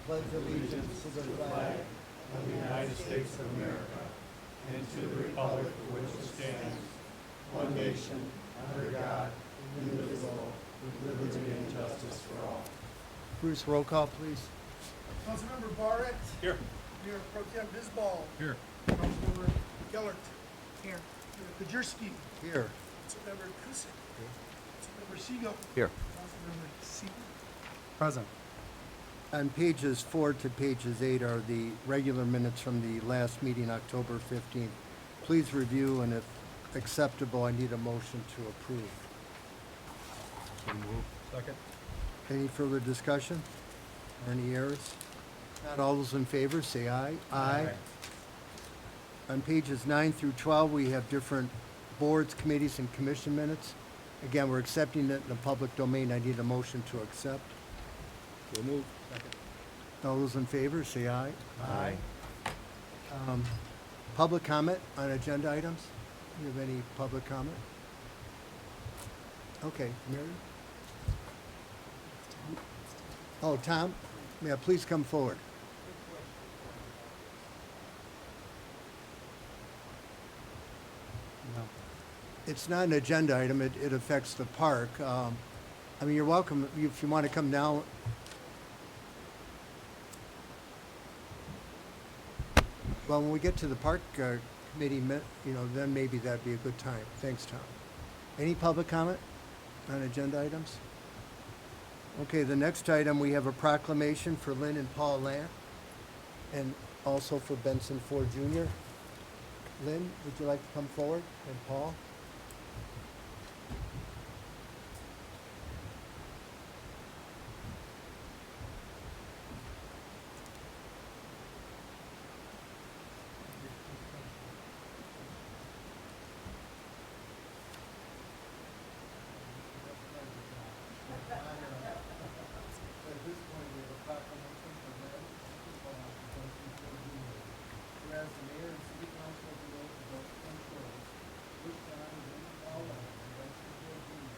pledge allegiance to the flag of the United States of America and to the republic for which it stands, one nation, under God, indivisible, with liberty and justice for all. Bruce, roll call, please. Councilmember Barrett. Here. Mayor Pro Tem Bisbal. Here. Councilmember Gellert. Here. Mayor Kajirski. Here. Councilmember Kusick. Councilmember Seagull. Here. Councilmember Seaver. Present. On pages 4 to pages 8 are the regular minutes from the last meeting, October 15th. Please review, and if acceptable, I need a motion to approve. Second. Any further discussion? Or any errors? Not all those in favor, say aye. Aye. On pages 9 through 12, we have different boards, committees, and commission minutes. Again, we're accepting it in the public domain. I need a motion to accept. So moved. Second. All those in favor, say aye. Aye. Public comment on agenda items? Do you have any public comment? Okay, Mary? Oh, Tom? Yeah, please come forward. No. It's not an agenda item, it affects the park. I mean, you're welcome, if you want to come down. Well, when we get to the park committee, then maybe that'd be a good time. Thanks, Tom. Any public comment on agenda items? Okay, the next item, we have a proclamation for Lynn and Paul Lant, and also for Benson Ford Jr. Lynn, would you like to come forward, and Paul? At this point, we have a proclamation for Lynn and Paul for Benson Ford Jr. Whereas the mayor and city council of the village of Benson Shores wish to honor Lynn and Paul Lant and Benson Ford Jr.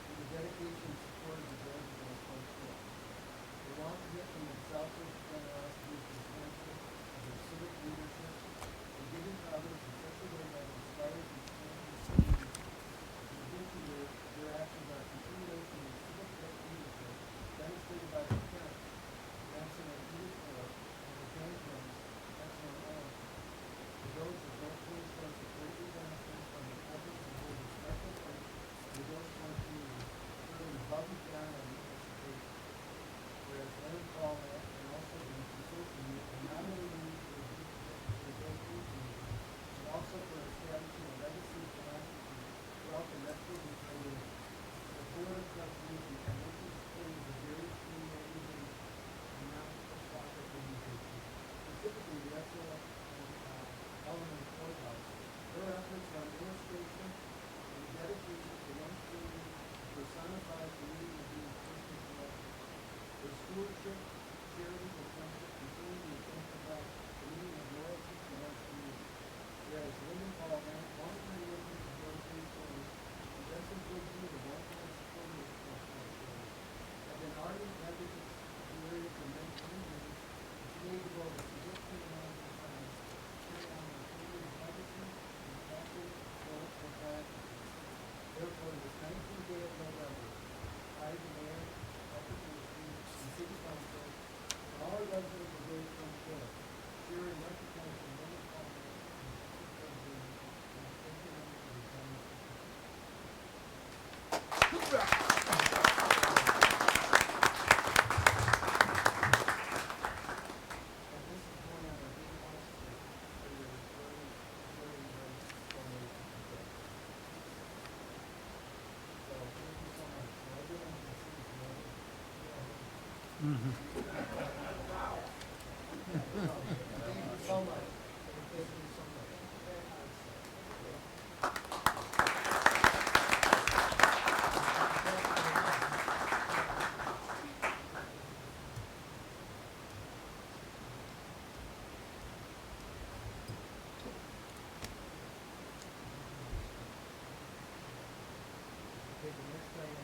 for the dedication and support of the village of Benson Shores. They want to get from themselves generosity to the friendship of their civic leadership and giving to others in such a way that inspires and strengthens the community. In addition, their actions are a continuation of civic leadership demonstrated by their parents, Benson and Edith Ford, and their grandparents, Benson and Ellen. The village of Benson Shores has greatly benefited from the presence and holds a special place in the village community, serving above and beyond on each occasion. Whereas Lynn and Paul Lant and also the institution are not only used for the village community, but also for establishing a legacy of philanthropy throughout the rest of the community. The board of trustees and financial supporters of various community organizations and non-profit organizations, specifically the Exeter and Element Courthouse. Their efforts are an illustration of the dedication to one community personifies the meaning of being Christian connected. Their stewardship, charity, and friendship continue to exemplify the meaning of loyalty to one community. Whereas Lynn and Paul Lant, long-time residents of Benson Shores, and Benson Ford Jr., long-time supporters of Benson Shores, have been ardent advocates of the area for many years, and today devote a significant amount of time to carry on their family's legacy and passion for philanthropy. Therefore, this 19th day of November, I, the mayor, Upper Ministry, and City Council, and all our residents of Village Front Shore, cheer and recognize the Lynn and Paul Lant and Benson Ford Jr., and thank you for your time. At this point on our big house, there is very donation. So thank you so much. So everyone can see Thank you so much. Thank you so much. Okay, the next item is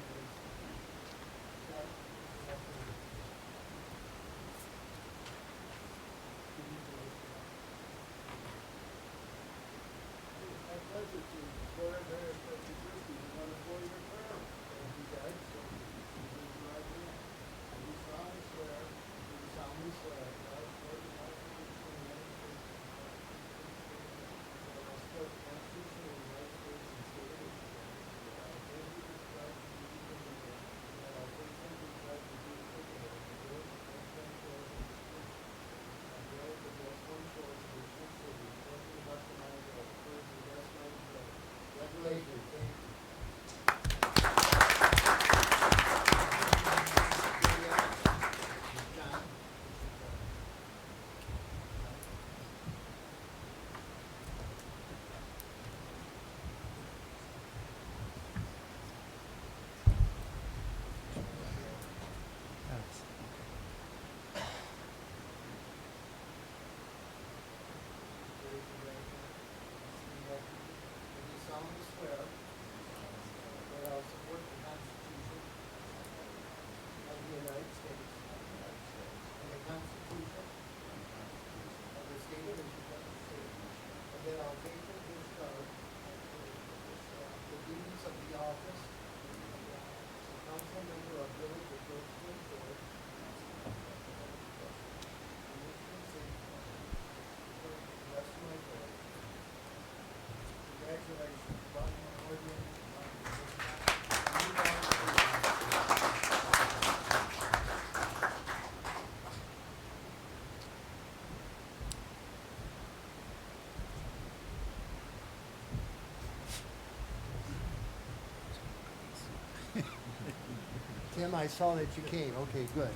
Tim, I saw that you came. Okay, good.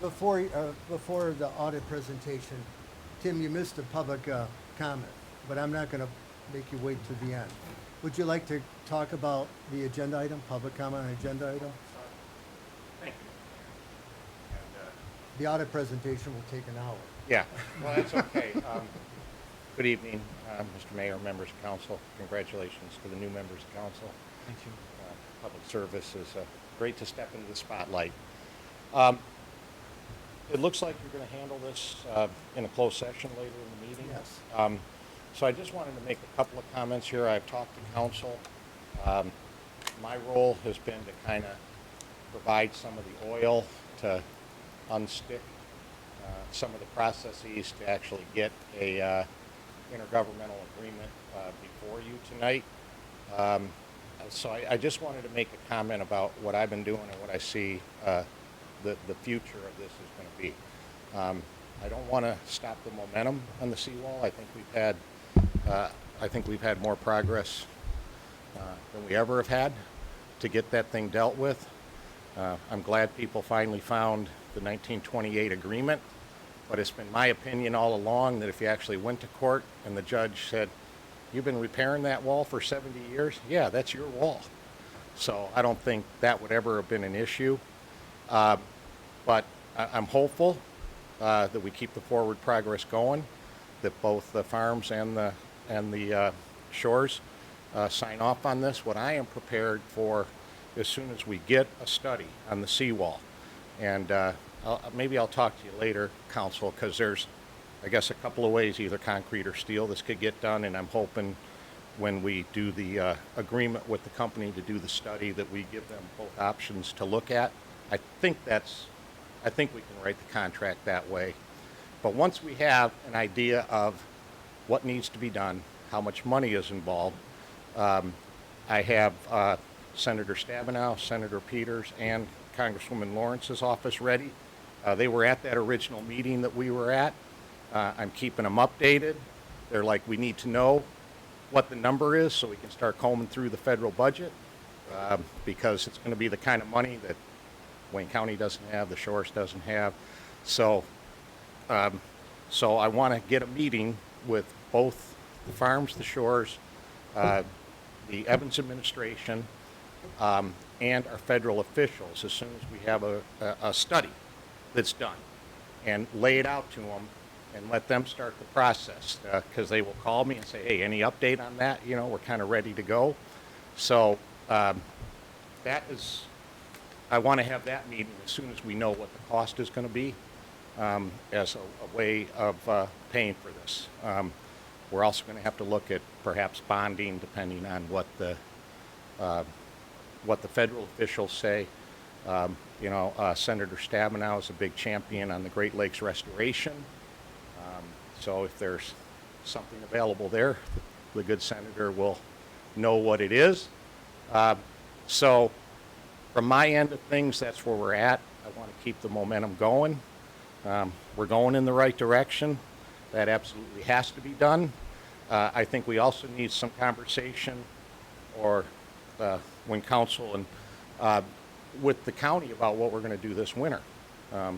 Before the audit presentation, Tim, you missed a public comment, but I'm not going to make you wait to the end. Would you like to talk about the agenda item, public comment on agenda item? Thank you. And, The audit presentation will take an hour. yeah, well, that's okay. Good evening, Mr. Mayor, members of council. Congratulations to the new members of council. Thank you. Public service is great to step into the spotlight. It looks like you're going to handle this in a closed session later in the meeting. Yes. So I just wanted to make a couple of comments here. I've talked to council. My role has been to kind of provide some of the oil to unstick some of the processes to actually get a intergovernmental agreement before you tonight. So I just wanted to make a comment about what I've been doing and what I see the future of this is going to be. I don't want to stop the momentum on the seawall. I think we've had more progress than we ever have had to get that thing dealt with. I'm glad people finally found the 1928 agreement, but it's been my opinion all along that if you actually went to court and the judge said, "You've been repairing that wall for 70 years?" Yeah, that's your wall. So I don't think that would ever have been an issue. But I'm hopeful that we keep the forward progress going, that both the farms and the shores sign off on this. What I am prepared for as soon as we get a study on the seawall, and maybe I'll talk to you later, Council, because there's, I guess, a couple of ways, either concrete or steel, this could get done, and I'm hoping when we do the agreement with the company to do the study that we give them both options to look at. I think we can write the contract that way. But once we have an idea of what needs to be done, how much money is involved, I have Senator Stabenow, Senator Peters, and Congresswoman Lawrence's office ready. They were at that original meeting that we were at. I'm keeping them updated. They're like, we need to know what the number is so we can start combing through the federal budget because it's going to be the kind of money that Wayne County doesn't have, the Shores doesn't have. So I want to get a meeting with both the farms, the Shores, the Evans administration, and our federal officials as soon as we have a study that's done, and lay it out to them and let them start the process, because they will call me and say, hey, any update on that? You know, we're kind of ready to go. So that is, I want to have that meeting as soon as we know what the cost is going to be as a way of paying for this. We're also going to have to look at perhaps bonding depending on what the federal officials say. Senator Stabenow is a big champion on the Great Lakes restoration. So if there's something available there, the good senator will know what it is. So from my end of things, that's where we're at. I want to keep the momentum going. We're going in the right direction. That absolutely has to be done. I think we also need some conversation or when council and with the county about what we're going to do this winter.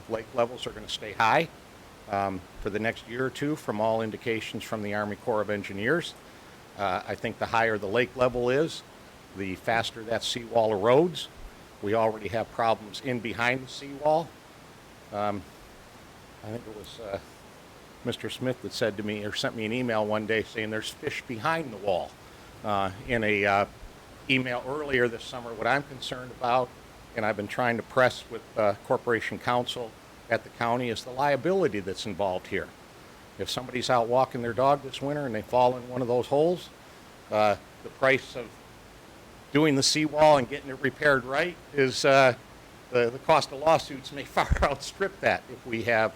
Lake levels are going to stay high for the next year or two from all indications from the Army Corps of Engineers. I think the higher the lake level is, the faster that seawall erodes. We already have problems in behind the seawall. I think it was Mr. Smith that said to me or sent me an email one day saying there's fish behind the wall. In a email earlier this summer, what I'm concerned about, and I've been trying to press with Corporation Counsel at the county, is the liability that's involved here. If somebody's out walking their dog this winter and they fall in one of those holes, the price of doing the seawall and getting it repaired right is the cost of lawsuits may far outstrip that if we have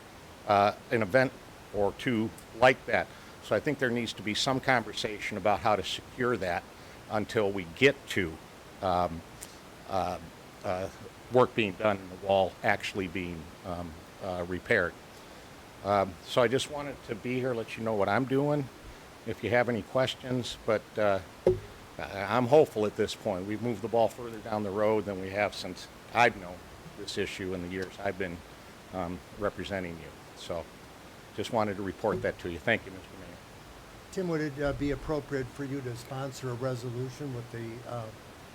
an event or two like that. So I think there needs to be some conversation about how to secure that until we get to work being done and the wall actually being repaired. So I just wanted to be here, let you know what I'm doing, if you have any questions, but I'm hopeful at this point. We've moved the ball further down the road than we have since I've known this issue in the years I've been representing you. So just wanted to report that to you. Thank you, Mr. Mayor. Tim, would it be appropriate for you to sponsor a resolution with the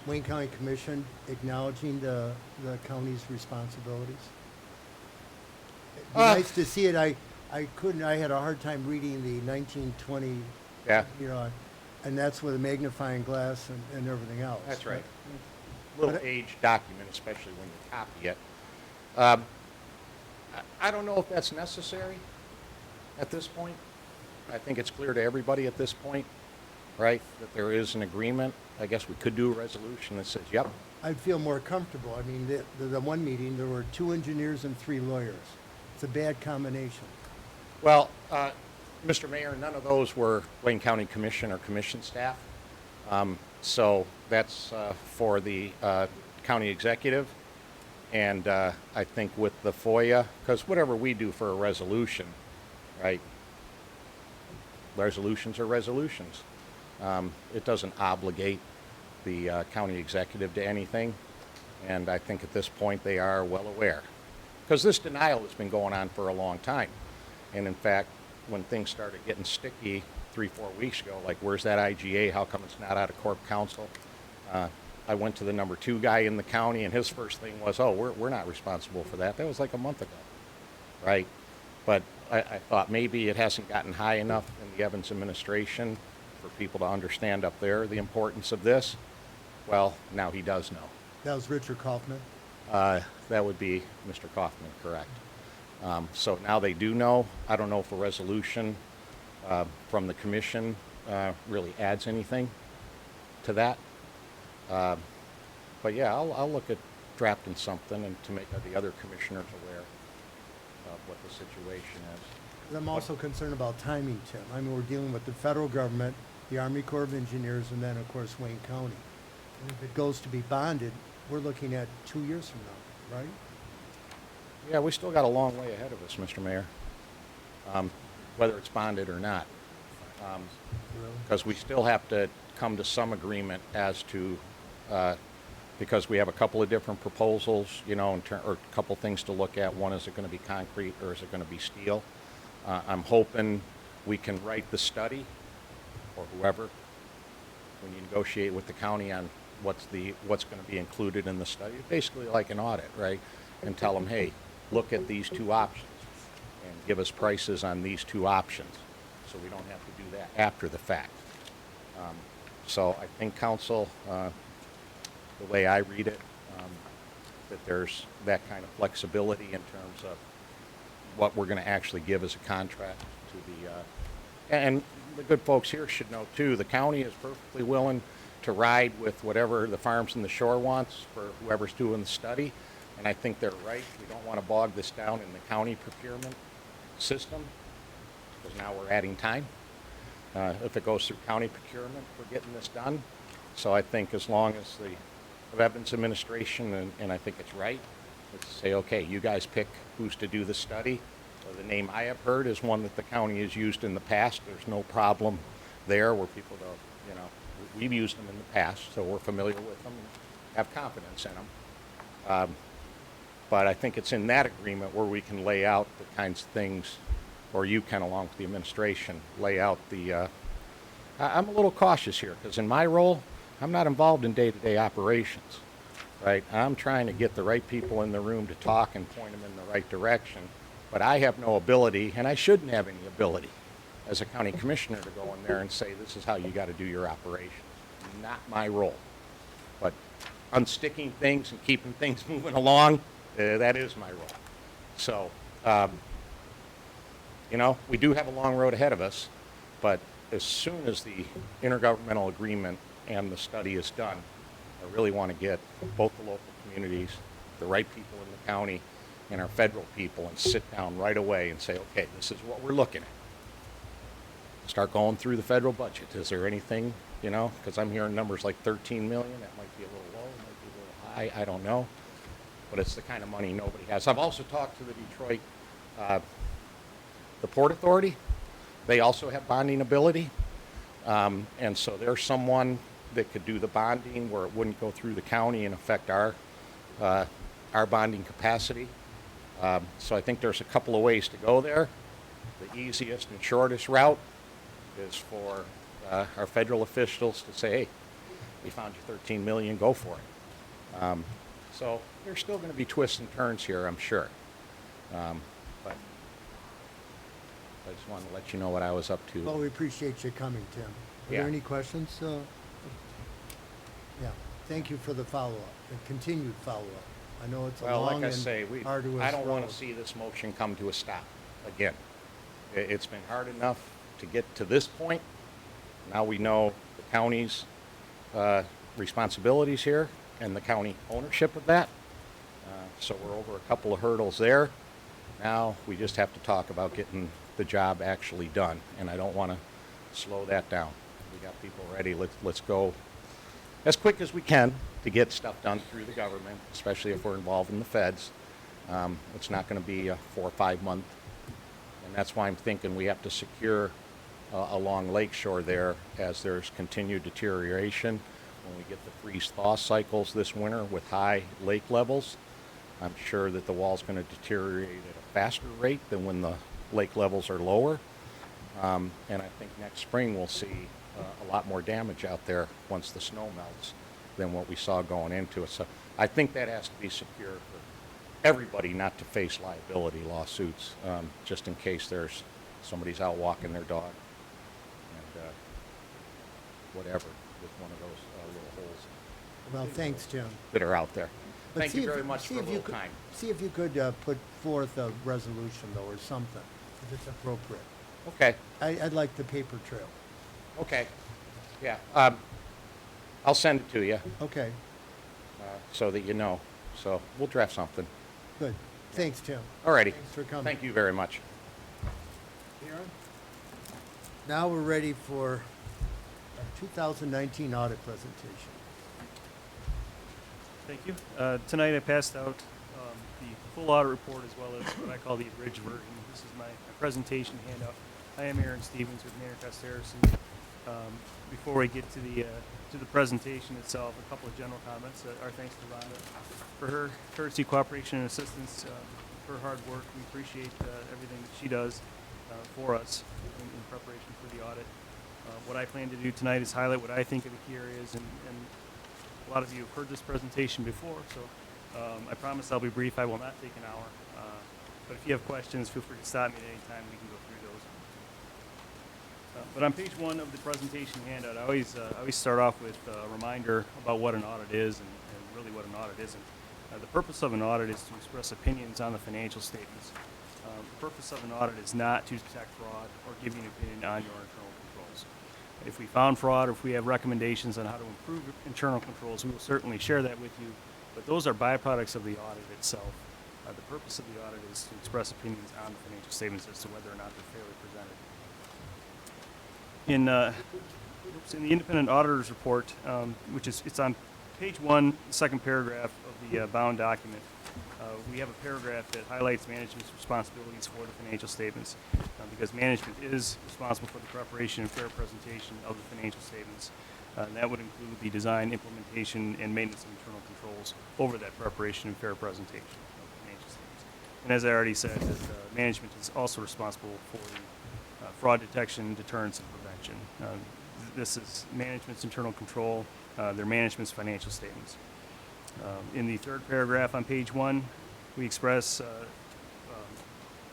Wayne County Commission acknowledging the county's responsibilities? It'd be nice to see it. I couldn't, I had a hard time reading the 1920, Yeah, you know, and that's with a magnifying glass and everything else. that's right. But- Little aged document, especially when you copy it. I don't know if that's necessary at this point. I think it's clear to everybody at this point, right, that there is an agreement. I guess we could do a resolution that says, yep, I'd feel more comfortable. I mean, the one meeting, there were 2 engineers and 3 lawyers. It's a bad combination. well, Mr. Mayor, none of those were Wayne County Commission or commission staff. So that's for the county executive. And I think with the FOIA, because whatever we do for a resolution, right, resolutions are resolutions. It doesn't obligate the county executive to anything. And I think at this point they are well aware. Because this denial has been going on for a long time. And in fact, when things started getting sticky 3-4 weeks ago, like where's that IGA? How come it's not out of corp counsel? I went to the number 2 guy in the county, and his first thing was, oh, we're not responsible for that. That was like a month ago, right? But I thought maybe it hasn't gotten high enough in the Evans administration for people to understand up there the importance of this. Well, now he does know. That was Richard Kaufman. That would be Mr. Kaufman, correct. So now they do know. I don't know if a resolution from the commission really adds anything to that. But yeah, I'll look at drafting something and to make the other commissioners aware of what the situation is. 'Cause I'm also concerned about timing, Tim. I mean, we're dealing with the federal government, the Army Corps of Engineers, and then, of course, Wayne County. And if it goes to be bonded, we're looking at 2 years from now, right? Yeah, we still got a long way ahead of us, Mr. Mayor, whether it's bonded or not. Really? Because we still have to come to some agreement as to, because we have a couple of different proposals, you know, or a couple things to look at. One, is it going to be concrete or is it going to be steel? I'm hoping we can write the study, or whoever, when you negotiate with the county on what's going to be included in the study, basically like an audit, right? And tell them, hey, look at these 2 options and give us prices on these 2 options, so we don't have to do that after the fact. So I think council, the way I read it, that there's that kind of flexibility in terms of what we're going to actually give as a contract to the, and the good folks here should know too, the county is perfectly willing to ride with whatever the Farms and the Shore wants for whoever's doing the study. And I think they're right. We don't want to bog this down in the county procurement system, because now we're adding time. If it goes through county procurement, we're getting this done. So I think as long as the Evans administration, and I think it's right, it's to say, okay, you guys pick who's to do the study. The name I have heard is one that the county has used in the past. There's no problem there where people don't, you know, we've used them in the past, so we're familiar with them and have confidence in them. But I think it's in that agreement where we can lay out the kinds of things, or you can, along with the administration, lay out the, I'm a little cautious here, because in my role, I'm not involved in day-to-day operations, right? I'm trying to get the right people in the room to talk and point them in the right direction, but I have no ability, and I shouldn't have any ability, as a county commissioner, to go in there and say, this is how you got to do your operations. Not my role. But unsticking things and keeping things moving along, that is my role. So, you know, we do have a long road ahead of us, but as soon as the intergovernmental agreement and the study is done, I really want to get both the local communities, the right people in the county, and our federal people, and sit down right away and say, okay, this is what we're looking at. Start going through the federal budget. Is there anything, you know, because I'm hearing numbers like 13 million. That might be a little low, might be a little high, I don't know. But it's the kind of money nobody has. I've also talked to the Detroit, the Port Authority. They also have bonding ability. And so there's someone that could do the bonding where it wouldn't go through the county and affect our our bonding capacity. So I think there's a couple of ways to go there. The easiest and shortest route is for our federal officials to say, hey, we found you 13 million, go for it. So there's still going to be twists and turns here, I'm sure. But I just wanted to let you know what I was up to. Well, we appreciate you coming, Tim. Are Yeah. there any questions? Yeah, thank you for the follow-up, the continued follow-up. I know it's a Well, long like I say, and arduous I don't want road. to see this motion come to a stop again. It's been hard enough to get to this point. Now we know the county's responsibilities here and the county ownership of that. So we're over a couple of hurdles there. Now we just have to talk about getting the job actually done, and I don't want to slow that down. We got people ready. Let's go as quick as we can to get stuff done through the government, especially if we're involved in the feds. It's not going to be a 4 or 5 month, and that's why I'm thinking we have to secure along Lakeshore there as there's continued deterioration. When we get the freeze-thaw cycles this winter with high lake levels, I'm sure that the wall's going to deteriorate at a faster rate than when the lake levels are lower. And I think next spring we'll see a lot more damage out there once the snow melts than what we saw going into it. So I think that has to be secure for everybody not to face liability lawsuits, just in case there's somebody's out walking their dog and whatever with one of those little holes Well, thanks, Tim. that are out there. But Thank see you if- very much see for a if you little could- time. See if you could put forth a resolution, though, or something, if it's appropriate. Okay, I'd like the paper trail. okay. Yeah, I'll send it to you Okay, so that you know. So we'll draft something. good. Thanks, Tim. Alrighty. Thanks for coming. Thank you very much. Now we're ready for our 2019 audit presentation. Thank you. Tonight I passed out the full audit report as well as what I call the abridged version. This is my presentation handout. I am Aaron Stevens with Mayor Harrison. Before we get to the presentation itself, a couple of general comments. Our thanks to Rhonda for her courtesy, cooperation, and assistance, for her hard work. We appreciate everything that she does for us in preparation for the audit. What I plan to do tonight is highlight what I think are the key areas, and a lot of you have heard this presentation before, so I promise I'll be brief. I will not take an hour. But if you have questions, feel free to stop me at any time. We can go through those. But on page 1 of the presentation handout, I always start off with a reminder about what an audit is and really what an audit isn't. The purpose of an audit is to express opinions on the financial statements. The purpose of an audit is not to detect fraud or give you an opinion on your internal controls. If we found fraud or if we have recommendations on how to improve internal controls, we will certainly share that with you, but those are byproducts of the audit itself. The purpose of the audit is to express opinions on the financial statements as to whether or not they're fairly presented. In the independent auditor's report, it's on page 1, second paragraph of the bound document, we have a paragraph that highlights management's responsibilities for the financial statements, because management is responsible for the preparation and fair presentation of the financial statements. And that would include the design, implementation, and maintenance of internal controls over that preparation and fair presentation of the financial statements. And as I already said, that management is also responsible for the fraud detection, deterrence, and prevention. This is management's internal control. They're management's financial statements. In the third paragraph on page 1, we express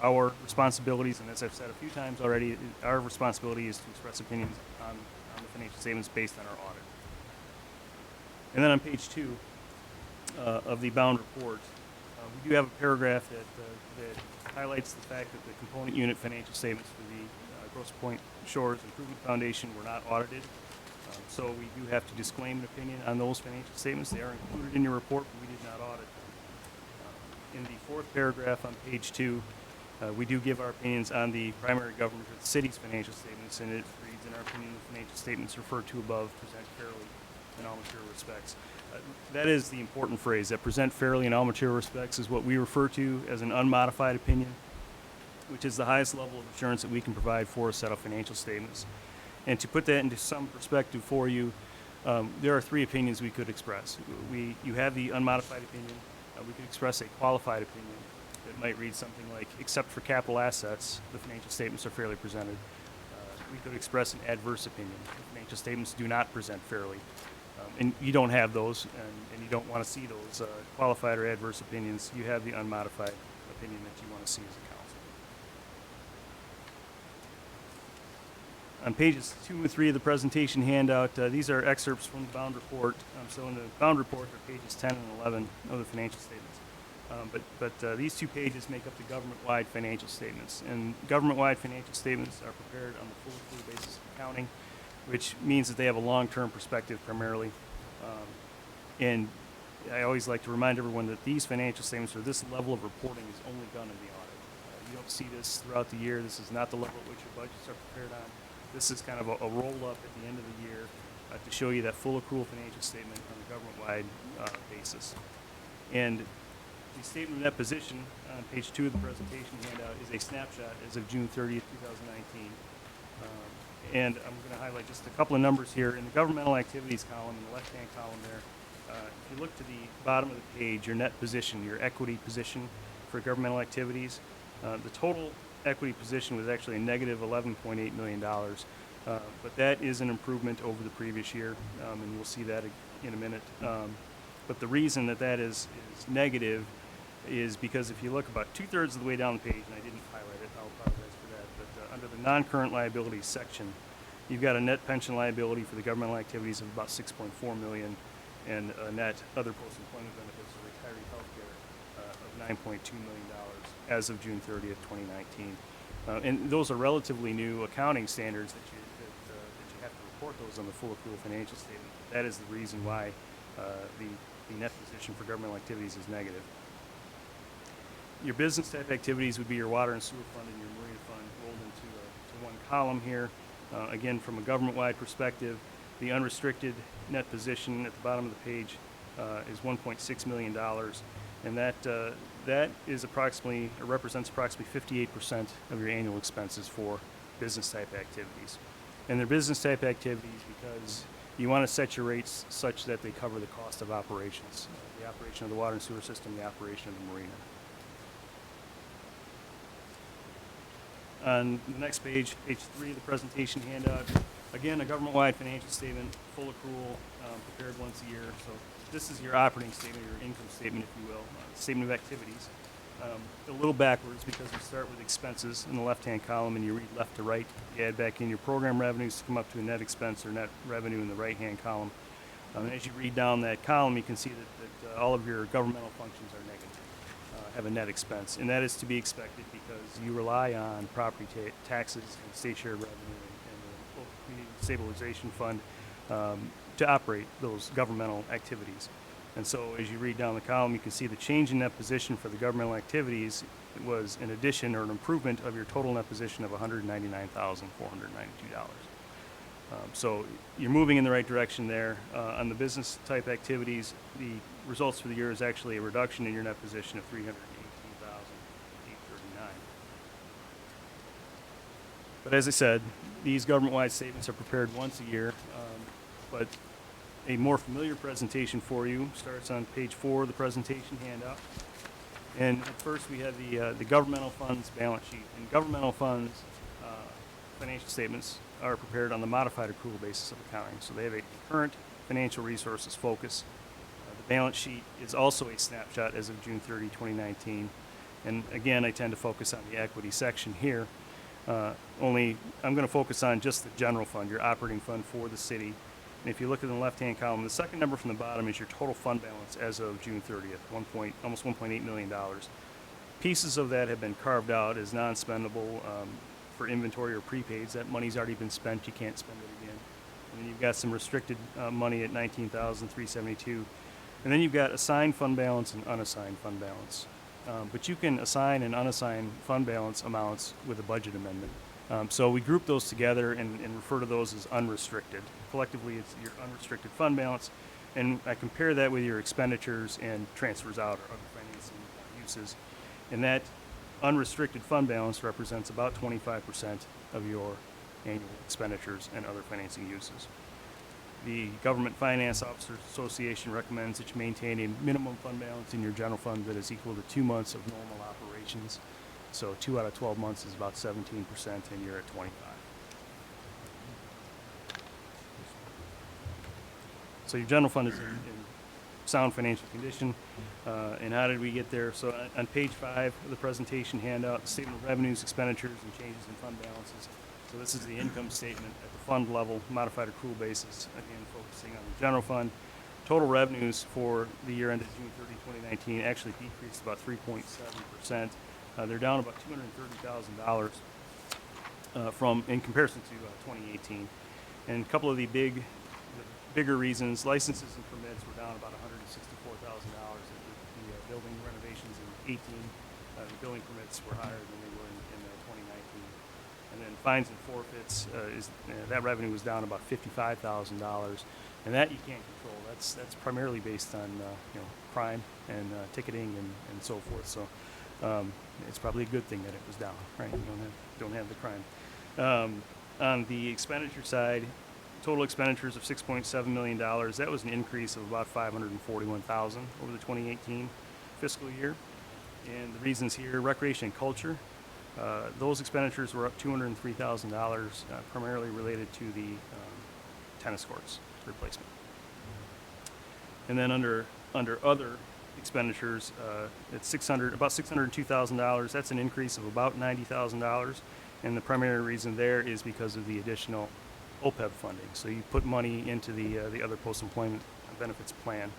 our responsibilities, and as I've said a few times already, our responsibility is to express opinions on the financial statements based on our audit. And then on page 2 of the bound report, we do have a paragraph that highlights the fact that the component unit financial statements for the Grosse Pointe Shores Improvement Foundation were not audited. So we do have to disclaim an opinion on those financial statements. They are included in your report, but we did not audit them. In the fourth paragraph on page 2, we do give our opinions on the primary government of the city's financial statements, and it reads, in our opinion, the financial statements referred to above present fairly in all material respects. That is the important phrase, that present fairly in all material respects is what we refer to as an unmodified opinion, which is the highest level of assurance that we can provide for a set of financial statements. And to put that into some perspective for you, there are 3 opinions we could express. You have the unmodified opinion, we could express a qualified opinion that might read something like, except for capital assets, the financial statements are fairly presented. We could express an adverse opinion. The financial statements do not present fairly. And you don't have those, and you don't want to see those qualified or adverse opinions. You have the unmodified opinion that you want to see as a council. On pages 2 and 3 of the presentation handout, these are excerpts from the bound report. So in the bound report are pages 10 and 11 of the financial statements. But these 2 pages make up the government-wide financial statements. And government-wide financial statements are prepared on the full accrual basis of accounting, which means that they have a long-term perspective primarily. And I always like to remind everyone that these financial statements, or this level of reporting, is only done in the audit. You don't see this throughout the year. This is not the level at which your budgets are prepared on. This is kind of a roll-up at the end of the year to show you that full accrual financial statement on a government-wide basis. And the statement of net position on page 2 of the presentation handout is a snapshot as of June 30th, 2019. And I'm going to highlight just a couple of numbers here. In the governmental activities column, in the left-hand column there, if you look to the bottom of the page, your net position, your equity position for governmental activities, the total equity position was actually a negative $11.8 million. But that is an improvement over the previous year, and you'll see that in a minute. But the reason that is negative is because if you look about 2/3 of the way down the page, and I didn't highlight it, I'll apologize for that, but under the non-current liabilities section, you've got a net pension liability for the governmental activities of about $6.4 million, and a net other post-employment benefits or retiree health care of $9.2 million as of June 30th, 2019. And those are relatively new accounting standards that you have to report those on the full accrual financial statement. That is the reason why the net position for governmental activities is negative. Your business type activities would be your water and sewer fund and your marina fund rolled into one column here. Again, from a government-wide perspective, the unrestricted net position at the bottom of the page is $1.6 million, and that is approximately, or represents approximately 58% of your annual expenses for business type activities. And they're business type activities because you want to set your rates such that they cover the cost of operations, the operation of the water and sewer system, the operation of the marina. On the next page, page 3 of the presentation handout, again, a government-wide financial statement, full accrual, prepared once a year. So this is your operating statement, your income statement, if you will, statement of activities. A little backwards because we start with expenses in the left-hand column and you read left to right. You add back in your program revenues to come up to a net expense or net revenue in the right-hand column. As you read down that column, you can see that all of your governmental functions are negative. Have a net expense, and that is to be expected because you rely on property taxes and state share revenue and the local community stabilization fund to operate those governmental activities. And so as you read down the column, you can see the change in net position for the governmental activities was an addition or an improvement of your total net position of $199,492. So you're moving in the right direction there. On the business type activities, the results for the year is actually a reduction in your net position of $318,839. But as I said, these government-wide statements are prepared once a year, but a more familiar presentation for you starts on page 4 of the presentation handout. And at first we have the governmental funds balance sheet. And governmental funds financial statements are prepared on the modified accrual basis of accounting. So they have a current financial resources focus. The balance sheet is also a snapshot as of June 30, 2019. And again, I tend to focus on the equity section here. Only I'm going to focus on just the general fund, your operating fund for the city. And if you look at the left-hand column, the second number from the bottom is your total fund balance as of June 30th, almost $1.8 million. Pieces of that have been carved out as non-spendable for inventory or prepaids. That money's already been spent. You can't spend it again. And then you've got some restricted money at $19,372. And then you've got assigned fund balance and unassigned fund balance. But you can assign and unassign fund balance amounts with a budget amendment. So we group those together and refer to those as unrestricted. Collectively, it's your unrestricted fund balance. And I compare that with your expenditures and transfers out or other financing uses. And that unrestricted fund balance represents about 25% of your annual expenditures and other financing uses. The Government Finance Officers Association recommends that you maintain a minimum fund balance in your general fund that is equal to 2 months of normal operations. So 2 out of 12 months is about 17%, and you're at 25. So your general fund is in sound financial condition. And how did we get there? So on page 5 of the presentation handout, the statement of revenues, expenditures, and changes in fund balances. So this is the income statement at the fund level, modified accrual basis, again focusing on the general fund. Total revenues for the year ended June 30, 2019 actually decreased about 3.7%. They're down about $230,000 in comparison to 2018. And a couple of the bigger reasons, licenses and permits were down about $164,000. The building renovations in 18, the building permits were higher than they were in 2019. And then fines and forfeits, that revenue was down about $55,000, and that you can't control. That's primarily based on crime and ticketing and so forth. So it's probably a good thing that it was down, right? You don't have the crime. On the expenditure side, total expenditures of $6.7 million. That was an increase of about $541,000 over the 2018 fiscal year. And the reasons here: recreation and culture. Those expenditures were up $203,000, primarily related to the tennis courts replacement. And then under other expenditures, it's about $602,000. That's an increase of about $90,000, and the primary reason there is because of the additional OPEB funding. So you put money into the other post-employment benefits plan,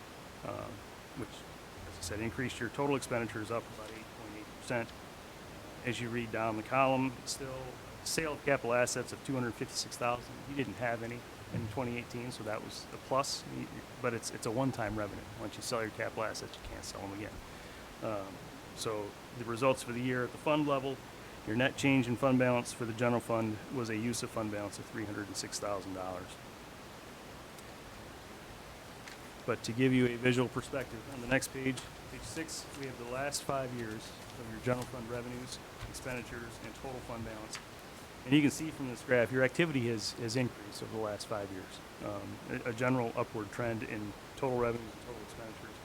which, as I said, increased your total expenditures up about 8.8%. As you read down the column, still sale of capital assets of $256,000. You didn't have any in 2018, so that was a plus. But it's a one-time revenue. Once you sell your capital assets, you can't sell them again. So the results for the year at the fund level, your net change in fund balance for the general fund was a use of fund balance of $306,000. But to give you a visual perspective, on the next page, page 6, we have the last 5 years of your general fund revenues, expenditures, and total fund balance. And you can see from this graph, your activity has increased over the last 5 years. A general upward trend in total revenues and total expenditures.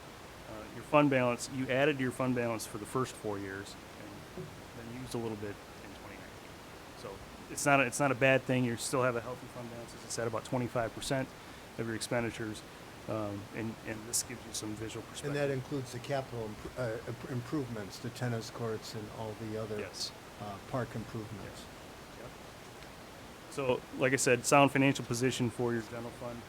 Your fund balance, you added your fund balance for the first 4 years, and then used a little bit in 2019. So it's not a bad thing. You still have a healthy fund balance, as I said, about 25% of your expenditures. And this gives you some visual perspective. And that includes the capital improvements, the tennis courts and all the other Yes. Park improvements. Yep. So, like I said, sound financial position for your general fund.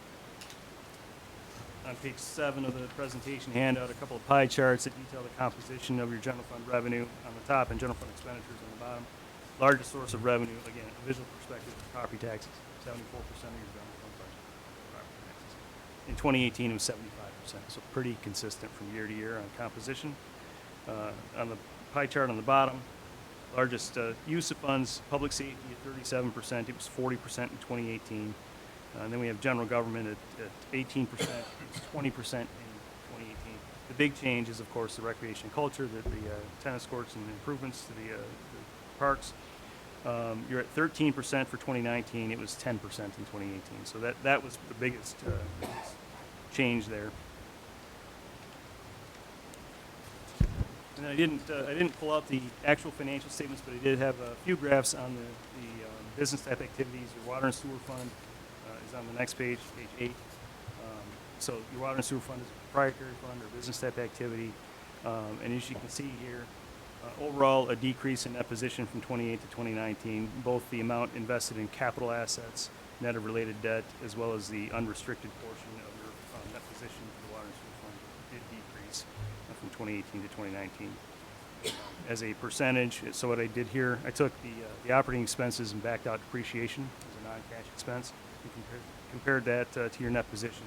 On page 7 of the presentation handout, a couple of pie charts that detail the composition of your general fund revenue on the top and general fund expenditures on the bottom. Largest source of revenue, again, a visual perspective, is property taxes, 74% of your general fund budget. Property taxes. In 2018, it was 75%, so pretty consistent from year to year on composition. On the pie chart on the bottom, largest use of funds, public safety at 37%. It was 40% in 2018. And then we have general government at 18%. It was 20% in 2018. The big change is, of course, the recreation and culture, the tennis courts and improvements to the parks. You're at 13% for 2019. It was 10% in 2018. So that was the biggest change there. And I didn't pull out the actual financial statements, but I did have a few graphs on the business type activities. Your water and sewer fund is on the next page, page 8. So your water and sewer fund is a proprietary fund or business type activity. And as you can see here, overall a decrease in net position from 2018 to 2019, both the amount invested in capital assets, net of related debt, as well as the unrestricted portion of your net position for the water and sewer fund did decrease from 2018 to 2019. As a percentage, so what I did here, I took the operating expenses and backed out depreciation as a non-cash expense and compared that to your net position.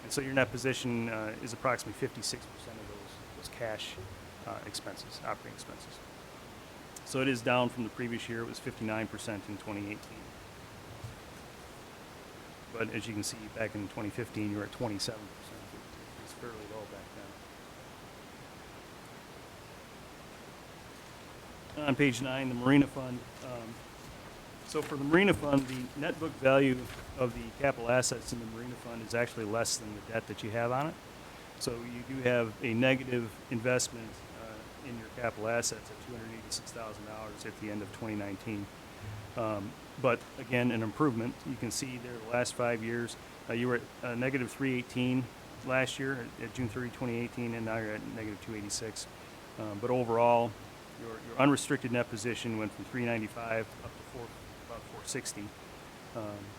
And so your net position is approximately 56% of those cash expenses, operating expenses. So it is down from the previous year. It was 59% in 2018. But as you can see, back in 2015, you were at 27%. It was fairly low back then. On page 9, the Marina Fund. So for the Marina Fund, the net book value of the capital assets in the Marina Fund is actually less than the debt that you have on it. So you do have a negative investment in your capital assets at $286,000 at the end of 2019. But again, an improvement. You can see there the last 5 years, you were at negative 318 last year at June 30, 2018, and now you're at negative 286. But overall, your unrestricted net position went from 395 up to about 460.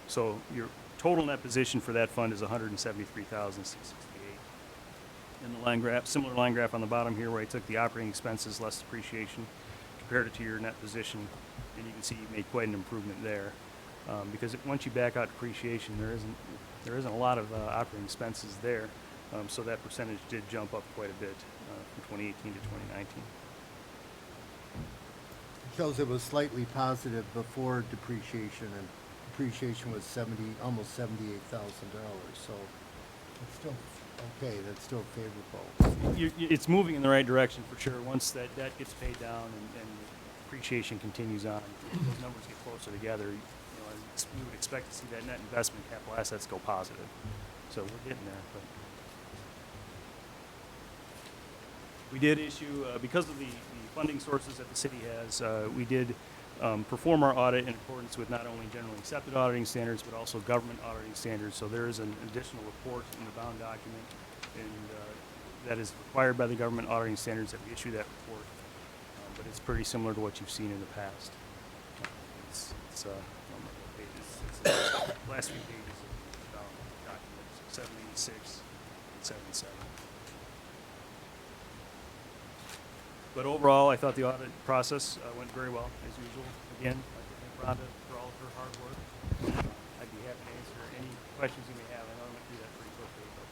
So your total net position for that fund is 173,668. And the line graph, similar line graph on the bottom here, where I took the operating expenses less depreciation, compared it to your net position, and you can see you made quite an improvement there. Because once you back out depreciation, there isn't a lot of operating expenses there. So that percentage did jump up quite a bit from 2018 to 2019. Shows it was slightly positive before depreciation, and depreciation was almost $78,000, so it's still okay, that's still favorable. It's moving in the right direction for sure. Once that debt gets paid down and depreciation continues on, those numbers get closer together. We would expect to see that net investment capital assets go positive. So we're getting there. But we did issue, because of the funding sources that the city has, we did perform our audit in accordance with not only generally accepted auditing standards, but also government auditing standards. So there is an additional report in the bound document, and that is required by the government auditing standards that we issue that report. But it's pretty similar to what you've seen in the past. It's the last few pages of the documents, 786 and 77. But overall, I thought the audit process went very well, as usual. Again, I'd like to thank Rhonda for all of her hard work. I'd be happy to answer any questions you may have. I know I went through that pretty quickly, but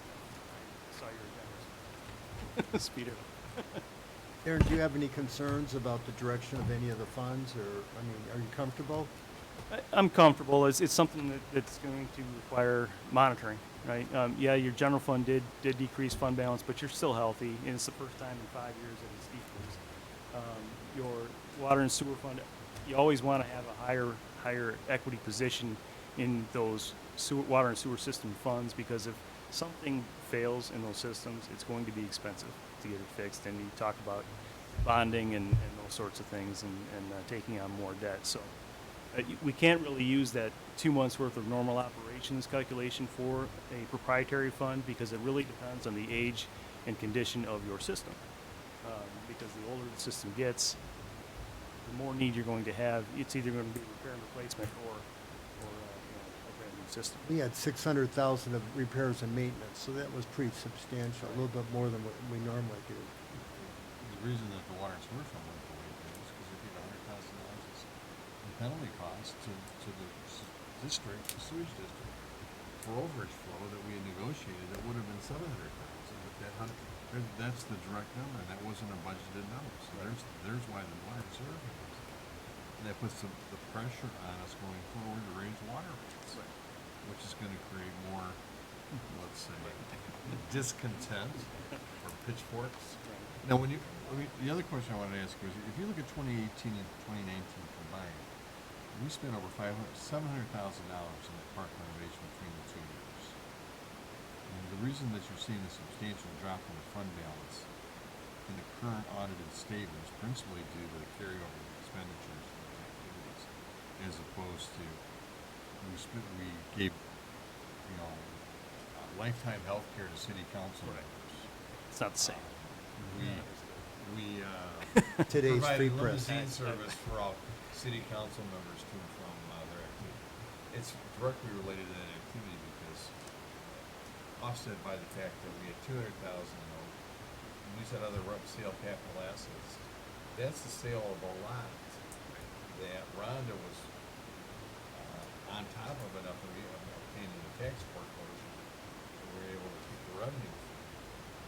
I saw your agendas. Speed it up. Aaron, do you have any concerns about the direction of any of the funds, or, are you comfortable? I'm comfortable. It's something that's going to require monitoring, right? Yeah, your general fund did decrease fund balance, but you're still healthy, and it's the first time in 5 years that it's decreased. Your water and sewer fund, you always want to have a higher equity position in those water and sewer system funds, because if something fails in those systems, it's going to be expensive to get it fixed. And you talk about bonding and those sorts of things, and taking on more debt. So we can't really use that 2 months worth of normal operations calculation for a proprietary fund, because it really depends on the age and condition of your system. Because the older the system gets, the more need you're going to have. It's either going to be repair and replacement or a brand new system. We had 600,000 of repairs and maintenance, so that was pretty substantial, a little bit more than what we normally do. The reason that the water and sewer fund went the way it did is because they paid $100,000 in penalty costs to the district, the sewage district, for overage flow that we had negotiated. That would have been $700,000, but that's the direct number, and that wasn't a budgeted number. So there's why the water and sewer fund was. And that puts the pressure on us going forward to raise water rates, which is going to create more, let's say, discontent or pitchforks. Now, the other question I wanted to ask you is, if you look at 2018 and 2019 combined, we spent over $700,000 in the park renovation between the 2 years. And the reason that you're seeing a substantial drop in the fund balance in the current audited statement is principally due to the carryover of expenditures and activities, as opposed to we gave lifetime health care to city council members. It's not the same. We Today's free provided press. limousine service for all city council members to and from their activity. It's directly related to that activity, because offset by the fact that we had 200,000 and we said other sale capital assets. That's the sale of a lot that Rhonda was on top of enough of obtaining the tax foreclosure that we were able to keep the revenue.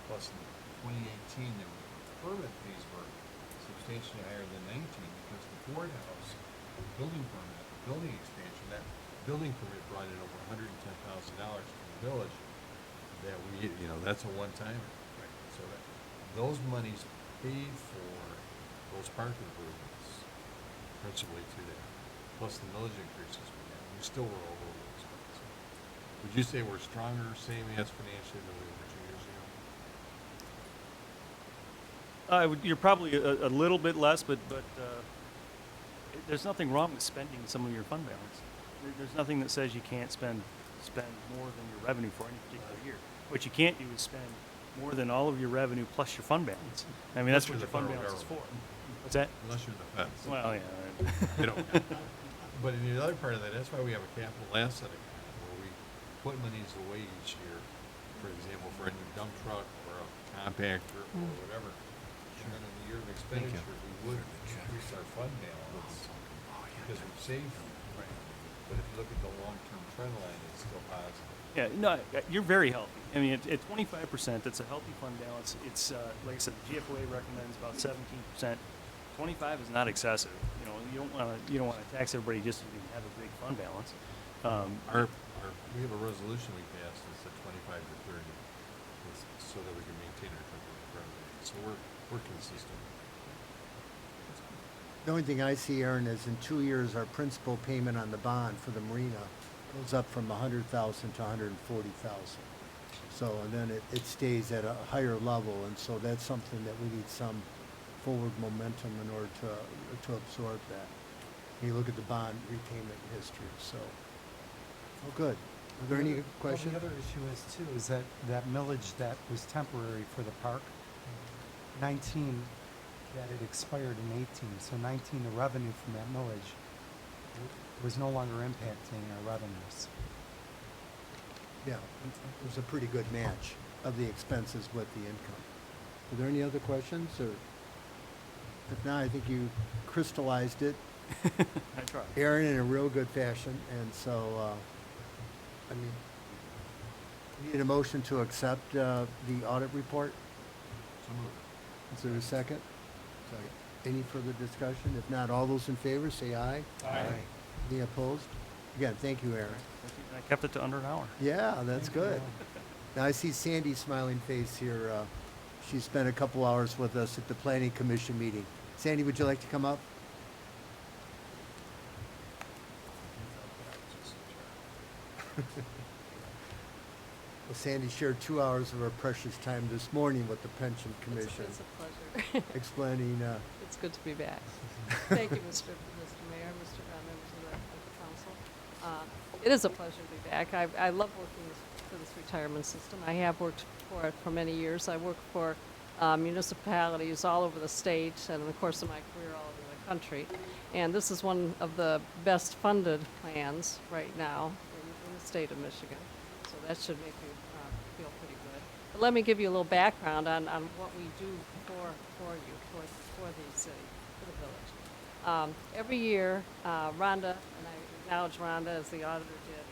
Plus in 2018, the permit fees were substantially higher than 19, because the Ford House building permit, the building expansion, that building permit brought in over $110,000 to the village. That that's a one-timer. Right. So those monies paid for those park improvements, principally to that. plus the millage increases we had, we still were over what we expected. So, would you say we're stronger, same as financially than we were 2 years ago? You're probably a little bit less, but there's nothing wrong with spending some of your fund balance. There's nothing that says you can't spend more than your revenue for any particular year. What you can't do is spend more than all of your revenue plus your fund balance. I mean, that's Unless what you're your the fund balance is federal for. What's that? Unless you're the feds. Well, yeah. They don't. But in the other part of that, that's why we have a capital asset account where we put monies away each year. For example, for a new dump truck or a compactor or whatever. And then in the year of expenditure, we would increase our fund balance because we've saved. But if you look at the long-term trend line, it's still positive. Yeah, no, you're very healthy. I mean, at 25%, that's a healthy fund balance. It's like I said, the GFOA recommends about 17%. 25 is not excessive. You know, you don't want to tax everybody just so you can have a big fund balance. We have a resolution we passed that said 25 to 30, so that we can maintain our temporary revenue. So we're consistent. The only thing I see, Aaron, is in 2 years, our principal payment on the bond for the marina goes up from 100,000 to 140,000. So, and then it stays at a higher level, and so that's something that we need some forward momentum in order to absorb that. You look at the bond repayment history, so, oh, good. Are there any questions? Well, the other issue is too, is that millage that was temporary for the park, 19, that it expired in 18. So 19, the revenue from that millage was no longer impacting our revenues. Yeah, it was a pretty good match of the expenses with the income. Are there any other questions, or if not, I think you crystallized it, I try. Aaron, in a real good fashion, and so, I mean, we need a motion to accept the audit report. So moved. Is there a second? Second. Any further discussion? If not, all those in favor, say aye. Aye. Any opposed? Again, thank you, Aaron. I kept it to under an hour. Yeah, that's good. Now, I see Sandy's smiling face here. She spent a couple hours with us at the Planning Commission meeting. Sandy, would you like to come up? Well, Sandy shared 2 hours of her precious time this morning with the Pension Commission, It's a pleasure. explaining, It's good to be back. Thank you, Mr. Mayor, Mr. members of the council. It is a pleasure to be back. I love working for this retirement system. I have worked for it for many years. I worked for municipalities all over the state and in the course of my career all over the country. And this is one of the best funded plans right now in the state of Michigan. So that should make you feel pretty good. But let me give you a little background on what we do for you, for the city, for the village. Every year, Rhonda, and I acknowledge Rhonda as the auditor did,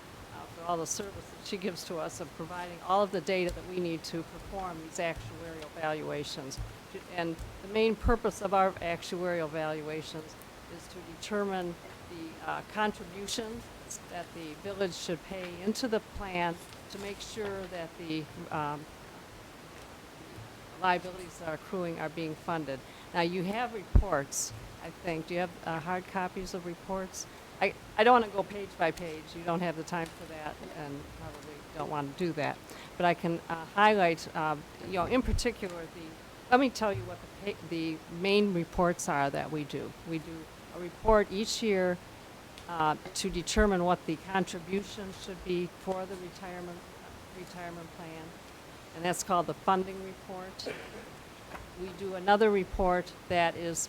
for all the service that she gives to us of providing all of the data that we need to perform these actuarial valuations. And the main purpose of our actuarial valuations is to determine the contributions that the village should pay into the plan to make sure that the liabilities that are accruing are being funded. Now, you have reports, I think. Do you have hard copies of reports? I don't want to go page by page. You don't have the time for that and probably don't want to do that. But I can highlight, in particular, let me tell you what the main reports are that we do. We do a report each year to determine what the contribution should be for the retirement plan, and that's called the funding report. We do another report that is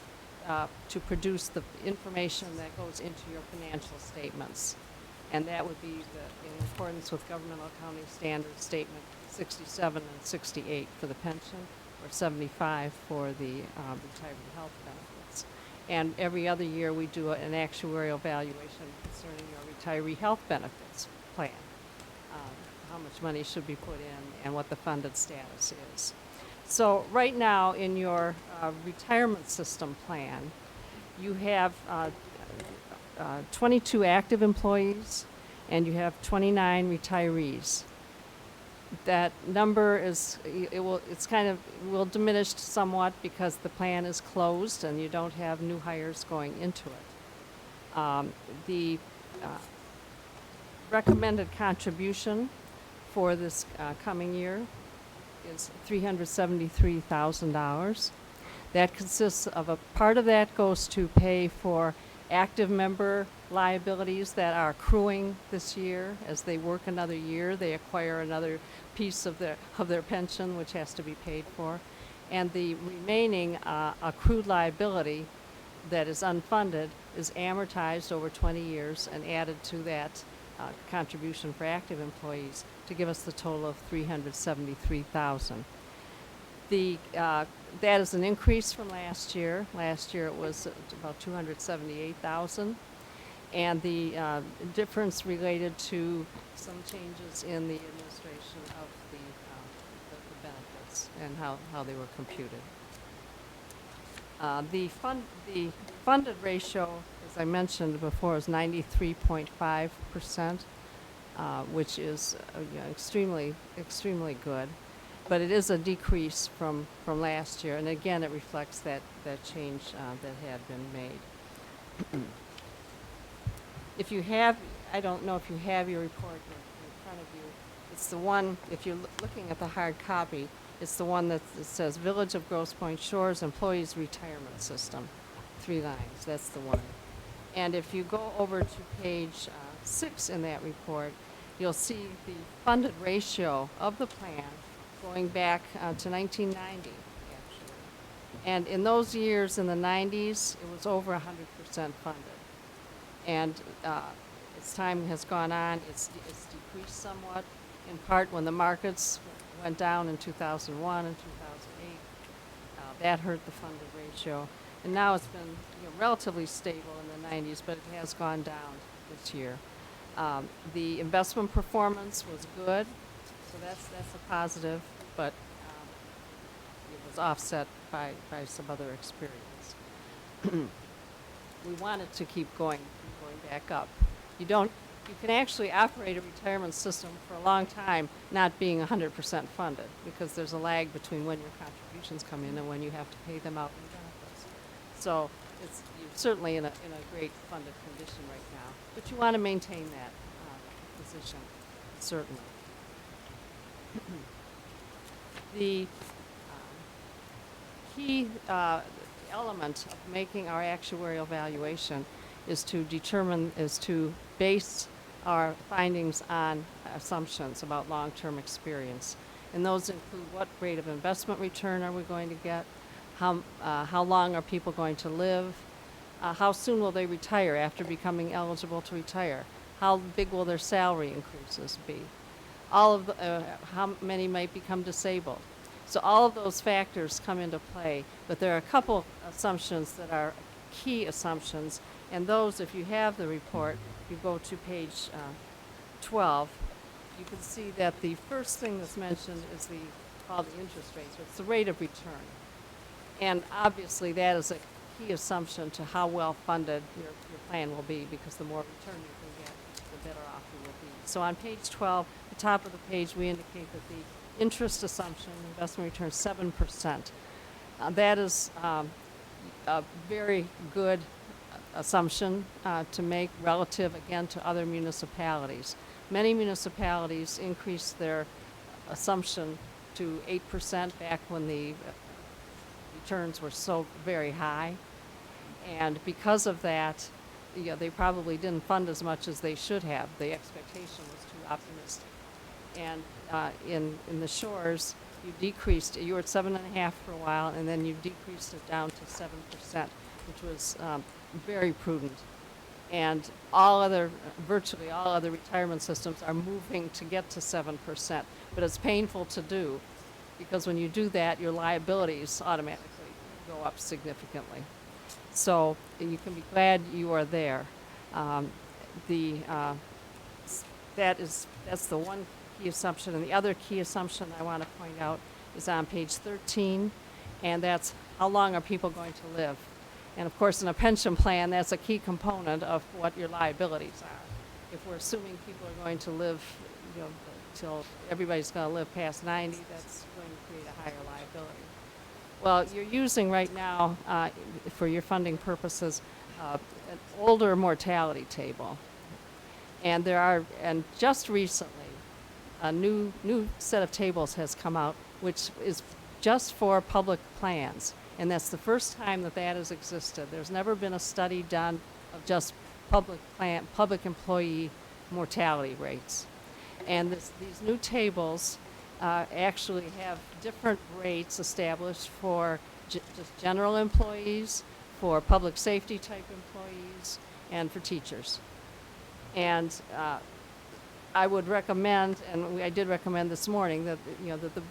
to produce the information that goes into your financial statements, and that would be in accordance with Governmental Accounting Standards Statement 67 and 68 for the pension, or 75 for the retirement health benefits. And every other year we do an actuarial valuation concerning your retiree health benefits plan, how much money should be put in and what the funded status is. So right now in your retirement system plan, you have 22 active employees and you have 29 retirees. That number will diminish somewhat because the plan is closed and you don't have new hires going into it. The recommended contribution for this coming year is $373,000. That consists of a part of that goes to pay for active member liabilities that are accruing this year. As they work another year, they acquire another piece of their pension, which has to be paid for. And the remaining accrued liability that is unfunded is amortized over 20 years and added to that contribution for active employees to give us the total of $373,000. That is an increase from last year. Last year it was about $278,000, and the difference related to some changes in the administration of the benefits and how they were computed. The funded ratio, as I mentioned before, is 93.5%, which is extremely good. But it is a decrease from last year, and again, it reflects that change that had been made. If you have, I don't know if you have your report in front of you. It's the one, if you're looking at the hard copy, it's the one that says Village of Grosse Pointe Shores Employees Retirement System. 3 lines, that's the one. And if you go over to page 6 in that report, you'll see the funded ratio of the plan going back to 1990, actually. And in those years, in the 90s, it was over 100% funded. And as time has gone on, it's decreased somewhat, in part when the markets went down in 2001 and 2008. That hurt the funded ratio. And now it's been relatively stable in the 90s, but it has gone down this year. The investment performance was good, so that's a positive, but it was offset by some other experience. We want it to keep going back up. You can actually operate a retirement system for a long time not being 100% funded, because there's a lag between when your contributions come in and when you have to pay them out in benefits. So you're certainly in a great funded condition right now, but you want to maintain that position, certainly. The key element of making our actuarial valuation is to base our findings on assumptions about long-term experience. And those include what rate of investment return are we going to get, how long are people going to live, how soon will they retire after becoming eligible to retire, how big will their salary increases be, how many might become disabled. So all of those factors come into play, but there are a couple assumptions that are key assumptions, and those, if you have the report, you go to page 12, you can see that the first thing that's mentioned is called the interest rate, so it's the rate of return. And obviously that is a key assumption to how well funded your plan will be, because the more return you can get, the better off you will be. So on page 12, the top of the page, we indicate that the interest assumption, investment return, 7%. That is a very good assumption to make relative, again, to other municipalities. Many municipalities increased their assumption to 8% back when the returns were so very high. And because of that, they probably didn't fund as much as they should have. The expectation was too optimistic. And in the shores, you were at 7.5 for a while, and then you decreased it down to 7%, which was very prudent. And virtually all other retirement systems are moving to get to 7%, but it's painful to do, because when you do that, your liabilities automatically go up significantly. So you can be glad you are there. That's the one key assumption, and the other key assumption I want to point out is on page 13, and that's how long are people going to live. And of course, in a pension plan, that's a key component of what your liabilities are. If we're assuming people are going to live, till everybody's going to live past 90, that's going to create a higher liability. Well, you're using right now, for your funding purposes, an older mortality table. And and just recently, a new set of tables has come out, which is just for public plans. And that's the first time that has existed. There's never been a study done of just public employee mortality rates. And these new tables actually have different rates established for just general employees, for public safety type employees, and for teachers. And I would recommend, and I did recommend this morning, that that the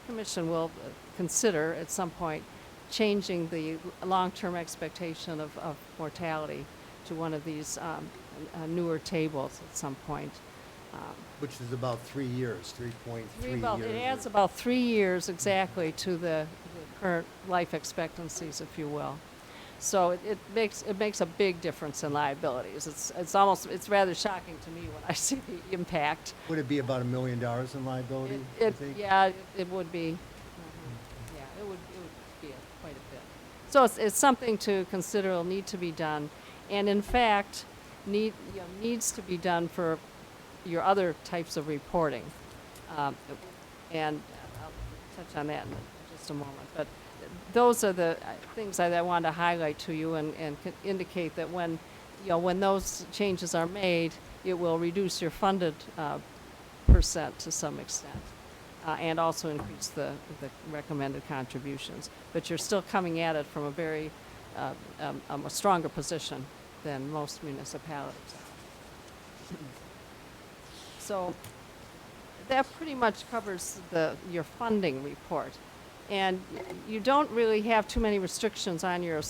commission will consider at some point changing the long-term expectation of mortality to one of these newer tables at some point. Which is about 3 years, 3.3 years. It adds about 3 years exactly to the current life expectancies, if you will. So it makes a big difference in liabilities. It's rather shocking to me when I see the impact. Would it be about $1 million in liability, you think? Yeah, it would be. Yeah, it would be quite a bit. So it's something to consider. Will need to be done, and in fact, needs to be done for your other types of reporting, and I'll touch on that in just a moment. But those are the things that I want to highlight to you and indicate that when those changes are made, it will reduce your funded percent to some extent, and also increase the recommended contributions. But you're still coming at it from a very a stronger position than most municipalities are. So that pretty much covers your funding report. And you don't really have too many restrictions on your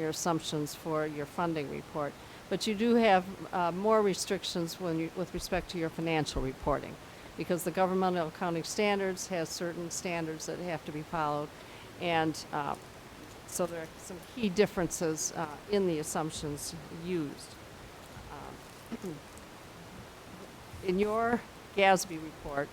assumptions for your funding report, but you do have more restrictions with respect to your financial reporting, because the governmental accounting standards has certain standards that have to be followed, and so there are some key differences in the assumptions used. In your GASB report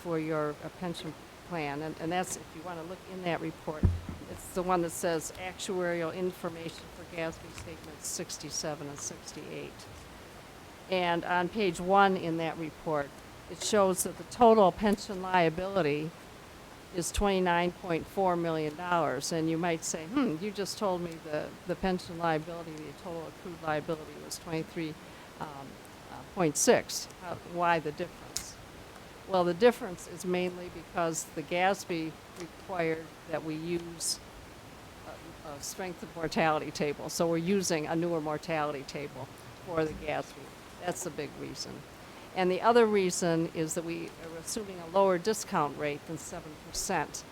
for your pension plan, and that's, if you want to look in that report, it's the one that says actuarial information for GASB statements 67 and 68. And on page 1 in that report, it shows that the total pension liability is $29.4 million. And you might say, you just told me the pension liability, the total accrued liability was 23.6. Why the difference? Well, the difference is mainly because the GASB required that we use a strength of mortality table. So we're using a newer mortality table for the GASB. That's the big reason. And the other reason is that we are assuming a lower discount rate than 7%.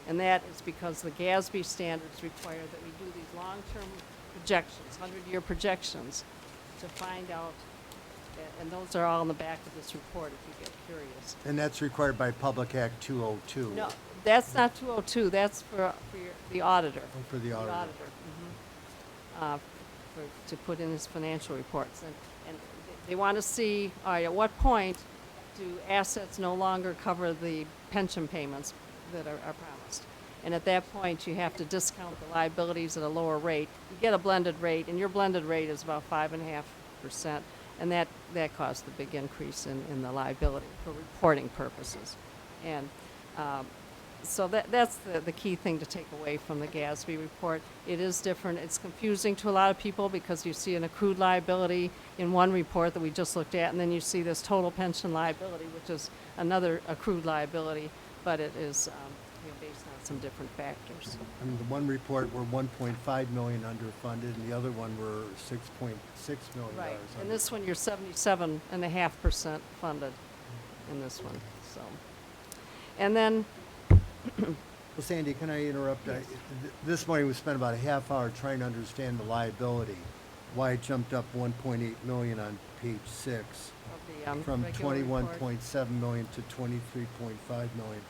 And that is because the GASB standards require that we do these long-term projections, 100-year projections, to find out, and those are all in the back of this report if you get curious. And that's required by Public Act 202. No, that's not 202. That's for the auditor. Oh, for the auditor. To put in his financial reports. And they want to see, all right, at what point do assets no longer cover the pension payments that are promised? And at that point, you have to discount the liabilities at a lower rate. You get a blended rate, and your blended rate is about 5.5%. And that caused the big increase in the liability for reporting purposes. And so that's the key thing to take away from the GASB report. It is different. It's confusing to a lot of people because you see an accrued liability in one report that we just looked at, and then you see this total pension liability, which is another accrued liability, but it is based on some different factors. I mean, the one report we're 1.5 million underfunded, and the other one we're 6.6 million. Right. And this one, you're 77.5% funded in this one. So, and then. Well, Sandy, can I interrupt? Yes. This morning we spent about a half hour trying to understand the liability, why it jumped up 1.8 million on page 6, Of the, from regular report. 21.7 million to 23.5 million.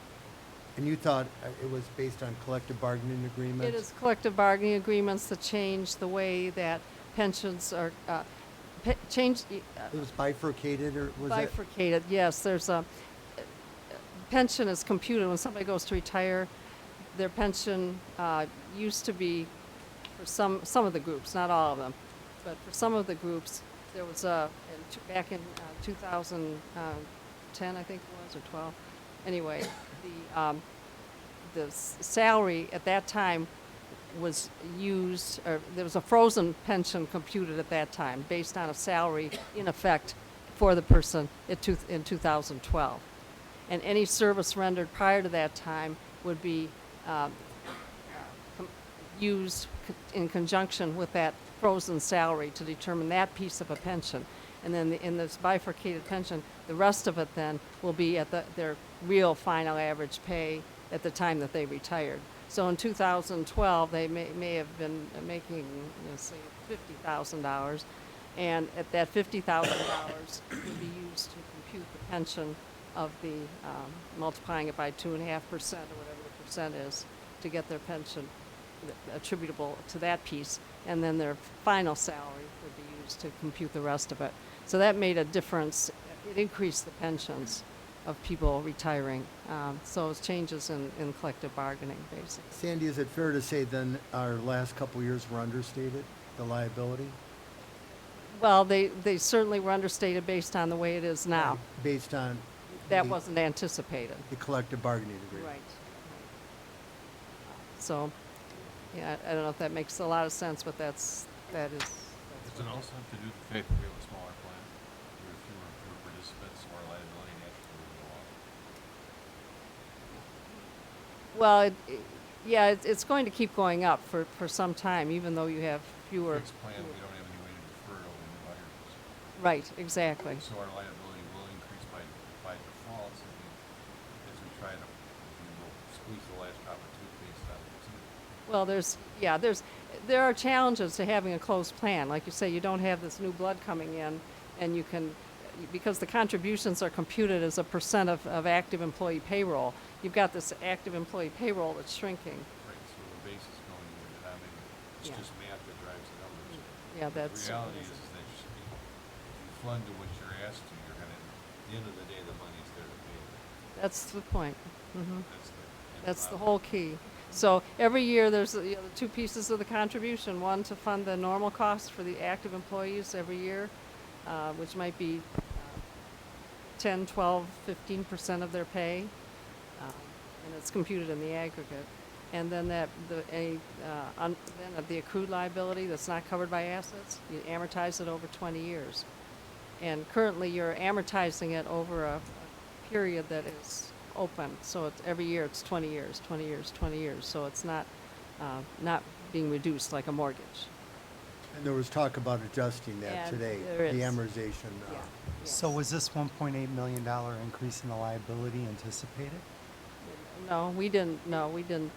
And you thought it was based on collective bargaining agreements? It is collective bargaining agreements that change the way that pensions are changed. It was bifurcated, or was Bifurcated, yes. There's a pension is computed when somebody goes to retire. Their pension used to be for some of the groups, not all of them, but for some of the groups, there was back in 2010, I think it was, or 12. Anyway, the salary at that time was used, or there was a frozen pension computed at that time based on a salary in effect for the person in 2012. And any service rendered prior to that time would be used in conjunction with that frozen salary to determine that piece of a pension. And then in this bifurcated pension, the rest of it then will be at their real final average pay at the time that they retired. So in 2012, they may have been making, say, $50,000, and at that $50,000 would be used to compute the pension of the multiplying it by 2.5% or whatever the percent is to get their pension attributable to that piece, and then their final salary would be used to compute the rest of it. So that made a difference. It increased the pensions of people retiring. So it's changes in collective bargaining, basically. Sandy, is it fair to say then our last couple years were understated, the liability? Well, they certainly were understated based on the way it is now. Based on That the- wasn't anticipated. the collective bargaining agreement? Right. So, yeah, I don't know if that makes a lot of sense, but that is. Does it also have to do with the fact that we have a smaller plan? We have fewer participants, so our liability naturally will go up. Well, yeah, it's going to keep going up for some time, even though you have fewer. Fixed plan, we don't have any way to defer it over new hires. Right, exactly. So our liability will increase by default as we try to, squeeze the last drop of toothpaste out of the tube. Well, there are challenges to having a closed plan. Like you say, you don't have this new blood coming in, and you can, because the contributions are computed as a percent of active employee payroll, you've got this active employee payroll that's shrinking. Right, so the base is going to the denominator. It's Yeah. just math that drives the numbers. Yeah, that's. The reality is that if you fund to what you're asked to, you're gonna, at the end of the day, the money's there to pay. That's the point. Hmm. That's the. That's the whole key. So every year, there's the two pieces of the contribution. One to fund the normal costs for the active employees every year, which might be 10, 12, 15% of their pay, and it's computed in the aggregate. And then then the accrued liability that's not covered by assets, you amortize it over 20 years. And currently, you're amortizing it over a period that is open. So it's every year it's 20 years, 20 years, 20 years. So it's not being reduced like a mortgage. And there was talk about adjusting that And today, there the is. amortization. Yeah. So Yes. was this $1.8 million increase in the liability anticipated? No, we didn't. No, we didn't.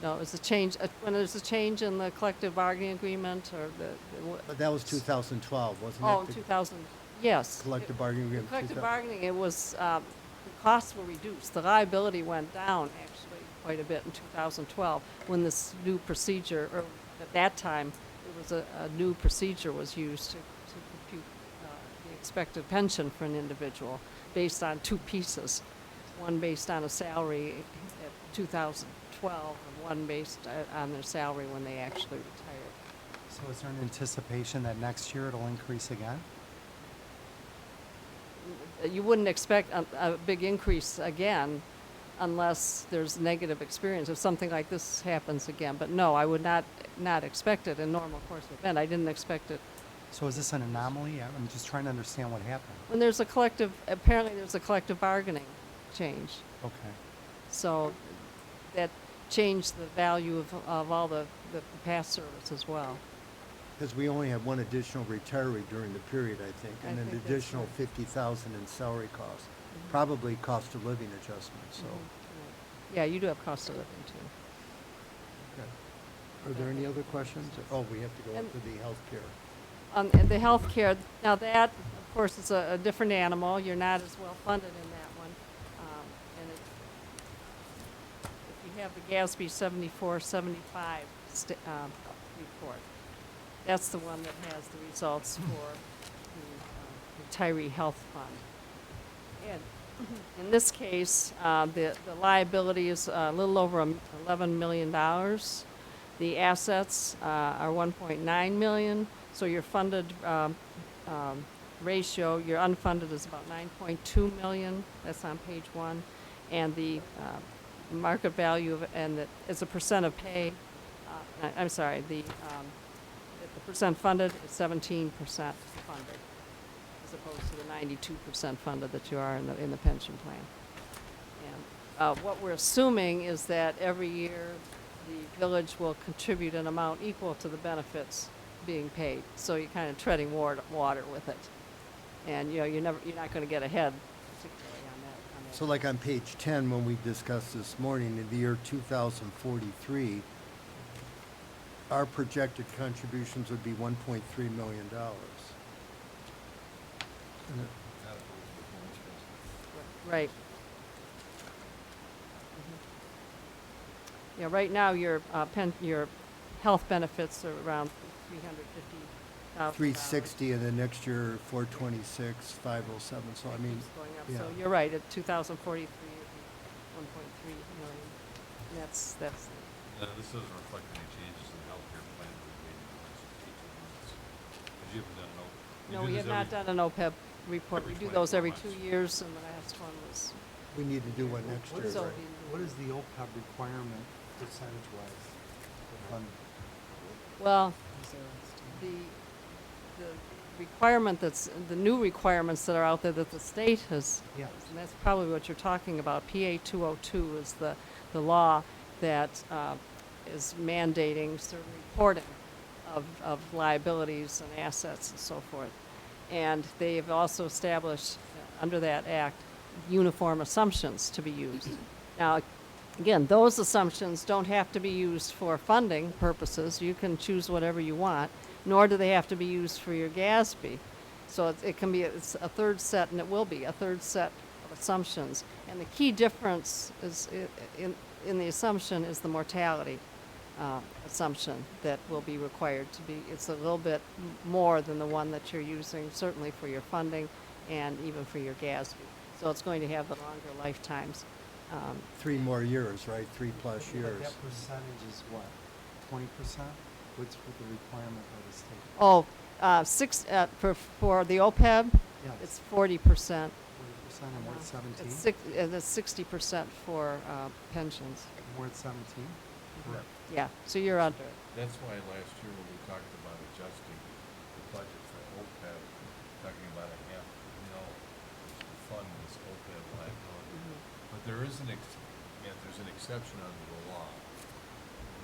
No, it was a change when there's a change in the collective bargaining agreement or But that was 2012, wasn't it? oh, The 2000. Yes. collective bargaining The agreement. collective 2000 bargaining, it was, the costs were reduced. The liability went down actually quite a bit in 2012 when this new procedure, or at that time, it was a new procedure was used to compute the expected pension for an individual based on two pieces. One based on a salary at 2012 and one based on their salary when they actually retired. So is there an anticipation that next year it'll increase again? You wouldn't expect a big increase again unless there's negative experience, if something like this happens again. But no, I would not expect it in normal course of event. I didn't expect it. So is this an anomaly? I'm just trying to understand what happened. When there's apparently there's a collective bargaining change. Okay. So that changed the value of all the past service as well. Because we only had one additional retiree during the period, I think, I and an think that's additional right. 50,000 in salary costs. Probably cost of living adjustments, so. Mhm. Yeah, you do have cost of living too. Okay. Are there any other questions? Oh, we have to go up And- to the healthcare. And the healthcare, now that, of course, is a different animal. You're not as well funded in that one. And if you have the GASB 7475 report, that's the one that has the results for the retiree health fund. And in this case, the liability is a little over $11 million. The assets are 1.9 million, so your funded ratio, your unfunded is about 9.2 million. That's on page 1. And the market value of, it's a percent of pay. I'm sorry, the percent funded is 17% funded, as opposed to the 92% funded that you are in the pension plan. And what we're assuming is that every year the village will contribute an amount equal to the benefits being paid. So you're kind of treading water with it. And you're not going to get ahead particularly on that. So like on page 10, when we discussed this morning, in the year 2043, our projected contributions would be $1.3 million. Not opposed to performance based. Right. Yeah, right now your health benefits are around $350,000. 360, and then next year 426, 507. So I mean, Keeps going up. yeah. So you're right, at 2043, it'd be 1.3 million. And that's, Now, this doesn't reflect any changes in the healthcare plan that we've made in the last 18 months. Because you haven't done an you no, do we this have not done an OPEB report. every We do those 24 every months. 2 years, and the last one was, We need to do one next What year, is, So right? what is the OPEB requirement percentage-wise? for funding? well, the requirement the new requirements that are out there that the state has, Yes. and that's probably what you're talking about, PA 202 is the law that is mandating certain reporting of liabilities and assets and so forth. And they have also established, under that act, uniform assumptions to be used. Now, again, those assumptions don't have to be used for funding purposes. You can choose whatever you want, nor do they have to be used for your GASB. So it can be, it's a third set, and it will be a third set of assumptions. And the key difference is in the assumption is the mortality assumption that will be required to be. It's a little bit more than the one that you're using, certainly for your funding and even for your GASB. So it's going to have the longer lifetimes. 3 more years, right? 3+ But years. that percentage is what, 20%? What's with the requirement by the state? Oh, for the OPEB, Yes. it's 40%. 40% and we're at 17? It's 60% for pensions. We're at 17? Correct. Yeah, so you're under it. That's why last year when we talked about adjusting the budget for OPEB, talking about a $500,000 to fund this OPEB liability. But there is there's an exception under the law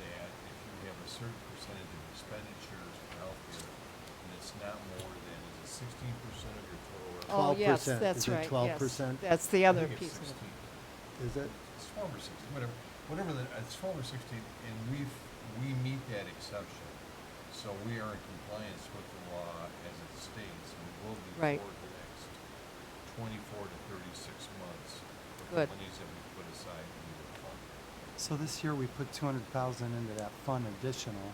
that if you have a certain percentage of expenditures for healthcare, and it's not more than, is it 16% of your total revenue? Oh, yes, 12%. that's Is it right, 12%? yes. That's the I other think piece it's of it. 16. Is it? It's 12 or 16, whatever it's 12 or 16, and we meet that exception. So we are in compliance with the law as it states, and will be Right. for the next 24 to 36 months with Good. the monies that we put aside in the fund. So this year we put 200,000 into that fund additional,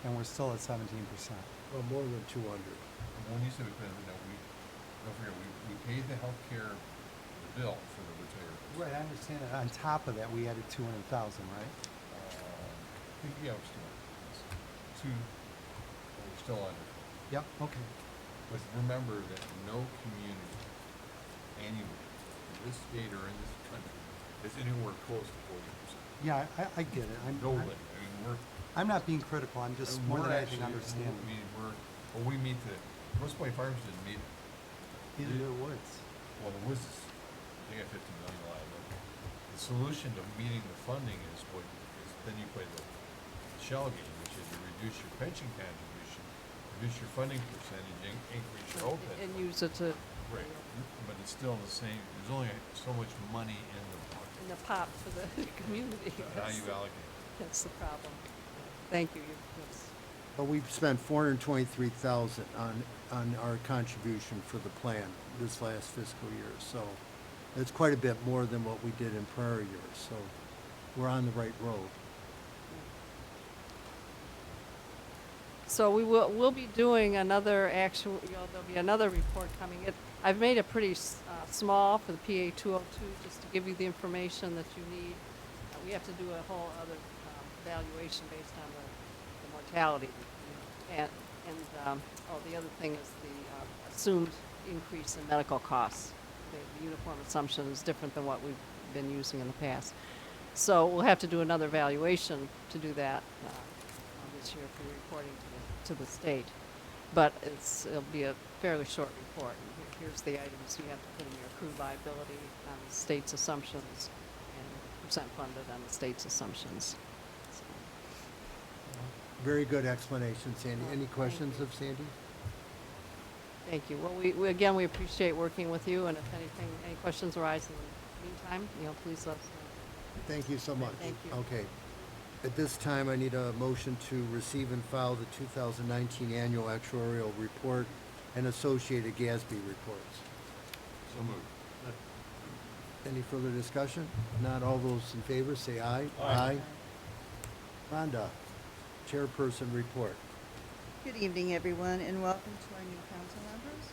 and we're still at 17%. Well, more than 200. And when you say we put, don't forget, we paid the healthcare bill for the retirees. Right, I understand that. On top of that, we added 200,000, right? Yeah, we're still we're still under. Yep, okay. But remember that no community anywhere in this state or in this country is anywhere close to 40%. Yeah, I get it. No way. I mean, I'm not being critical, I'm just more than anything understanding. I mean, we meet Grosse Pointe Farms didn't meet, Either their woods. well, the Woods, they got 50 million liability. The solution to meeting the funding is then you play the shell game, which is you reduce your pension contribution, reduce your funding percentage, increase your OPEB. And use it to, Right, but it's still the same, there's only so much money in the bucket. in the pot for the community. How you allocate. That's the problem. Thank you. That's- But we've spent $423,000 on our contribution for the plan this last fiscal year. So it's quite a bit more than what we did in prior years. So we're on the right road. So we'll be doing another there'll be another report coming. I've made it pretty small for the PA 202, just to give you the information that you need. We have to do a whole other valuation based on the mortality. And, the other thing is the assumed increase in medical costs. The uniform assumption is different than what we've been using in the past. So we'll have to do another valuation to do that this year for reporting to the state. But it'll be a fairly short report. And here's the items you have to put in your accrued liability on the state's assumptions and percent funded on the state's assumptions. So, Very good explanation, Sandy. Any questions of Sandy? thank you. Well, we again, we appreciate working with you, and if any questions arise in the meantime, please let us know. Thank you so much. Thank you. Okay. At this time, I need a motion to receive and file the 2019 annual actuarial report and associated GASB reports. So moved. Any further discussion? Not all those in favor, say aye. Aye. Rhonda, chairperson report. Good evening, everyone, and welcome to our new council members.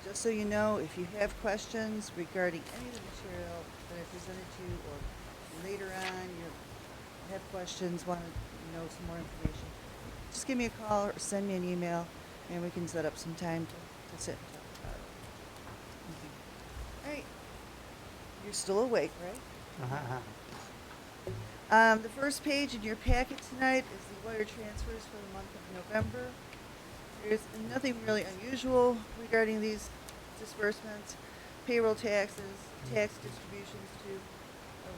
Just so you know, if you have questions regarding any of the material that I presented to you, or later on you have questions, want to know some more information, just give me a call or send me an email, and we can set up some time to sit and talk about it. All right. You're still awake, right? The first page in your packet tonight is the wire transfers for the month of November. There's nothing really unusual regarding these disbursements. Payroll taxes, tax distributions to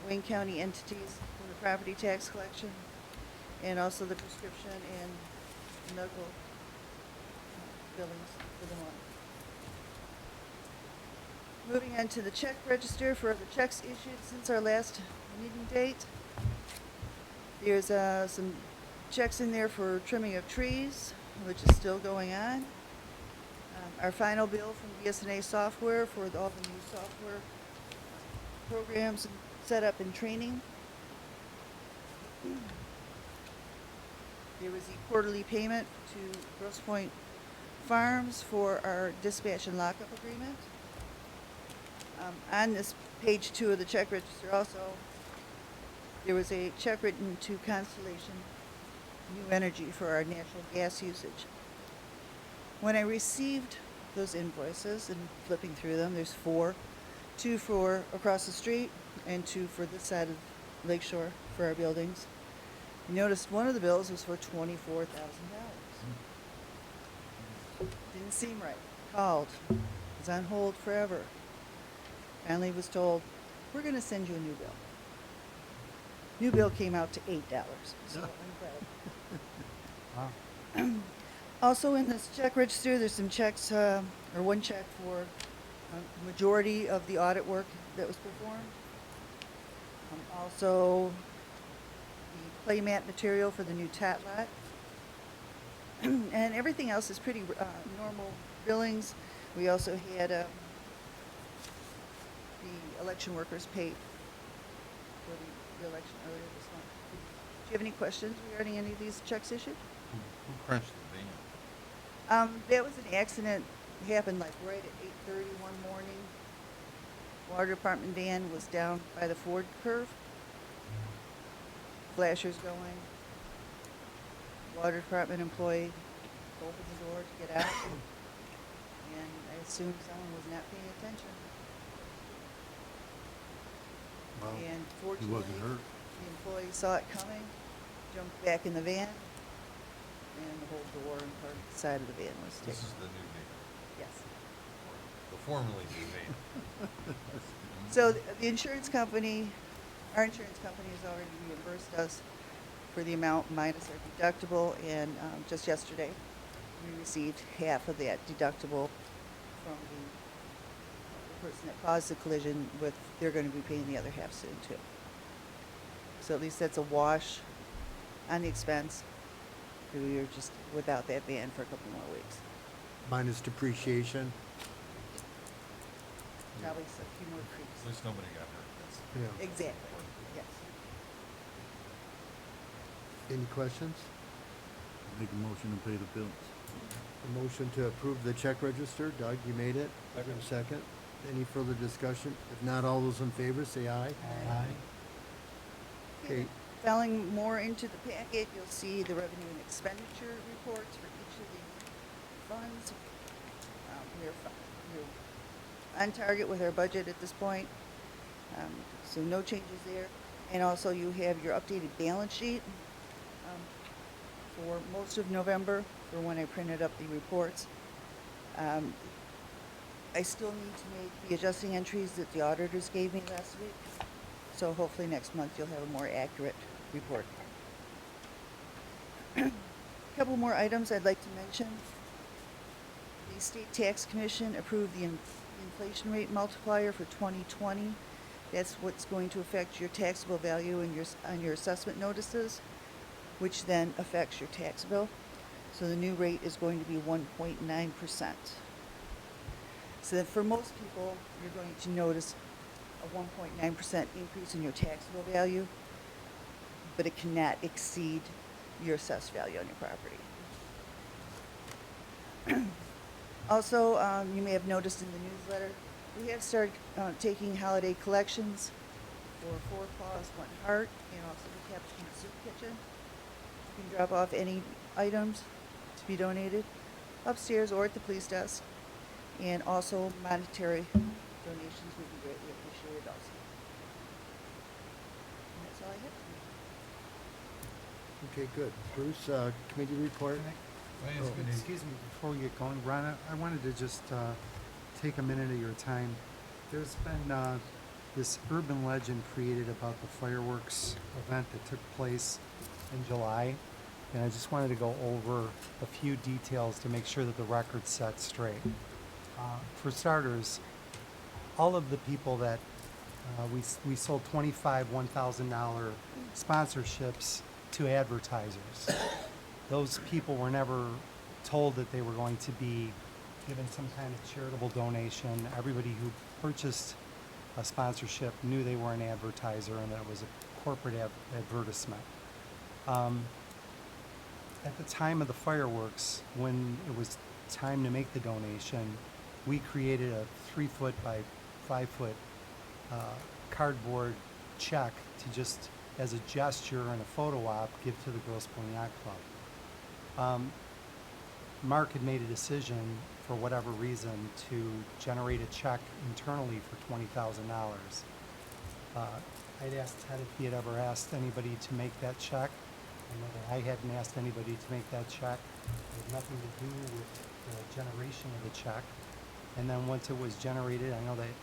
Wayne County entities for the property tax collection, and also the prescription and medical billings for the month. Moving on to the check register for the checks issued since our last meeting date. There's some checks in there for trimming of trees, which is still going on. Our final bill from BSNA software for all the new software programs set up and training. There was a quarterly payment to Grosse Pointe Farms for our dispatch and lockup agreement. On this page 2 of the check register also, there was a check written to Constellation New Energy for our natural gas usage. When I received those invoices and flipping through them, there's 4, 2 for across the street and 2 for this side of Lakeshore for our buildings. I noticed one of the bills was for $24,000. Didn't seem right. Called. Was on hold forever. Finally was told, we're going to send you a new bill. New bill came out to $8. So incredible. Wow. Also in this check register, there's some checks, or one check for majority of the audit work that was performed. Also, the play mat material for the new tat lot. And everything else is pretty normal billings. We also had the election workers paid for the election earlier this month. Do you have any questions regarding any of these checks issued? Who crunched the van? That was an accident, happened like right at 8:30 one morning. Water department van was down by the Ford curve. Flashers going. Water department employee opened the door to get out. And I assumed someone was not paying attention. Well, And he fortunately, wasn't hurt. the employee saw it coming, jumped back in the van, and the whole door and part of the side of the van was This taken. is the new van, Yes. the formerly new van. So the insurance company, our insurance company has already reimbursed us for the amount minus our deductible, and just yesterday, we received half of that deductible from the person that caused the collision with, they're gonna be paying the other half soon too. So at least that's a wash on the expense. We were just without that van for a couple more weeks. Minus depreciation. Probably a few more creeps. At least nobody got hurt. That's- Yeah. Exactly, yes. Any questions? Make a motion to pay the bills. A motion to approve the check register. Doug, you made it. Second. Any further discussion? If not, all those in favor, say aye. Aye. Okay, Filing more into the packet, you'll see the revenue and expenditure reports for each of the funds. We're on target with our budget at this point, so no changes there. And also you have your updated balance sheet for most of November, for when I printed up the reports. I still need to make the adjusting entries that the auditors gave me last week. So hopefully next month you'll have a more accurate report. Couple more items I'd like to mention. The State Tax Commission approved the inflation rate multiplier for 2020. That's what's going to affect your taxable value in on your assessment notices, which then affects your tax bill. So the new rate is going to be 1.9%. So that for most people, you're going to notice a 1.9% increase in your taxable value, but it cannot exceed your assessed value on your property. Also, you may have noticed in the newsletter, we have started taking holiday collections for Four Paws, One Heart, and also the Capuchin Soup Kitchen. You can drop off any items to be donated upstairs or at the police desk. And also monetary donations would be greatly appreciated also. And that's all I have. Okay, good. Bruce, committee report? Excuse me, before we get going, Ron, I wanted to just take a minute of your time. There's been this urban legend created about the fireworks event that took place in July, and I just wanted to go over a few details to make sure that the record's set straight. For starters, all of the people that we sold $25 $1,000 sponsorships to advertisers. Those people were never told that they were going to be given some kind of charitable donation. Everybody who purchased a sponsorship knew they were an advertiser and that it was a corporate advertisement. At the time of the fireworks, when it was time to make the donation, we created a 3-foot by 5-foot cardboard check to just, as a gesture and a photo op, give to the Grosse Pointe Yacht Club. Mark had made a decision, for whatever reason, to generate a check internally for $20,000. I'd asked Ted if he had ever asked anybody to make that check. I know that I hadn't asked anybody to make that check. It had nothing to do with the generation of the check. And then once it was generated, I know that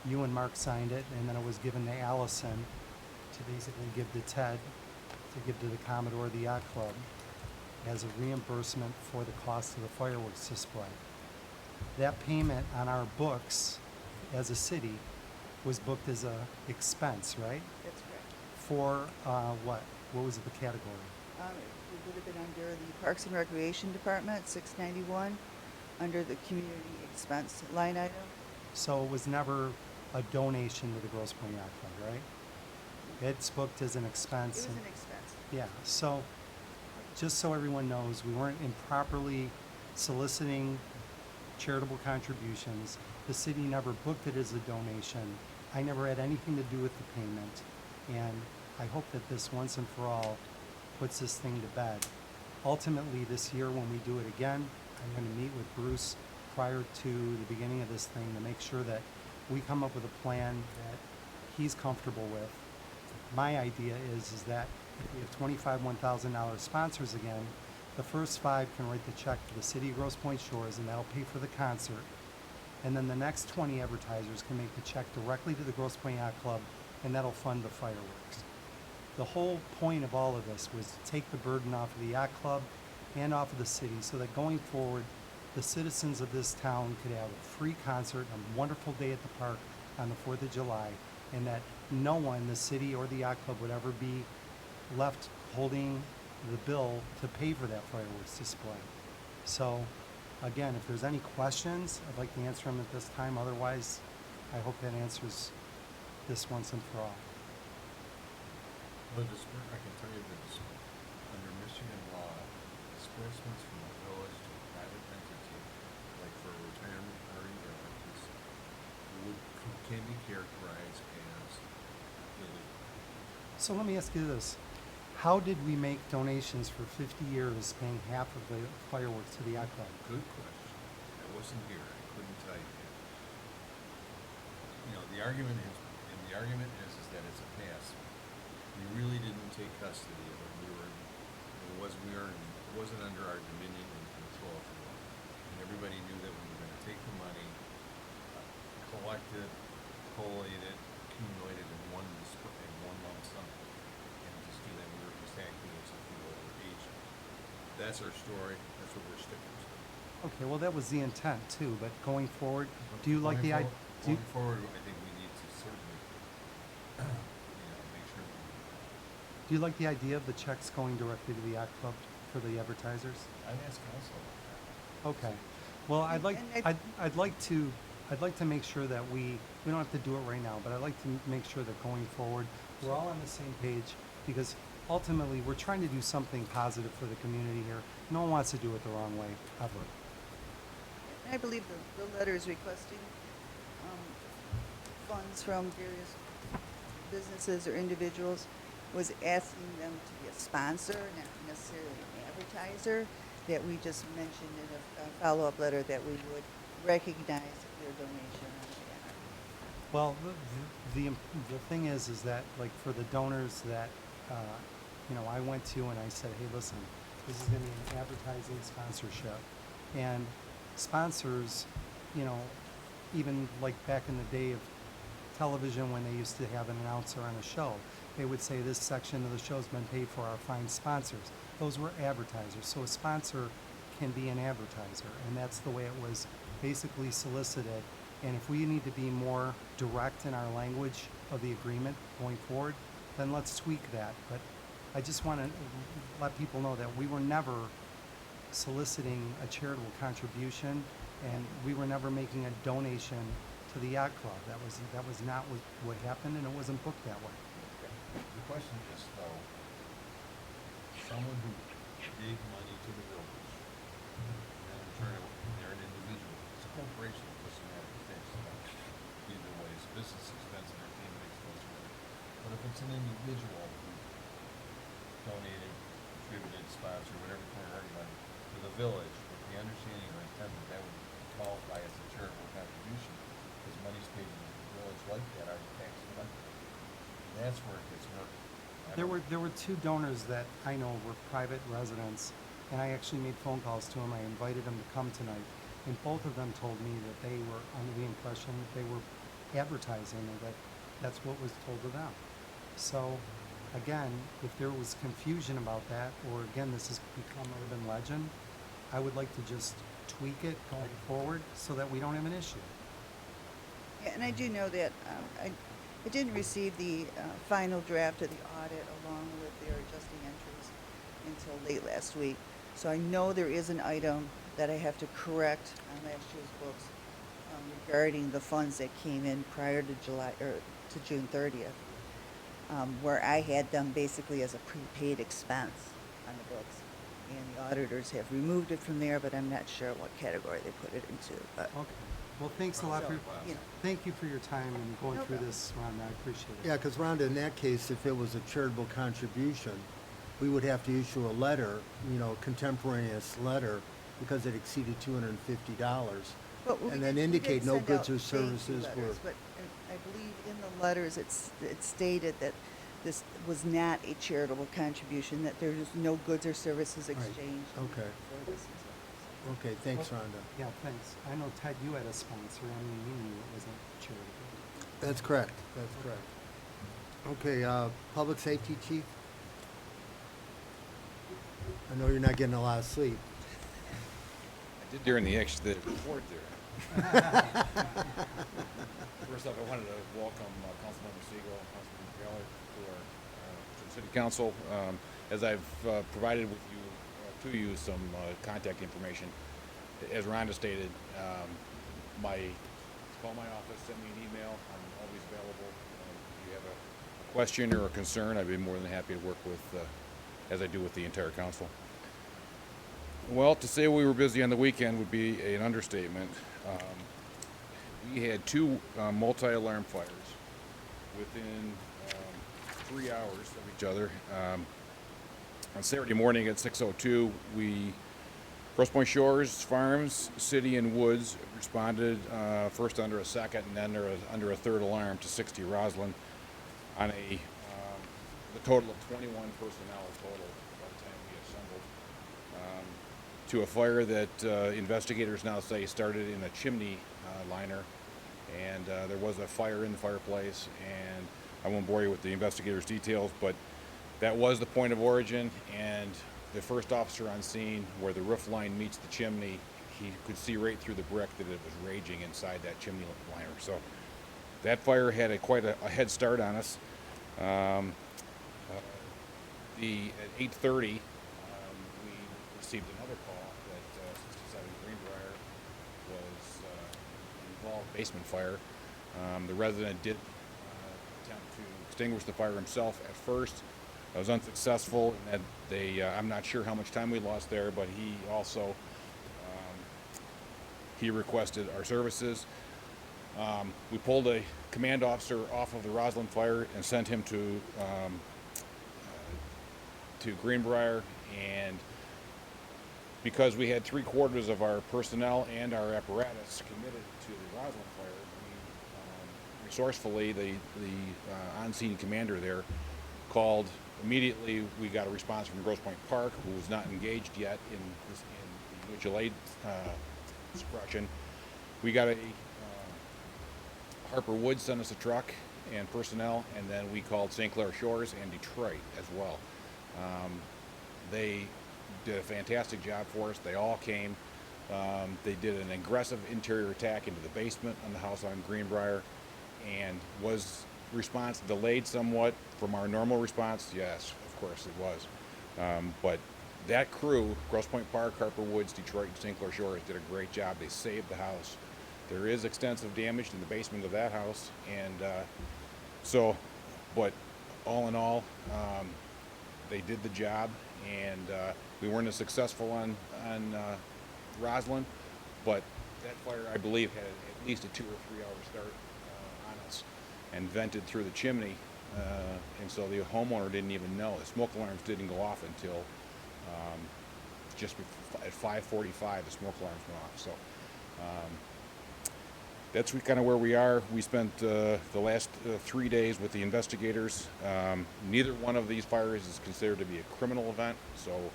you and Mark signed it, and then it was given to Allison to basically give to Ted, to give to the Commodore of the Yacht Club as a reimbursement for the cost of the fireworks display. That payment on our books as a city was booked as a expense, right? That's correct. For what? What was the category? It would have been under the Parks and Recreation Department, 691, under the community expense line item. So it was never a donation to the Grosse Pointe Yacht Club, right? It's booked as an It expense. was and- an expense. Yeah, so just so everyone knows, we weren't improperly soliciting charitable contributions. The city never booked it as a donation. I never had anything to do with the payment. And I hope that this once and for all puts this thing to bed. Ultimately, this year when we do it again, I'm going to meet with Bruce prior to the beginning of this thing to make sure that we come up with a plan that he's comfortable with. My idea is that if we have $25 $1,000 sponsors again, the first 5 can write the check to the city of Grosse Pointe Shores, and that'll pay for the concert. And then the next 20 advertisers can make the check directly to the Grosse Pointe Yacht Club, and that'll fund the fireworks. The whole point of all of this was to take the burden off of the yacht club and off of the city so that going forward, the citizens of this town could have a free concert, a wonderful day at the park on the 4th of July, and that no one, the city or the yacht club, would ever be left holding the bill to pay for that fireworks display. So, again, if there's any questions, I'd like to answer them at this time. Otherwise, I hope that answers this once and for all. Well, I can tell you that under Michigan law, disbursements from the village to a private entity, like for a retirement party or like this, can be characterized as illegal. So let me ask you this. how did we make donations for 50 years paying half of the fireworks to the yacht club? Good question. I wasn't here. I couldn't tell you. You know, the argument is that it's a pass. We really didn't take custody of it. It wasn't under our dominion and control, if you will. And everybody knew that we were gonna take the money, collect it, collate it, accumulate it in one lump sum, and just do that. We were just acting as if we were agents. That's our story. That's what we're sticking to. Okay, well, that was the intent too, but going forward, do you like the idea? Going forward, I think we need to certainly, make sure we do that. Do you like the idea of the checks going directly to the yacht club for the advertisers? I'd ask council about that. Okay. Well, I'd like, And I'd like to make sure that we don't have to do it right now, but I'd like to make sure that going forward, we're all on the same page, because ultimately, we're trying to do something positive for the community here. No one wants to do it the wrong way, ever. I believe the letter is requesting funds from various businesses or individuals, was asking them to be a sponsor, not necessarily an advertiser, that we just mentioned in a follow-up letter that we would recognize their donation on the banner. Well, the thing is that, like, for the donors that, I went to and I said, hey, listen, this is gonna be an advertising sponsorship. And sponsors, even like back in the day of television when they used to have an announcer on a show, they would say this section of the show's been paid for our fine sponsors. Those were advertisers. So a sponsor can be an advertiser, and that's the way it was basically solicited. And if we need to be more direct in our language of the agreement going forward, then let's tweak that. But I just want to let people know that we were never soliciting a charitable contribution, and we were never making a donation to the yacht club. That was not what happened, and it wasn't booked that way. The question is, though, someone who gave money to the village, and then in turn, they're an individual, it's a corporation, it doesn't matter if it's either way, it's business expense, entertainment expense, whatever. But if it's an individual who donated, contributed, sponsored, whatever term you're arguing, to the village, with the understanding or intent that would qualify as a charitable contribution, because money's paid to the village like that, are tax deductible. That's where it gets murky. There were two donors that I know were private residents, and I actually made phone calls to them. I invited them to come tonight, and both of them told me that they were under the impression that they were advertising, and that that's what was told to them. So, again, if there was confusion about that, or again, this has become urban legend, I would like to just tweak it going forward so that we don't have an issue. Yeah, and I do know that I didn't receive the final draft of the audit along with their adjusting entries until late last week. So I know there is an item that I have to correct on last year's books regarding the funds that came in prior to June 30th, where I had them basically as a prepaid expense on the books. And the auditors have removed it from there, but I'm not sure what category they put it into. But Okay. Well, thanks a lot for, you know. thank you for your time and going No through problem. this, Rhonda. I appreciate it. Yeah, because Rhonda, in that case, if it was a charitable contribution, we would have to issue a letter, contemporaneous letter, because it exceeded $250. But we And then did indicate no send goods out or thank you services were. letters, But I believe in the letters, it stated that this was not a charitable contribution, that there was no goods or services Right. exchanged. Okay. for this and so on. Okay, thanks, Rhonda. Yeah, thanks. I know, Ted, you had a sponsor. I mean, you knew it wasn't charitable. That's correct, that's correct. Okay, Public Safety Chief? I know you're not getting a lot of sleep. I did during the report there. First off, I wanted to welcome Councilmember Siegel and Councilmember Geller to the City Council. As I've provided to you some contact information, as Rhonda stated, call my office, send me an email. I'm always available. If you have a question or a concern, I'd be more than happy to work with, as I do with the entire council. Well, to say we were busy on the weekend would be an understatement. We had two multi-alarm fires within 3 hours of each other. On Saturday morning at 6:02, Grosse Pointe Shores Farms, City and Woods responded first under a second and then under a third alarm to 60 Roslyn on the total of 21 personnel total by the time we assembled, to a fire that investigators now say started in a chimney liner, and there was a fire in the fireplace, and I won't bore you with the investigators' details, but that was the point of origin, and the first officer on scene, where the roof line meets the chimney, he could see right through the brick that it was raging inside that chimney liner. So that fire had quite a head start on us. At 8:30, we received another call that 67 Greenbrier was involved basement fire. The resident did attempt to extinguish the fire himself at first. I was unsuccessful, and that I'm not sure how much time we lost there, but he also he requested our services. We pulled a command officer off of the Roslyn fire and sent him to Greenbrier, and because we had 3/4 of our personnel and our apparatus committed to the Roslyn fire, we resourcefully, the on-scene commander there called immediately. We got a response from Grosse Pointe Park, who was not engaged yet in the mutual aid suppression. We got Harper Woods sent us a truck and personnel, and then we called St. Clair Shores and Detroit as well. They did a fantastic job for us. They all came. They did an aggressive interior attack into the basement on the house on Greenbrier, and was response delayed somewhat from our normal response? Yes, of course it was. But that crew, Grosse Pointe Park, Harper Woods, Detroit, and St. Clair Shores, did a great job. They saved the house. There is extensive damage in the basement of that house, and but all in all, they did the job, and we weren't as successful on Roslyn, but that fire, I believe, had at least a 2 or 3 hour start on us, and vented through the chimney, and so the homeowner didn't even know. The smoke alarms didn't go off until just at 5:45. The smoke alarms went off. So that's kind of where we are. We spent the last 3 days with the investigators. Neither one of these fires is considered to be a criminal event, so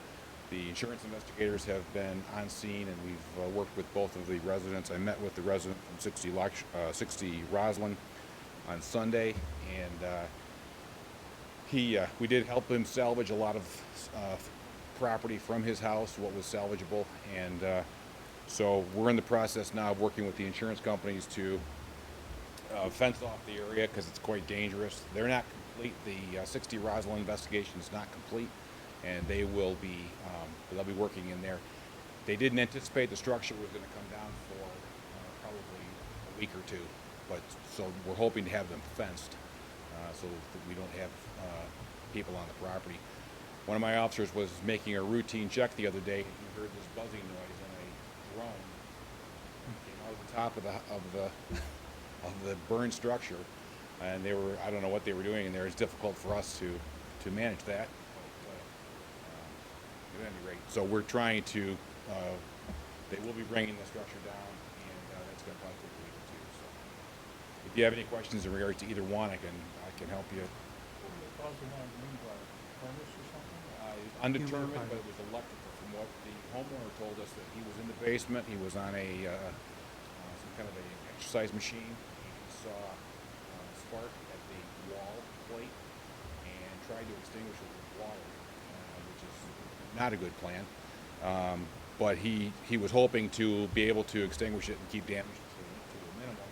the insurance investigators have been on scene, and we've worked with both of the residents. I met with the resident from 60 Roslyn on Sunday, and we did help him salvage a lot of property from his house, what was salvageable, and so we're in the process now of working with the insurance companies to fence off the area, because it's quite dangerous. They're not complete. The 60 Roslyn investigation is not complete, and they will be they'll be working in there. They didn't anticipate the structure was going to come down for probably a week or two, but so we're hoping to have them fenced so that we don't have people on the property. One of my officers was making a routine check the other day, and he heard this buzzing noise, and a drone came out of the top of the burned structure, and I don't know what they were doing in there. It's difficult for us to manage that. But at any rate, so we're trying to. They will be bringing the structure down, and that's going to probably take a week or two. So, if you have any questions in regards to either one, I can help you. Undetermined, but it was electrical. From what the homeowner told us, that he was in the basement. He was on some kind of an exercise machine. He saw a spark at the wall plate and tried to extinguish it with water, which is not a good plan. But he was hoping to be able to extinguish it and keep damage to a minimum,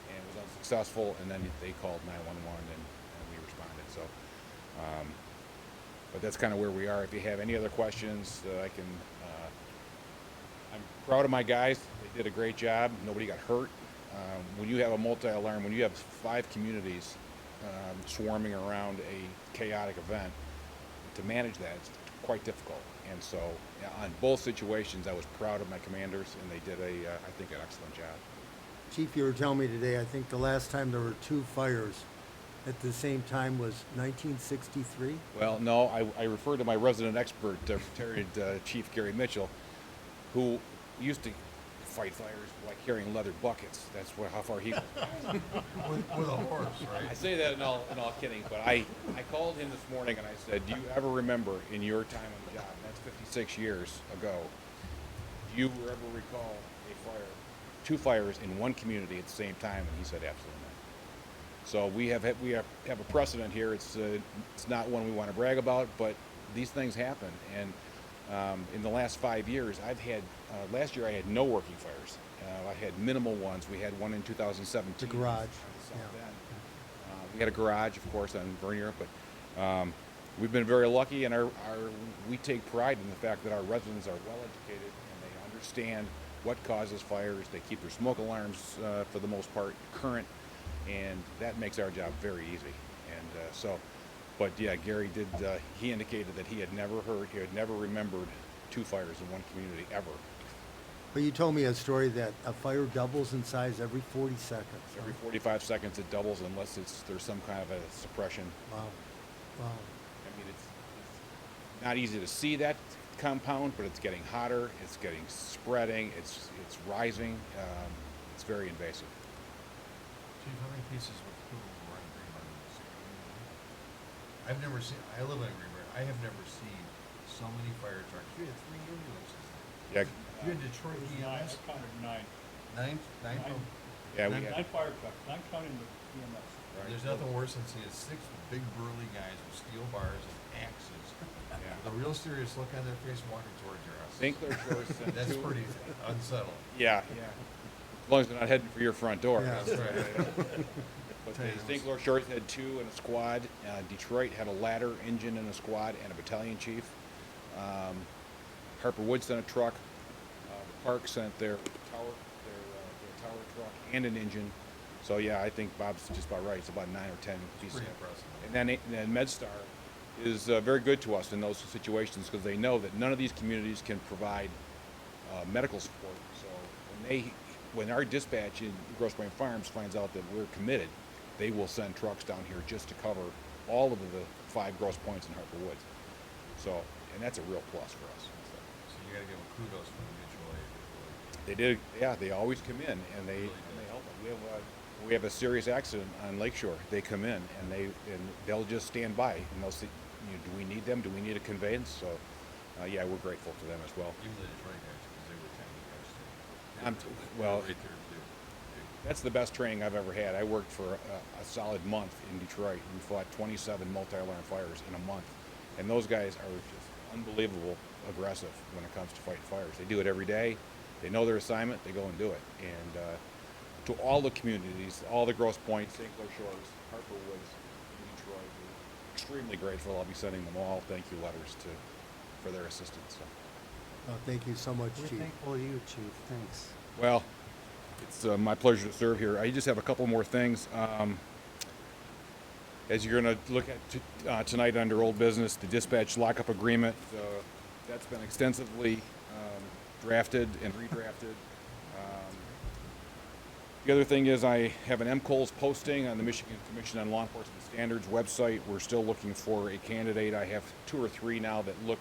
and was unsuccessful. And then they called 911, and we responded. So. But that's kind of where we are. If you have any other questions, I'm proud of my guys. They did a great job. Nobody got hurt. When you have a multi-alarm, when you have 5 communities swarming around a chaotic event, to manage that is quite difficult. And so, on both situations, I was proud of my commanders, and they did I think, an excellent job. Chief, you were telling me today, I think the last time there were 2 fires at the same time was 1963? Well, no, I refer to my resident expert, retired Chief Gary Mitchell, who used to fight fires by carrying leather buckets. That's how far he went. With a horse, I right? say that in all kidding, but I called him this morning and I said, do you ever remember in your time on the job, and that's 56 years ago, do you ever recall a fire, two fires in one community at the same time? And he said, absolutely not. So we have a precedent here. It's not one we want to brag about, but these things happen. And in the last 5 years, I've had last year I had no working fires. I had minimal ones. We had one in 2017. The garage, on the south yeah. end. We had a garage, of course, on Vernier, but we've been very lucky, and we take pride in the fact that our residents are well educated and they understand what causes fires. They keep their smoke alarms, for the most part, current, and that makes our job very easy. And but yeah, Gary did. He indicated that he had never remembered two fires in one community ever. But you told me a story that a fire doubles in size every 40 seconds. Every 45 seconds it doubles unless there's some kind of a suppression. Wow. Wow. I mean, it's not easy to see that compound, but it's getting hotter. It's getting spreading. It's rising. It's very invasive. Chief, how many cases with equivalent were on Greenberg in this community? I've never seen, I live on Greenberg, I have never seen so many fire trucks. We had 3 ambulances. Yeah, You had Detroit EMS? Nine. Nine? yeah, we Nine- had, Nine fire trucks, not counting the EMS. There's nothing worse than seeing 6 big burly guys with steel bars and axes, yeah. with a real serious look on their face walking towards your house. St. Clair Shores sent That's two. pretty unsettling. Yeah, yeah. As long as they're not heading for your front door. Yeah. That's right. But St. Clair Shores had 2 in a squad. Detroit had a ladder engine in a squad and a battalion chief. Harper Woods sent a truck. The park sent their tower truck and an engine. So yeah, I think Bob's just about right. It's about 9 or 10 pieces. Pretty impressive. And then MedStar is very good to us in those situations because they know that none of these communities can provide medical support. So when our dispatch in Grosse Pointe Farms finds out that we're committed, they will send trucks down here just to cover all of the 5 Grosse Pointes in Harper Woods. So, and that's a real plus for us. So you gotta give them kudos for the mutual aid. They did, yeah. They always come in and they help. We have a serious accident on Lakeshore. They come in and they'll just stand by and they'll see, do we need them? Do we need a conveyance? So, yeah, we're grateful to them as well. Even the Detroit guys, because they were tiny guys too. Well, Right there too. that's the best training I've ever had. I worked for a solid month in Detroit. We fought 27 multi-alarm fires in a month, and those guys are just unbelievable aggressive when it comes to fighting fires. They do it every day. They know their assignment. They go and do it. And to all the communities, all the Grosse Pointe, St. Clair Shores, Harper Woods, Detroit, we're extremely grateful. I'll be sending them all thank you letters for their assistance. So. Oh, thank you so much, We're Chief. thankful to you, Chief. Thanks. Well, it's my pleasure to serve here. I just have a couple more things. As you're going to look at tonight under old business, the dispatch lockup agreement, that's been extensively drafted and redrafted. The other thing is I have an MCOLS posting on the Michigan Commission on Law Enforcement Standards website. We're still looking for a candidate. I have 2 or 3 now that look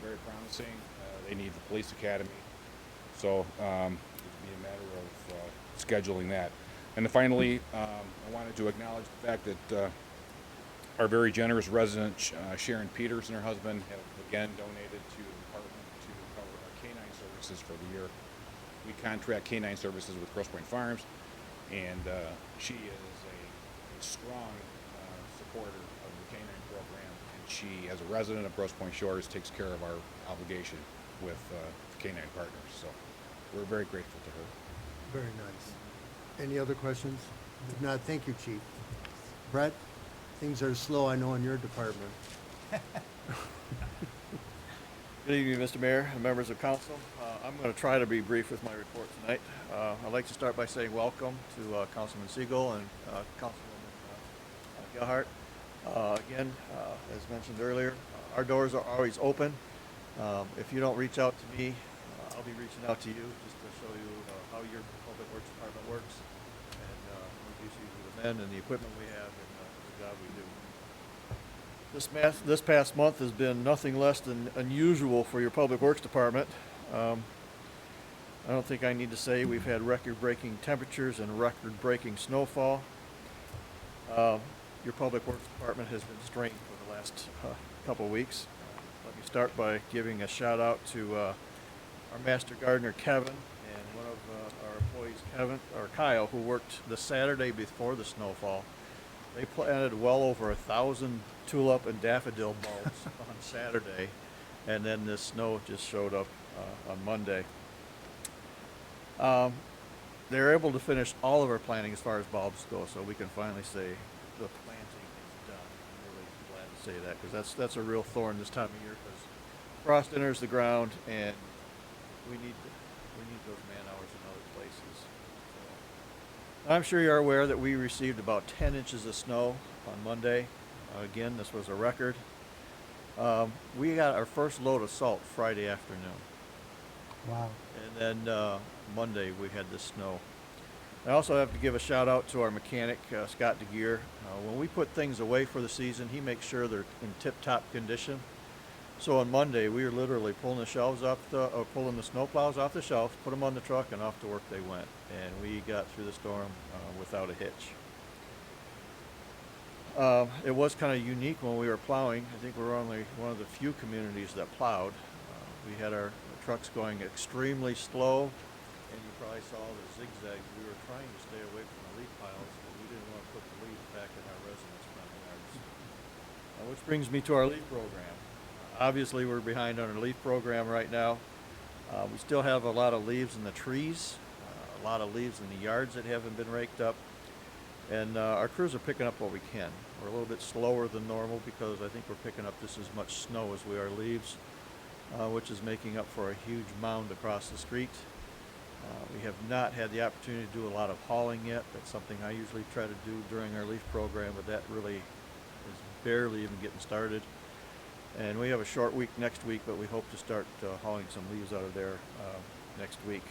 very promising. They need the police academy. So it would be a matter of scheduling that. And then finally, I wanted to acknowledge the fact that our very generous resident, Sharon Peters and her husband, have again donated to the department to cover our canine services for the year. We contract canine services with Grosse Pointe Farms, and she is a strong supporter of the canine program. And she, as a resident of Grosse Pointe Shores, takes care of our obligation with canine partners. So we're very grateful to her. Very nice. Any other questions? If not, thank you, Chief. Brett, things are slow, I know, in your department. Good evening, Mr. Mayor and members of council. I'm going to try to be brief with my report tonight. I'd like to start by saying welcome to Councilman Siegel and Councilwoman Gellhart. Again, as mentioned earlier, our doors are always open. If you don't reach out to me, I'll be reaching out to you just to show you how your public works department works. And we issues with the men and the equipment we have and the job we do. This past month has been nothing less than unusual for your Public Works Department. I don't think I need to say we've had record-breaking temperatures and record-breaking snowfall. Your Public Works Department has been strained for the last couple of weeks. Let me start by giving a shout out to our master gardener Kevin and one of our employees Kyle, who worked the Saturday before the snowfall. They planted well over 1,000 tulip and daffodil bulbs on Saturday, and then the snow just showed up on Monday. They're able to finish all of our planting as far as bulbs go, so we can finally say the planting is done. I'm really glad to say that, because that's a real thorn this time of year, because frost enters the ground and we need those man hours in other places. So, I'm sure you're aware that we received about 10 inches of snow on Monday. Again, this was a record. We got our first load of salt Friday afternoon. Wow. And then Monday we had the snow. I also have to give a shout out to our mechanic, Scott DeGear. When we put things away for the season, he makes sure they're in tip-top condition. So on Monday, we were literally pulling the snowplows off the shelf, put them on the truck, and off to work they went. And we got through the storm without a hitch. It was kind of unique when we were plowing. I think we were only one of the few communities that plowed. We had our trucks going extremely slow, and you probably saw the zigzags. We were trying to stay away from the leaf piles, but we didn't want to put the leaves back in our residents' front yards. Which brings me to our leaf program. Obviously, we're behind on our leaf program right now. We still have a lot of leaves in the trees, a lot of leaves in the yards that haven't been raked up, and our crews are picking up what we can. We're a little bit slower than normal because I think we're picking up just as much snow as we are leaves, which is making up for a huge mound across the street. We have not had the opportunity to do a lot of hauling yet. That's something I usually try to do during our leaf program, but that really is barely even getting started. And we have a short week next week, but we hope to start hauling some leaves out of there next week.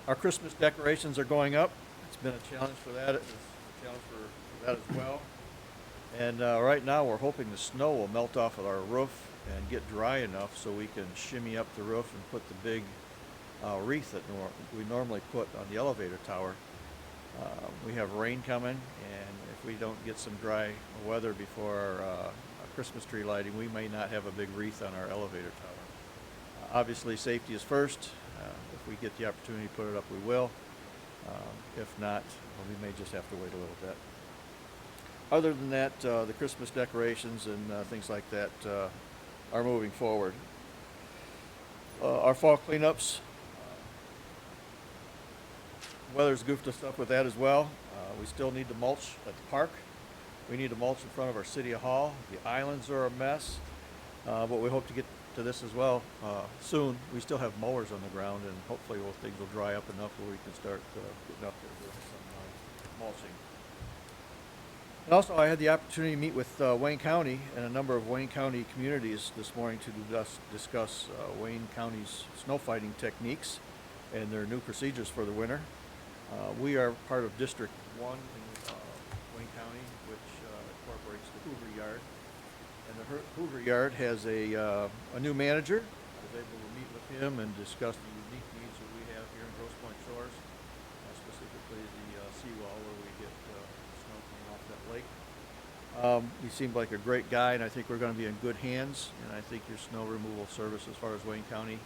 Our Christmas decorations are going up. It's been a challenge for that. It's a challenge for that as well. And right now we're hoping the snow will melt off of our roof and get dry enough so we can shimmy up the roof and put the big wreath that we normally put on the elevator tower. We have rain coming, and if we don't get some dry weather before our Christmas tree lighting, we may not have a big wreath on our elevator tower. Obviously, safety is first. If we get the opportunity to put it up, we will. If not, well, we may just have to wait a little bit. Other than that, the Christmas decorations and things like that are moving forward. Our fall cleanups, weather's goofed us up with that as well. We still need to mulch at the park. We need to mulch in front of our city hall. The islands are a mess, but we hope to get to this as well soon. We still have mowers on the ground, and hopefully things will dry up enough where we can start getting up there and doing some mulching. And also, I had the opportunity to meet with Wayne County and a number of Wayne County communities this morning to discuss Wayne County's snow fighting techniques and their new procedures for the winter. We are part of District 1 in Wayne County, which incorporates the Hoover Yard. And the Hoover Yard has a new manager. I was able to meet with him and discuss the unique needs that we have here in Grosse Pointe Shores, specifically the seawall where we get snow coming off that lake. He seemed like a great guy, and I think we're going to be in good hands. And I think your snow removal service as far as Wayne County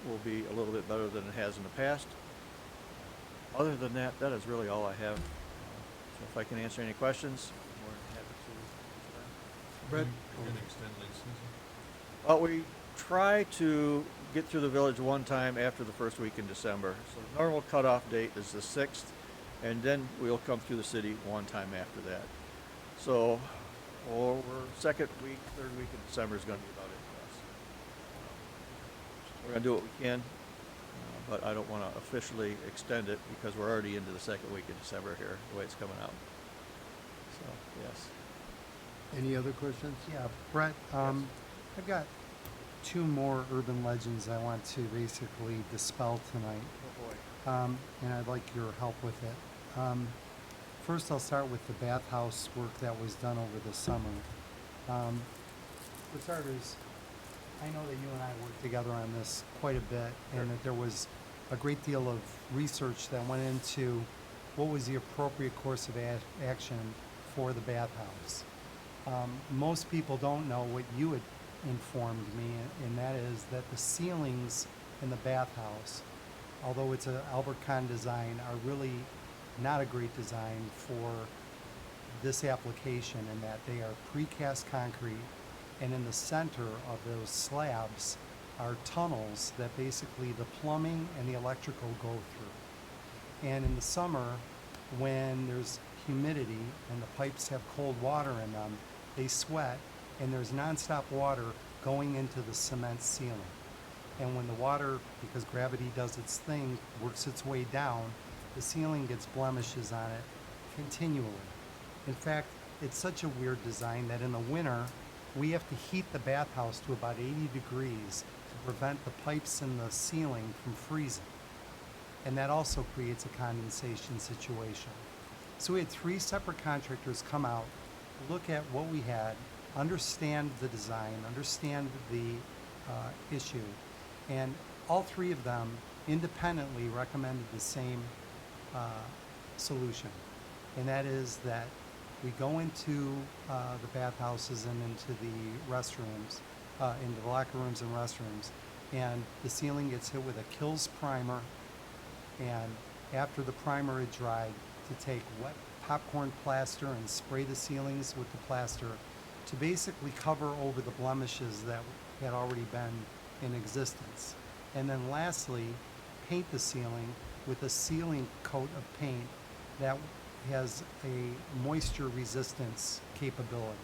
will be a little bit better than it has in the past. Other than that, that is really all I have. So if I can answer any questions, I'm more than happy to. Brett? We're going to extend late season? Well, we try to get through the village one time after the first week in December. So the normal cutoff date is the 6th, and then we'll come through the city one time after that. So second week, third week in December is going to be about it for us. We're going to do what we can, but I don't want to officially extend it because we're already into the second week in December here, the way it's coming out. So, yes. Any other questions? Yeah, Brett, I've got two more urban legends I want to basically dispel tonight. Oh, boy. and I'd like your help with it. First, I'll start with the bathhouse work that was done over the summer. For starters, I know that you and I worked together on this quite a bit, and that there was a great deal of research that went into what was the appropriate course of action for the bathhouse. Most people don't know what you had informed me, and that is that the ceilings in the bathhouse, although it's an Albert Kahn design, are really not a great design for this application, in that they are precast concrete, and in the center of those slabs are tunnels that basically the plumbing and the electrical go through. And in the summer, when there's humidity and the pipes have cold water in them, they sweat, and there's nonstop water going into the cement ceiling. And when the water, because gravity does its thing, works its way down, the ceiling gets blemishes on it continually. In fact, it's such a weird design that in the winter, we have to heat the bathhouse to about 80 degrees to prevent the pipes in the ceiling from freezing. And that also creates a condensation situation. So we had 3 separate contractors come out, look at what we had, understand the design, understand the issue, and all 3 of them independently recommended the same solution. And that is that we go into the bathhouses and into the restrooms, into the locker rooms and restrooms, and the ceiling gets hit with a Kills primer, and after the primer had dried, to take wet popcorn plaster and spray the ceilings with the plaster to basically cover over the blemishes that had already been in existence. And then lastly, paint the ceiling with a sealing coat of paint that has a moisture resistance capability.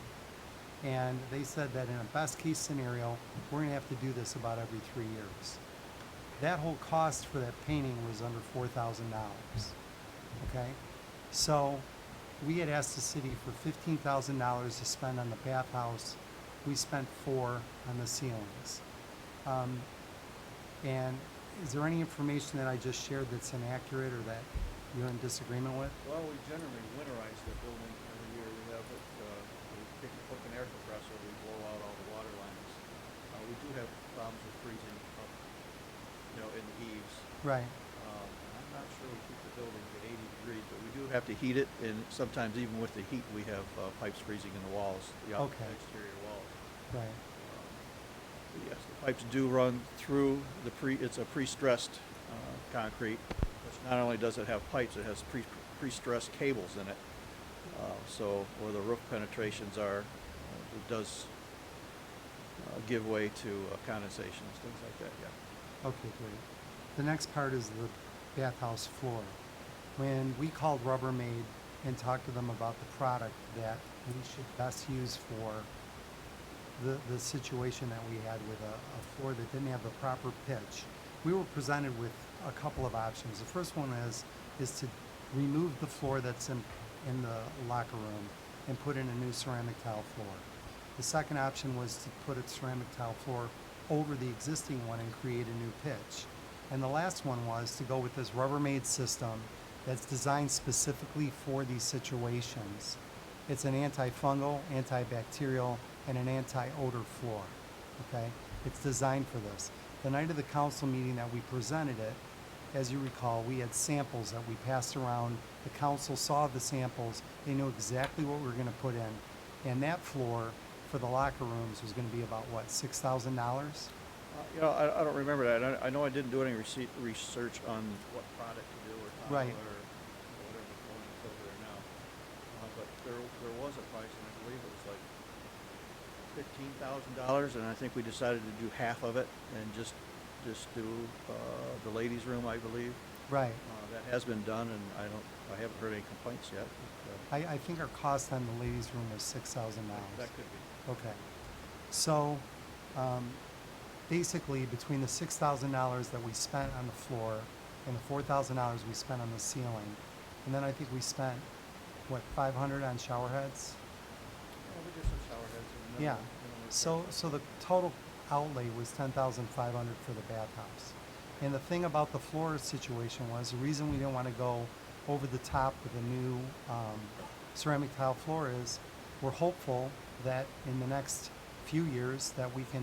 And they said that in a best case scenario, we're gonna have to do this about every 3 years. That whole cost for that painting was under $4,000, okay? So we had asked the city for $15,000 to spend on the bathhouse. We spent $4 on the ceilings. And is there any information that I just shared that's inaccurate or that you're in disagreement with? Well, we generally winterize the building every year. We have it, we pick up an air compressor, we blow out all the water lines. We do have problems with freezing up, in the eaves. Right. I'm not sure we keep the building at 80 degrees, but we do have to heat it, and sometimes even with the heat, we have pipes freezing in the walls, the Okay. exterior walls. Right. But yes, the pipes do run through it's a pre-stressed concrete, which not only does it have pipes, it has pre-stressed cables in it. So where the roof penetrations are, it does give way to condensations, things like that, yeah. Okay, great. The next part is the bathhouse floor. When we called Rubbermaid and talked to them about the product that we should best use for the situation that we had with a floor that didn't have the proper pitch, we were presented with a couple of options. The first one is to remove the floor that's in the locker room and put in a new ceramic tile floor. The second option was to put a ceramic tile floor over the existing one and create a new pitch. And the last one was to go with this Rubbermaid system that's designed specifically for these situations. It's an antifungal, antibacterial, and an anti-odor floor, okay? It's designed for this. The night of the council meeting that we presented it, as you recall, we had samples that we passed around. The council saw the samples. They knew exactly what we were gonna put in. And that floor for the locker rooms was gonna be about, what, $6,000? I don't remember that. I know I didn't do any research on what product to do or tile Right. or whatever going over there now. But there was a price, and I believe it was like $15,000, and I think we decided to do half of it and just do the ladies' room, I believe. Right. That has been done, and I haven't heard any complaints yet. But, I think our cost on the ladies' room was $6,000. that could be. Okay. So, basically, between the $6,000 that we spent on the floor and the $4,000 we spent on the ceiling, and then I think we spent, what, $500 on shower heads? Yeah, we did some shower heads. And Yeah. So the total outlay was $10,500 for the bathhouse. And the thing about the floor situation was, the reason we didn't want to go over the top with a new ceramic tile floor is, we're hopeful that in the next few years that we can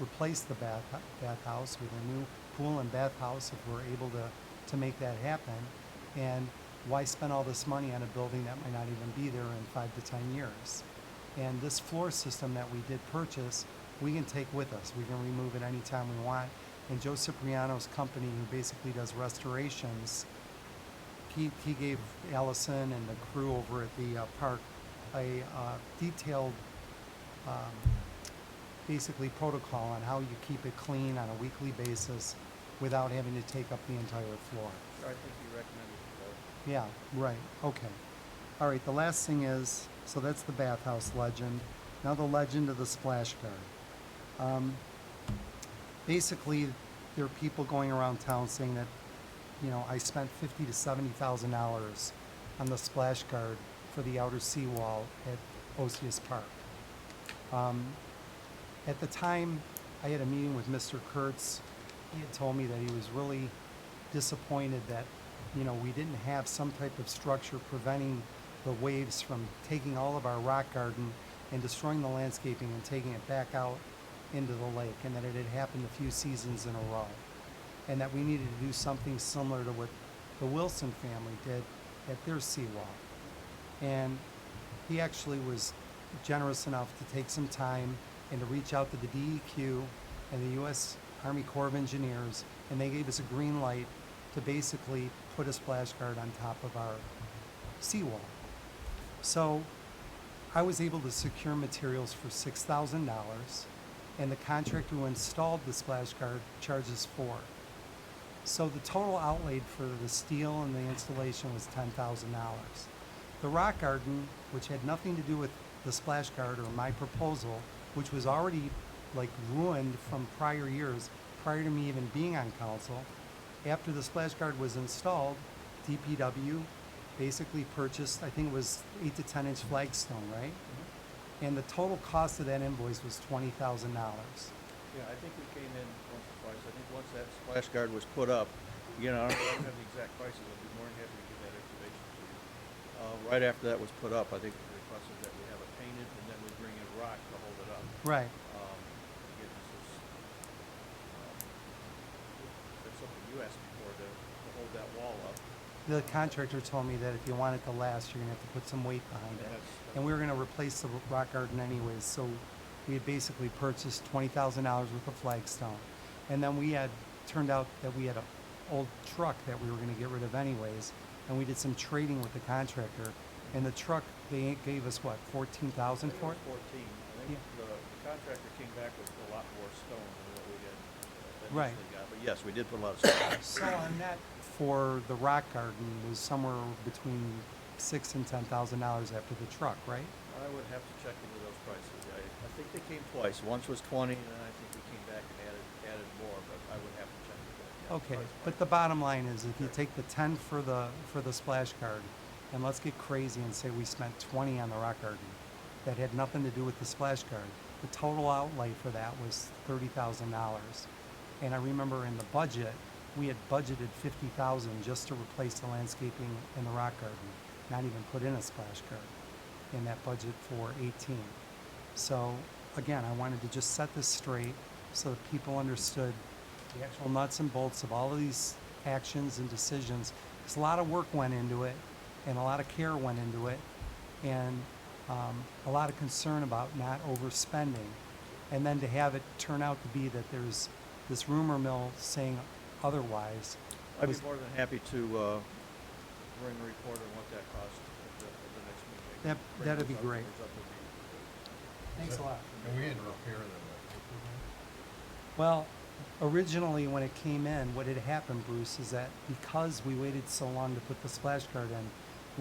replace the bathhouse with a new pool and bathhouse if we're able to make that happen. And why spend all this money on a building that might not even be there in 5 to 10 years? And this floor system that we did purchase, we can take with us. We can remove it anytime we want. And Joe Cipriano's company, who basically does restorations, he gave Allison and the crew over at the park a detailed basically protocol on how you keep it clean on a weekly basis without having to take up the entire floor. Sure, I think you recommended it. Yeah, right, okay. All right, the last thing is, so that's the bathhouse legend. Now the legend of the splash guard. Basically, there are people going around town saying that, you know, I spent $50,000 to $70,000 on the splash guard for the outer seawall at Osius Park. At the time, I had a meeting with Mr. Kurtz. He had told me that he was really disappointed that, you know, we didn't have some type of structure preventing the waves from taking all of our rock garden and destroying the landscaping and taking it back out into the lake, and that it had happened a few seasons in a row, and that we needed to do something similar to what the Wilson family did at their seawall. And he actually was generous enough to take some time and to reach out to the DEQ and the U.S. Army Corps of Engineers, and they gave us a green light to basically put a splash guard on top of our seawall. So I was able to secure materials for $6,000, and the contractor who installed the splash guard charges $4,000. So the total outlay for the steel and the installation was $10,000. The rock garden, which had nothing to do with the splash guard or my proposal, which was already like ruined from prior years, prior to me even being on council, after the splash guard was installed, DPW basically purchased, I think it was 8 to 10 inch flagstone, right? And the total cost of that invoice was $20,000. Yeah, I think we came in once or twice. I think once that splash guard was put up, again, I don't have the exact prices. I'd be more than happy to give that information to you. Right after that was put up, I think the request is that we have it painted and then we bring in rock to hold it up. Right. Again, this is, that's something you asked me for, to hold that wall up. The contractor told me that if you want it to last, you're gonna have to put some weight behind it. And we were gonna replace the rock garden anyways, so we had basically purchased $20,000 worth of flagstone. And then we had, turned out that we had an old truck that we were gonna get rid of anyways, and we did some trading with the contractor. And the truck, they gave us what, $14,000 for it? 14. I think the contractor came back with a lot more stone than what we had Right. initially got. But yes, we did put a lot of stone. So on that, for the rock garden was somewhere between $6,000 and $10,000 after the truck, right? I would have to check into those prices. I think they came twice. Once was 20, and then I think we came back and added more, but I would have to check into that. Yeah, Okay, price but the bottom line is, if you take the 10 for the splash guard, and let's get crazy and say we spent 20 on the rock garden, that had nothing to do with the splash guard, the total outlay for that was $30,000. And I remember in the budget, we had budgeted $50,000 just to replace the landscaping in the rock garden, not even put in a splash guard in that budget for 18. So again, I wanted to just set this straight so that people understood the actual nuts and bolts of all of these actions and decisions. Because a lot of work went into it, and a lot of care went into it, and a lot of concern about not overspending. And then to have it turn out to be that there's this rumor mill saying otherwise. I'd be more than happy to bring a report on what that cost at the next meeting. That'd be great. Thanks a lot. And we had to repair the Well, originally when it came in, what had happened, Bruce, is that because we waited so long to put the splash guard in,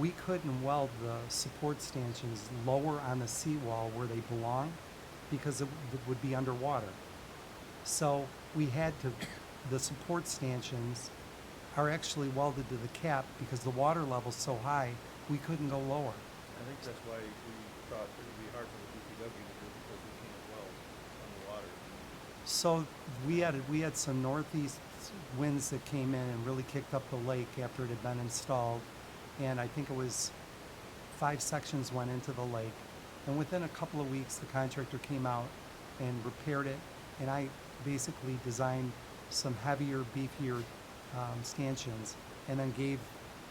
we couldn't weld the support stanchions lower on the seawall where they belong because it would be underwater. So we had to, the support stanchions are actually welded to the cap because the water level's so high, we couldn't go lower. I think that's why we thought it would be hard for the DPW to do, because we can't weld underwater. So we had some northeast winds that came in and really kicked up the lake after it had been installed. And I think it was 5 sections went into the lake. And within a couple of weeks, the contractor came out and repaired it. And I basically designed some heavier, beefier stanchions, and then gave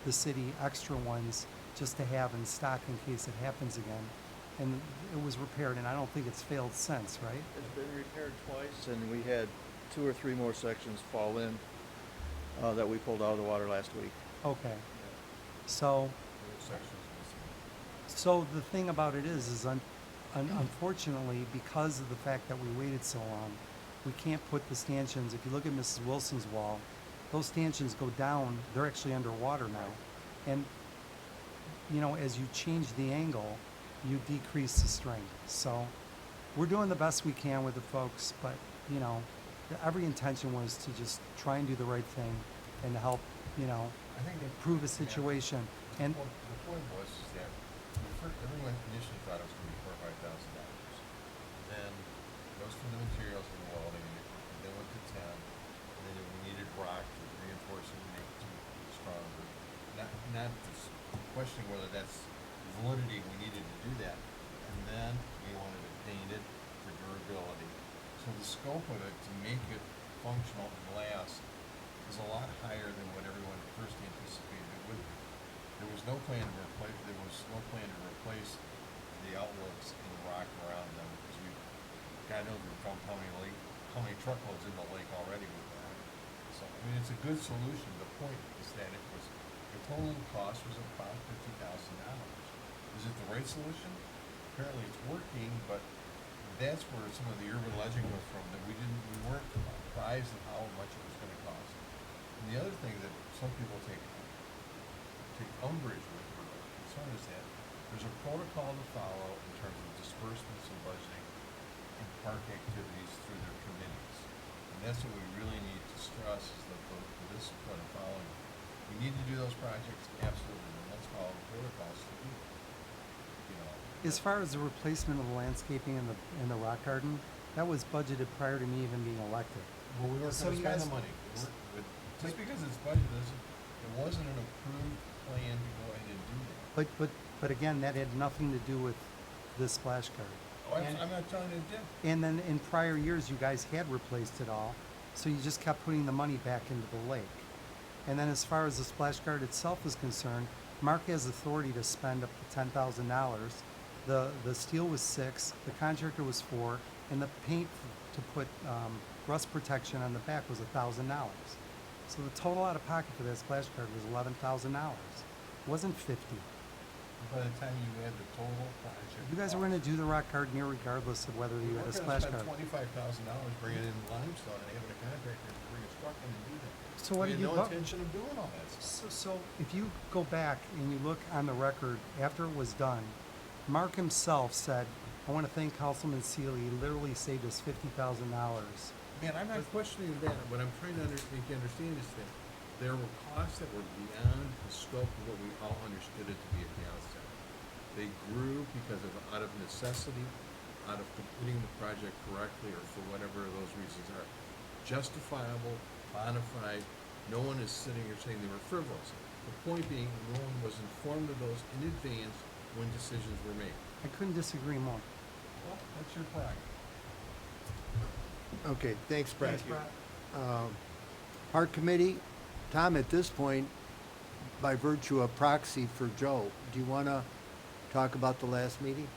the city extra ones just to have in stock in case it happens again. And it was repaired, and I don't think it's failed since, right? It's been repaired twice, and we had 2 or 3 more sections fall in that we pulled out of the water last week. Okay. So, so the thing about it is unfortunately, because of the fact that we waited so long, we can't put the stanchions. If you look at Mrs. Wilson's wall, those stanchions go down. They're actually underwater now, and you know, as you change the angle, you decrease the strength. So we're doing the best we can with the folks, but you know, every intention was to just try and do the right thing and to help, you know, I think improve the situation. And the point was is that everyone initially thought it was going to be $4,000 or $5,000. Then goes from the materials and welding, and then went to 10, and then we needed rock to reinforce it and make it stronger. Not just questioning whether that's validity, we needed to do that, and then we wanted to paint it for durability. So the scope of it to make it functional and last is a lot higher than what everyone first anticipated it would be. There was no plan to replace the outlets and the rock around them, because God knows we've dumped how many truckloads in the lake already with that. So I mean, it's a good solution. The point is that the total cost was about $50,000. Is it the right solution? Apparently it's working, but that's where some of the urban legend was from, that we weren't apprised of how much it was going to cost. And the other thing that some people take umbrage with or are concerned is that there's a protocol to follow in terms of disbursements and budgeting and park activities through their committees. And that's what we really need to stress, is the discipline of following. We need to do those projects, absolutely, and let's follow the protocols to do it. You know, as far as the replacement of the landscaping in the rock garden, that was budgeted prior to me even being elected. well, we weren't So going to you spend guys- the money. Just because it's budgeted, it wasn't an approved plan to go ahead and do that. But again, that had nothing to do with the splash guard. Oh, I'm not telling you it did. And then in prior years, you guys had replaced it all, so you just kept putting the money back into the lake. And then as far as the splash guard itself is concerned, Mark has authority to spend up to $10,000. The steel was $6,000, the contractor was $4,000, and the paint to put rust protection on the back was $1,000. So the total out of pocket for that splash guard was $11,000. It wasn't $50,000. By the time you add the total project. You guys were going to do the rock garden here regardless of whether you had a splash guard. We're going to spend $25,000 bringing in limestone and having a contractor bring a truck in and do that. So what We did had you no vote? intention of doing all that stuff. So if you go back and you look on the record after it was done, Mark himself said, I want to thank Councilman Seeley. He literally saved us $50,000. Man, I'm not questioning that. What I'm trying to make you understand is that there were costs that were beyond the scope of what we all understood it to be at the outset. They grew because of out of necessity, out of completing the project correctly, or for whatever those reasons are. Justifiable, bona fide. No one is sitting here saying they were frivolous. The point being, no one was informed of those in advance when decisions were made. I couldn't disagree more. Well, that's your prerogative. Okay, thanks, Brad. Thanks, Brad. Park Committee, Tom, at this point, by virtue of proxy for Joe, do you want to talk about the last meeting?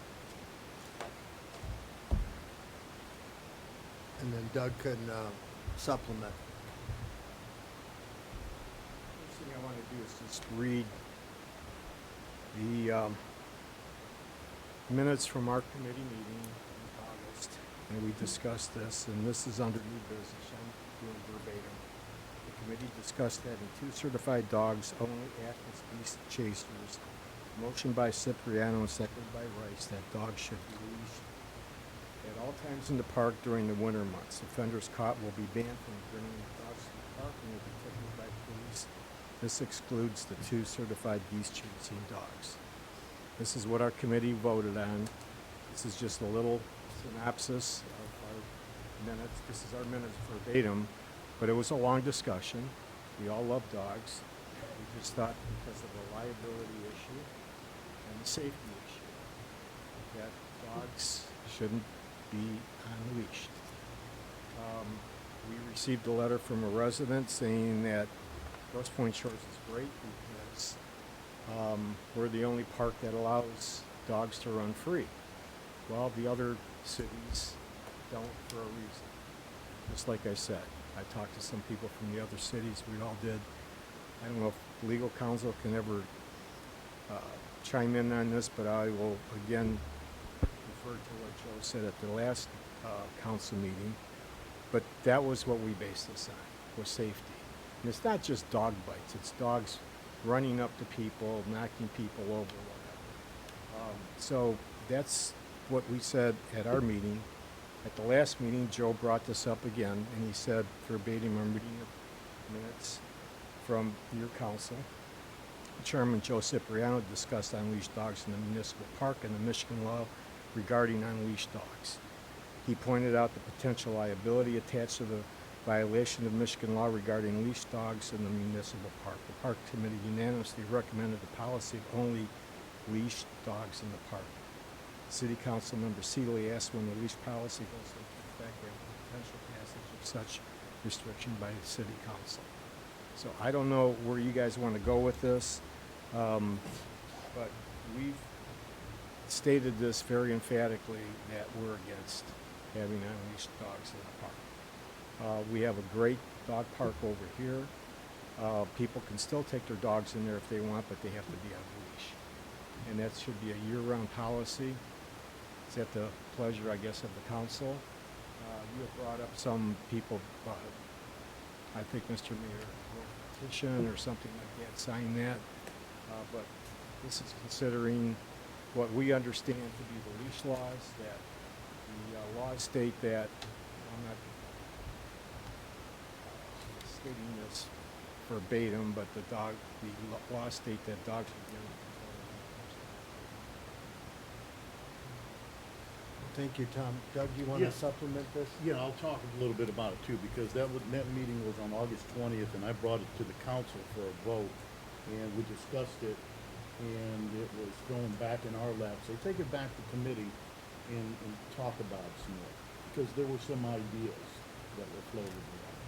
And then Doug can supplement. First thing I want to do is just read the minutes from our committee meeting in August, and we discussed this, and this is under new business, so I'm doing verbatim. The committee discussed having 2 certified dogs only act as beast chasers. Motion by Cipriano and seconded by Rice that dogs should be leashed at all times in the park during the winter months. Offenders caught will be banned from bringing dogs to the park and will be ticketed by police. This excludes the 2 certified beast chasing dogs. This is what our committee voted on. This is just a little synopsis of our minutes. This is our minutes verbatim. But it was a long discussion. We all love dogs. We just thought because of the liability issue and the safety issue that dogs shouldn't be unleashed. We received a letter from a resident saying that Grosse Pointe Shores is great because we're the only park that allows dogs to run free. Well, the other cities don't for a reason. Just like I said, I talked to some people from the other cities. We all did. I don't know if legal counsel can ever chime in on this, but I will again refer to what Joe said at the last council meeting. But that was what we based this on, was safety. And it's not just dog bites. It's dogs running up to people, knocking people over, whatever. So that's what we said at our meeting. At the last meeting, Joe brought this up again, and he said, verbatim, I'm reading the minutes from your council. Chairman Joe Cipriano discussed unleashed dogs in the municipal park and the Michigan law regarding unleashed dogs. He pointed out the potential liability attached to the violation of Michigan law regarding leashed dogs in the municipal park. The park committee unanimously recommended the policy of only leashed dogs in the park. City Council Member Seeley asked when the leash policy goes into effect and the potential passage of such restriction by the City Council. So I don't know where you guys want to go with this, but we've stated this very emphatically that we're against having unleashed dogs in the park. We have a great dog park over here. People can still take their dogs in there if they want, but they have to be on a leash. And that should be a year-round policy. It's at the pleasure, I guess, of the council. You have brought up some people, I think Mr. Mayor wrote a petition or something like that, sign that. But this is considering what we understand to be the leash laws, that the laws state that, I'm not stating this verbatim, but the laws state that dogs should be under control. Thank you, Tom. Doug, do you want to Yes. supplement this? Yeah, I'll talk a little bit about it too, because that meeting was on August 20th, and I brought it to the council for a vote, and we discussed it, and it was going back in our laps. They take it back to committee and talk about it some more, because there were some ideas that were floated around.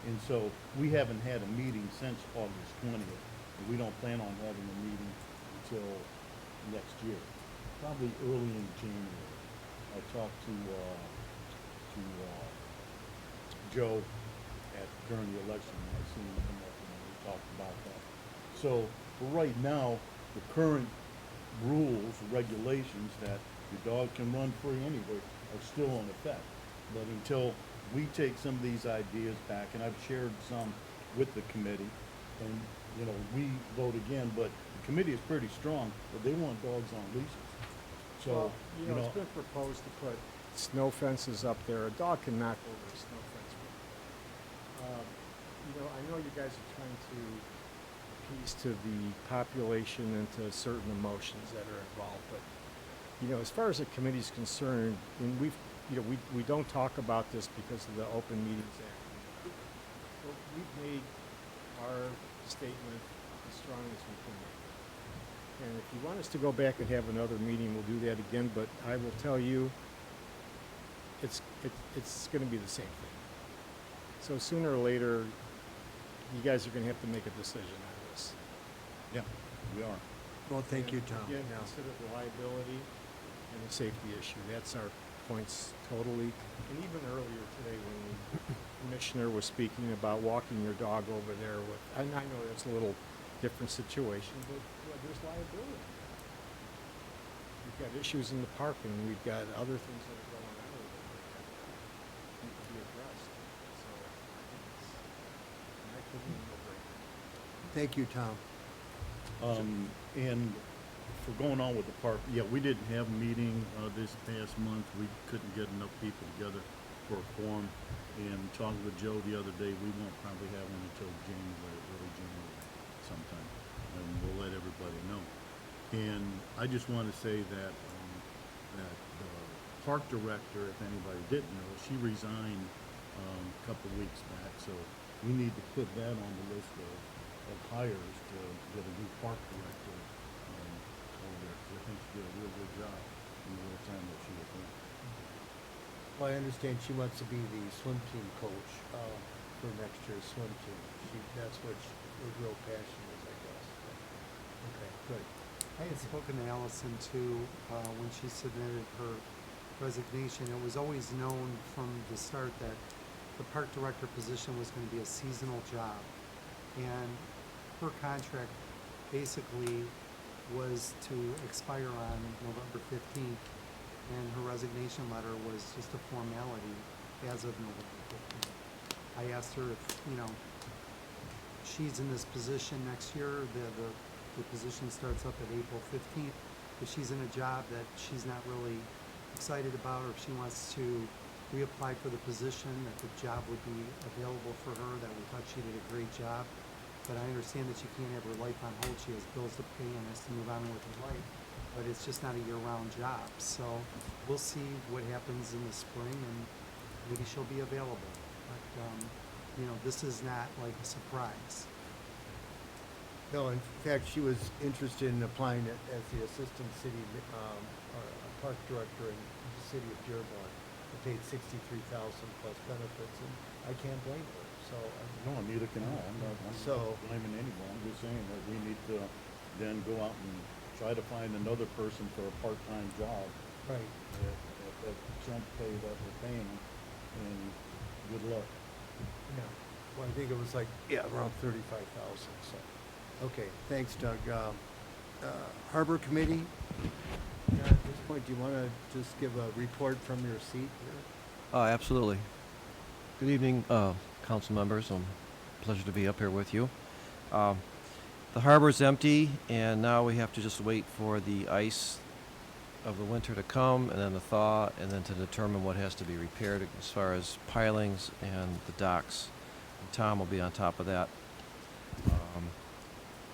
And so, we haven't had a meeting since August 20th, and we don't plan on having a meeting until next year, probably early in January. I talked to Joe during the election, and I seen him come up and we talked about that. So for right now, the current rules, regulations that your dog can run free anywhere are still in effect. But until we take some of these ideas back, and I've shared some with the committee, and we vote again, but the committee is pretty strong, but they want dogs on leashes. So, Well, it's been proposed to put snow fences up there. A dog can knock over a snow fence. I know you guys are trying to appease to the population and to certain emotions that are involved, but, as far as the committee's concerned, and we don't talk about this because of the Open Meetings Act. But we've made our statement as strong as we can make. And if you want us to go back and have another meeting, we'll do that again, but I will tell you, it's gonna be the same thing. So sooner or later, you guys are gonna have to make a decision on this. yeah, we are. Well, thank you, Tom. Again, Now, consider the liability and the safety issue. That's our points totally. And even earlier today, when the commissioner was speaking about walking your dog over there with, and I know that's a little different situation, but there's liability. We've got issues in the park, and we've got other things that are going on over there that need to be addressed. So I think it's, in my opinion, a no-brainer. thank you, Tom. And for going on with the park, yeah, we didn't have a meeting this past month. We couldn't get enough people together for a quorum. And talking with Joe the other day, we won't probably have one until January, early January sometime. And we'll let everybody know. And I just want to say that the park director, if anybody didn't know, she resigned a couple weeks back, so we need to put that on the list of hires to get a new park director, over there, 'cause I think she did a real good job in the little time that she was there. Well, I understand she wants to be the swim team coach, for next year's swim team. That's what her real passion is, I guess. Okay, good. I had spoken to Allison too, when she submitted her resignation. It was always known from the start that the park director position was gonna be a seasonal job. And her contract basically was to expire on November 15th, and her resignation letter was just a formality as of November 15th. I asked her if, she's in this position next year, the position starts up at April 15th. If she's in a job that she's not really excited about, or if she wants to reapply for the position, that the job would be available for her, that we thought she did a great job. But I understand that she can't have her life on hold. She has bills to pay and has to move on with her life. But it's just not a year-round job. So we'll see what happens in the spring, and maybe she'll be available. But, this is not like a surprise. No, in fact, she was interested in applying it as the assistant city, park director in the city of Dearborn. It paid $63,000 plus benefits, and I can't blame her. So, No, neither can I. I'm not blaming anyone. I'm just saying that we need to then go out and try to find another person for a part-time job right. at chump pay that we're paying them, and good luck. Yeah. Well, I think it was around 35,000. So, okay. Thanks, Doug. Harbor Committee. At this point, do you want to just give a report from your seat here? Absolutely. Good evening, council members. Pleasure to be up here with you. The harbor's empty, and now we have to just wait for the ice of the winter to come, and then the thaw, and then to determine what has to be repaired as far as pilings and the docks. And Tom will be on top of that.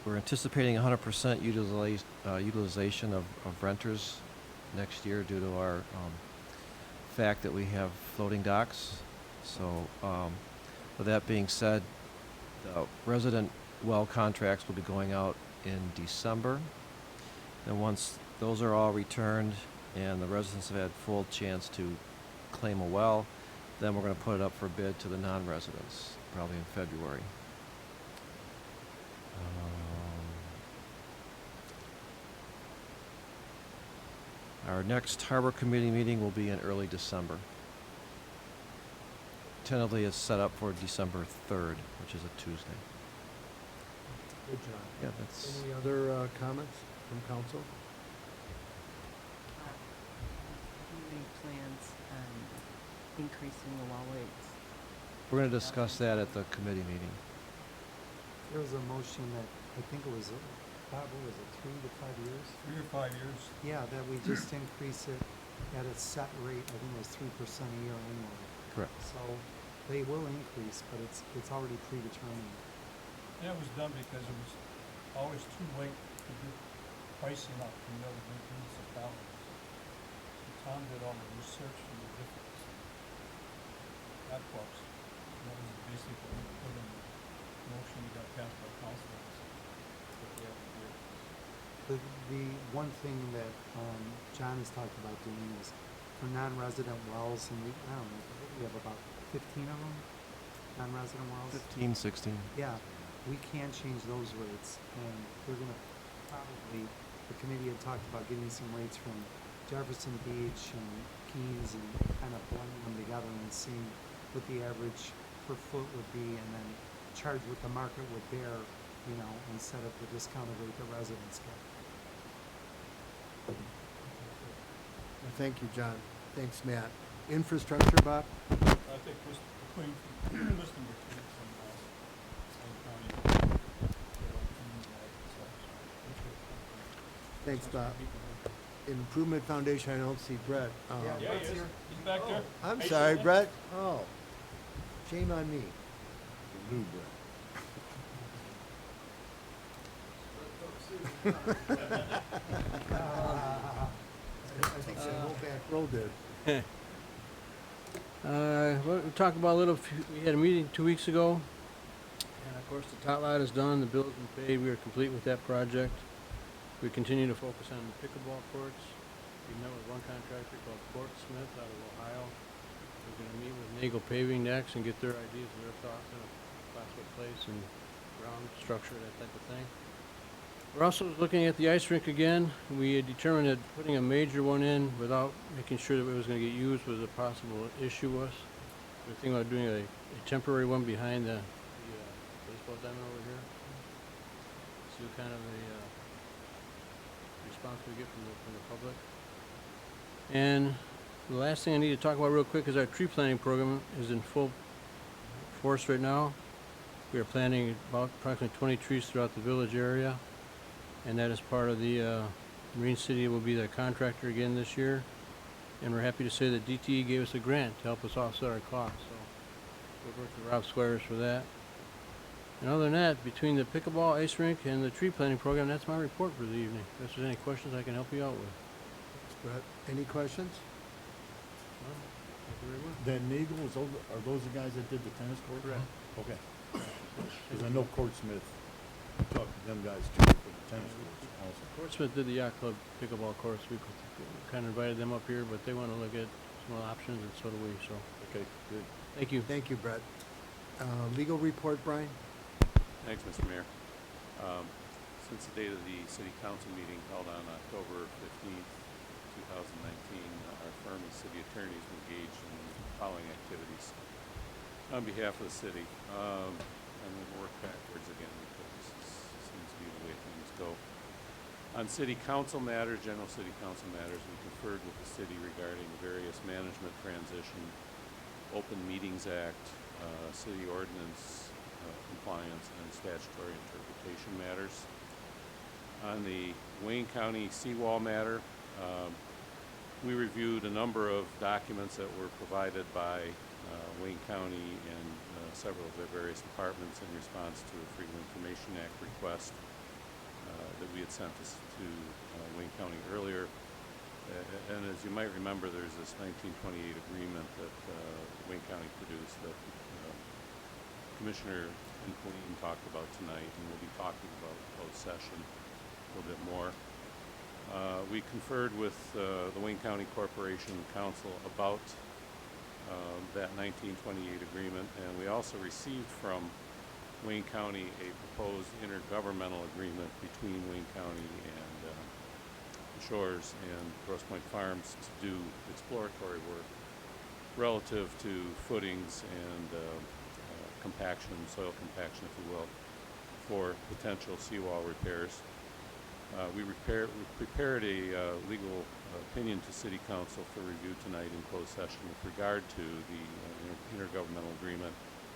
We're anticipating 100% utilization of renters next year due to our fact that we have floating docks. So with that being said, the resident well contracts will be going out in December. And once those are all returned and the residents have had full chance to claim a well, then we're going to put it up for bid to the non-residents, probably in February. Our next Harbor Committee meeting will be in early December. Tentatively, it's set up for December 3rd, which is a Tuesday. Good job. Yeah, that's. Any other comments from council? Any plans on increasing the well weights? We're going to discuss that at the committee meeting. There was a motion that, I think it was, Bob, what was it, 3 to 5 years? 3 or 5 years. Yeah, that we just increase it at a set rate. I think it was 3% a year annually. Correct. So they will increase, but it's already predetermined. And it was done because it was always too late to get pricing up from the other municipalities. So Tom did all the research and the difference. That cost. That was basically what we put in the motion we got passed by council. The one thing that John has talked about doing is for non-resident wells, and I don't know, we have about 15 of them, non-resident wells. 15, 16. Yeah, we can change those rates, and we're gonna probably, the committee had talked about getting some rates from Jefferson Beach and Keens and kind of blending them together and seeing what the average per foot would be, and then charge what the market would bear, instead of the discounted rate the residents get. Well, thank you, John. Thanks, Matt. Infrastructure, Bob? I think between Mr. McKee and County. Thanks, Bob. Improvement Foundation, I don't see Brett. Yeah, he is. He's back there. I'm sorry, Brett. Oh, shame on me. The new Brett. I think the whole back row did. Well, we talked about a little, we had a meeting 2 weeks ago, and of course, the tot lot is done, the bill's been paid, we are complete with that project. We continue to focus on the pickleball courts. We met with one contractor called Fort Smith out of Ohio. We're gonna meet with Nagel Paving next and get their ideas and their thoughts on a possible place and ground structure, that type of thing. We're also looking at the ice rink again. We had determined that putting a major one in without making sure that it was gonna get used was a possible issue was. We're thinking about doing a temporary one behind the baseball diamond over here. See what kind of a response we get from the public. And the last thing I need to talk about real quick is our tree planting program is in full force right now. We are planting about approximately 20 trees throughout the village area. And that is part of the, Marine City will be their contractor again this year. And we're happy to say that DTE gave us a grant to help us offset our costs. So we'll work with Rob Squires for that. And other than that, between the pickleball, ice rink, and the tree planting program, that's my report for the evening. If there's any questions, I can help you out with. Brett, any questions? Well, thank you very much. That Nagel, are those the guys that did the tennis court? Correct. Okay. Because I know Court Smith, talked to them guys too for the tennis courts also. Portsmouth did the yacht club pickleball course. We kind of invited them up here, but they want to look at some options, and so do we, so. Okay, good. Thank you. Thank you, Brett. Legal report, Brian? Thanks, Mr. Mayor. Since the date of the city council meeting held on October 15th, 2019, our firm as city attorneys were engaged in the following activities on behalf of the city. And we'll work backwards again because this seems to be the way things go. On city council matters, general city council matters, we conferred with the city regarding various management transition, Open Meetings Act, city ordinance compliance, and statutory interpretation matters. On the Wayne County seawall matter, we reviewed a number of documents that were provided by Wayne County and several of their various departments in response to a Freedom of Information Act request that we had sent to Wayne County earlier. And as you might remember, there's this 1928 agreement that Wayne County produced that Commissioner Queen talked about tonight, and we'll be talking about closed session a little bit more. We conferred with the Wayne County Corporation Council about that 1928 agreement, and we also received from Wayne County a proposed intergovernmental agreement between Wayne County and the Shores and Grosse Pointe Farms to do exploratory work relative to footings and compaction, soil compaction, if you will, for potential seawall repairs. We prepared a legal opinion to City Council for review tonight in closed session with regard to the intergovernmental agreement,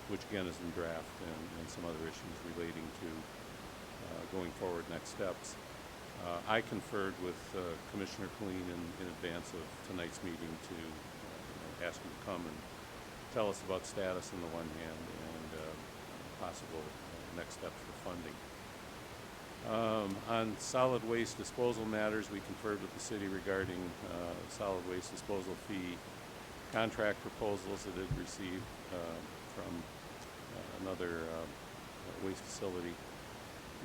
which again is in draft, and some other issues relating to going forward next steps. I conferred with Commissioner Colleen in advance of tonight's meeting to ask him to come and tell us about status on the one hand and possible next steps for funding. On solid waste disposal matters, we conferred with the city regarding solid waste disposal fee contract proposals that it received from another waste facility.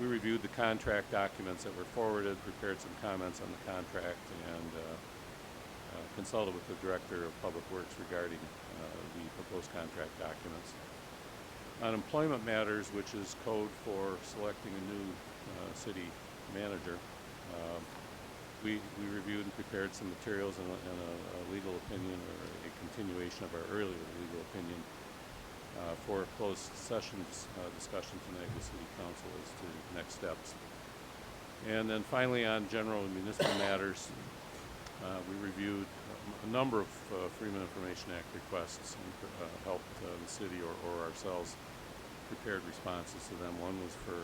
We reviewed the contract documents that were forwarded, prepared some comments on the contract, and consulted with the Director of Public Works regarding the proposed contract documents. On employment matters, which is code for selecting a new city manager, we reviewed and prepared some materials and a legal opinion, or a continuation of our earlier legal opinion, for a closed session discussion tonight with City Council as to next steps. And then finally, on general and municipal matters, we reviewed a number of Freedom of Information Act requests and helped the city or ourselves prepared responses to them. One was for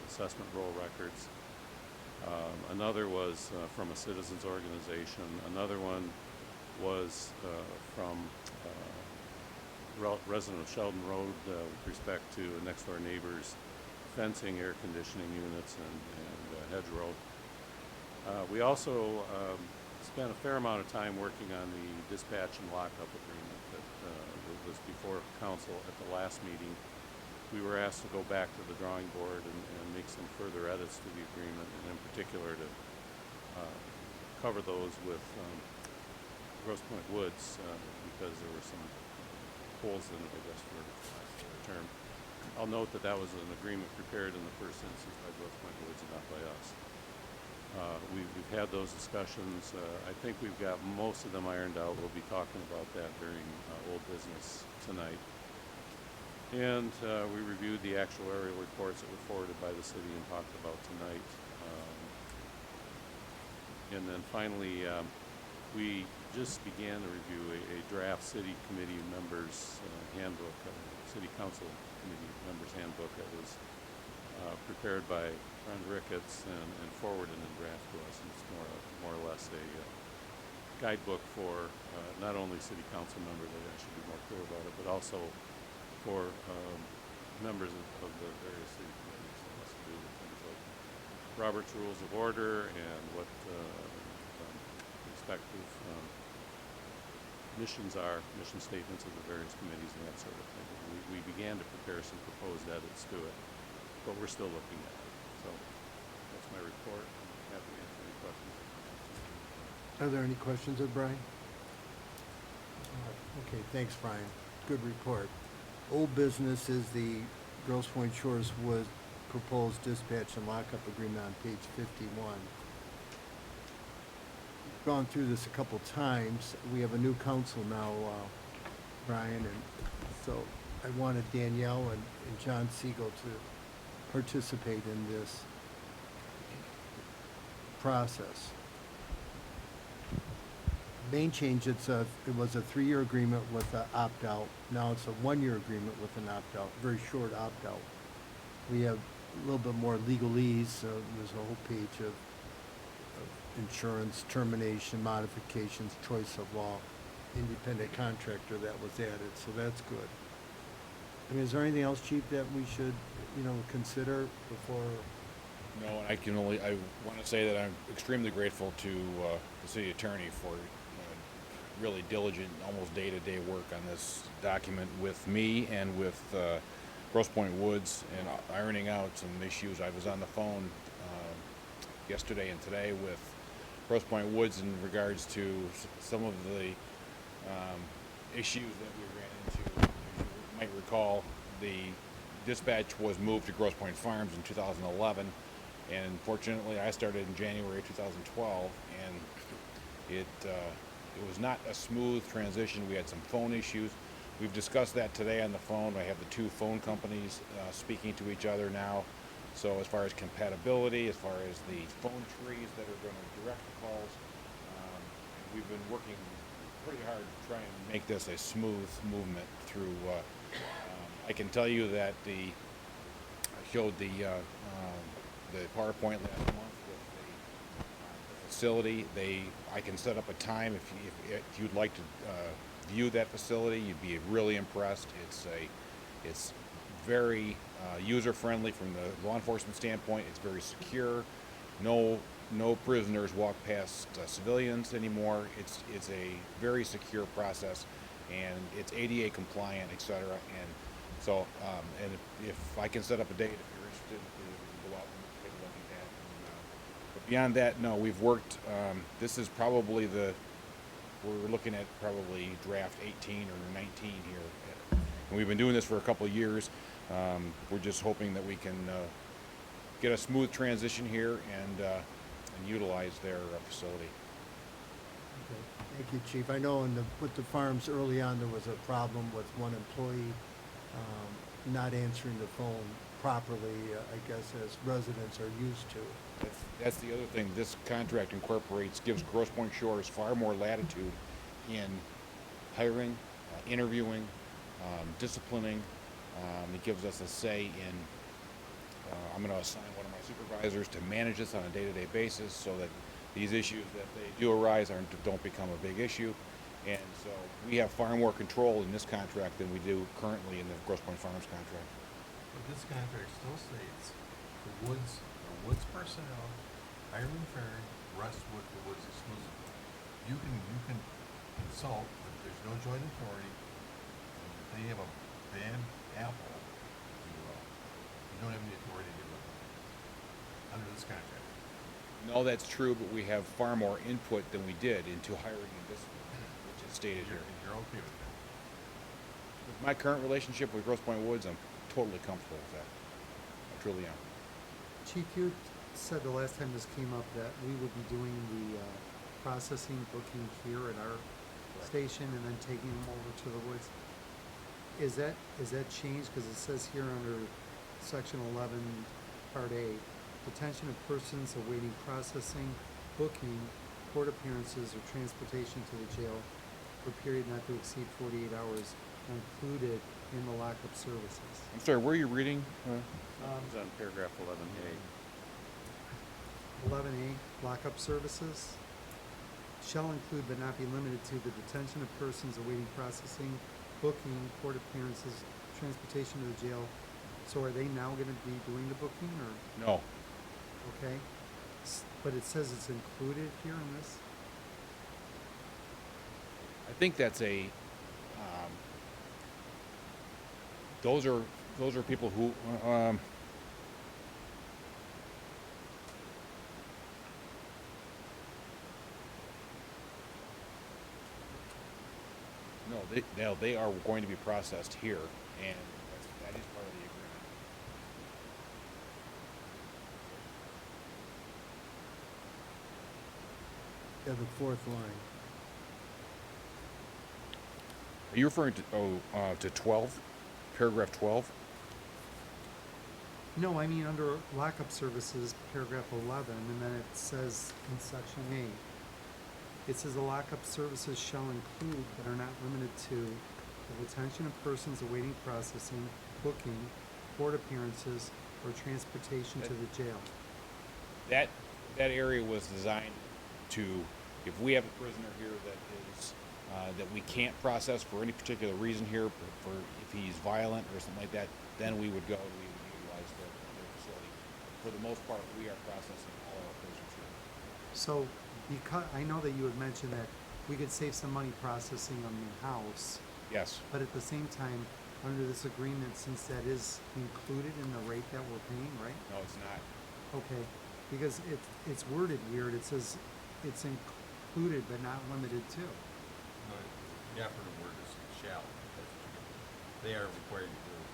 assessment roll records. Another was from a citizens organization. Another one was from resident of Sheldon Road with respect to next door neighbors' fencing, air conditioning units, and hedgerow. We also spent a fair amount of time working on the dispatch and lockup agreement that was before council at the last meeting. We were asked to go back to the drawing board and make some further edits to the agreement, and in particular to cover those with Grosse Pointe Woods because there were some holes in it, I guess, for lack of a better term. I'll note that that was an agreement prepared in the first instance by Grosse Pointe Woods and not by us. We've had those discussions. I think we've got most of them ironed out. We'll be talking about that during old business tonight. And we reviewed the actuarial reports that were forwarded by the city and talked about tonight. And then finally, we just began to review a draft city committee members handbook, city council committee members handbook that was prepared by Friend Ricketts and forwarded in draft to us. And it's more or less a guidebook for not only city council members, I should be more clear about it, but also for members of the various city committees that has to do with things like Robert's Rules of Order and what respective missions are, mission statements of the various committees and that sort of thing. We began to prepare some proposed edits to it, but we're still looking at it. So that's my report. I'm happy to answer any questions. Are there any questions of Brian? Okay, thanks, Brian. Good report. Old business is the Grosse Pointe Shores Wood proposed dispatch and lockup agreement on page 51. We've gone through this a couple times. We have a new council now, Brian, and so I wanted Danielle and John Siegel to participate in this process. Main change, it was a 3-year agreement with an opt-out. Now it's a 1-year agreement with an opt-out, very short opt-out. We have a little bit more legalese. There's a whole page of insurance, termination, modifications, choice of law, independent contractor that was added, so that's good. I mean, is there anything else, Chief, that we should, consider before? No, and I want to say that I'm extremely grateful to the city attorney for really diligent, almost day-to-day work on this document with me and with Grosse Pointe Woods and ironing out some issues. I was on the phone yesterday and today with Grosse Pointe Woods in regards to some of the issues that we ran into. As you might recall, the dispatch was moved to Grosse Pointe Farms in 2011, and fortunately I started in January 2012, and it was not a smooth transition. We had some phone issues. We've discussed that today on the phone. I have the 2 phone companies speaking to each other now. So as far as compatibility, as far as the phone trees that are going to direct the calls, we've been working pretty hard to try and make this a smooth movement through. I can tell you that I showed the PowerPoint last month with the facility. I can set up a time if you'd like to view that facility. You'd be really impressed. It's very user-friendly from the law enforcement standpoint. It's very secure. No prisoners walk past civilians anymore. It's a very secure process, and it's ADA compliant, etc. And so, and if I can set up a date, if you're interested, you can go out and take a look at that. But beyond that, no, we've worked. This is probably we're looking at probably draft 18 or 19 here, and we've been doing this for a couple of years. We're just hoping that we can get a smooth transition here and utilize their facility. Okay. Thank you, Chief. I know with the farms early on, there was a problem with one employee not answering the phone properly, I guess, as residents are used to. That's the other thing. This contract gives Grosse Pointe Shores far more latitude in hiring, interviewing, disciplining. It gives us a say in, I'm going to assign one of my supervisors to manage this on a day-to-day basis so that these issues that they do arise don't become a big issue. And so we have far more control in this contract than we do currently in the Grosse Pointe Farms contract. But this contract still states the woods personnel, hiring, firing, rest with the woods exclusively. you can consult, but there's no joint authority. And if they have a bad apple, if you will, you don't have any authority to get rid of them under this contract. No, that's true, but we have far more input than we did into hiring and discipline, which is stated here. And you're okay with that? With my current relationship with Grosse Pointe Woods, I'm totally comfortable with that. I truly am. Chief, you said the last time this came up that we would be doing the processing, booking here at our station and then taking them over to the woods. Is that changed? Because it says here under section 11, part A, detention of persons awaiting processing, booking, court appearances, or transportation to the jail for a period not to exceed 48 hours are included in the lockup services. I'm sorry, where are you reading? It's on paragraph 11A. 11A, lockup services shall include but not be limited to the detention of persons awaiting processing, booking, court appearances, transportation to the jail. So are they now gonna be doing the booking or, No. okay? But it says it's included here in this? I think that's those are people who, no, they are going to be processed here, and that is part of the agreement. Yeah, the fourth line. Are you referring to 12, paragraph 12? No, I mean under lockup services, paragraph 11, and then it says in section A, it says the lockup services shall include but are not limited to the detention of persons awaiting processing, booking, court appearances, or transportation to the jail. That area was designed to, if we have a prisoner here that is that we can't process for any particular reason here, for if he's violent or something like that, then we would go and we would utilize their facility. For the most part, we are processing all our prisoners here. So, because, I know that you had mentioned that we could save some money processing them in-house, Yes. but at the same time, under this agreement, since that is included in the rate that we're paying, right? No, it's not. Okay, because it's worded weird, it says it's included but not limited to. No, the operative word is shall. That's what you get. They are required to do it.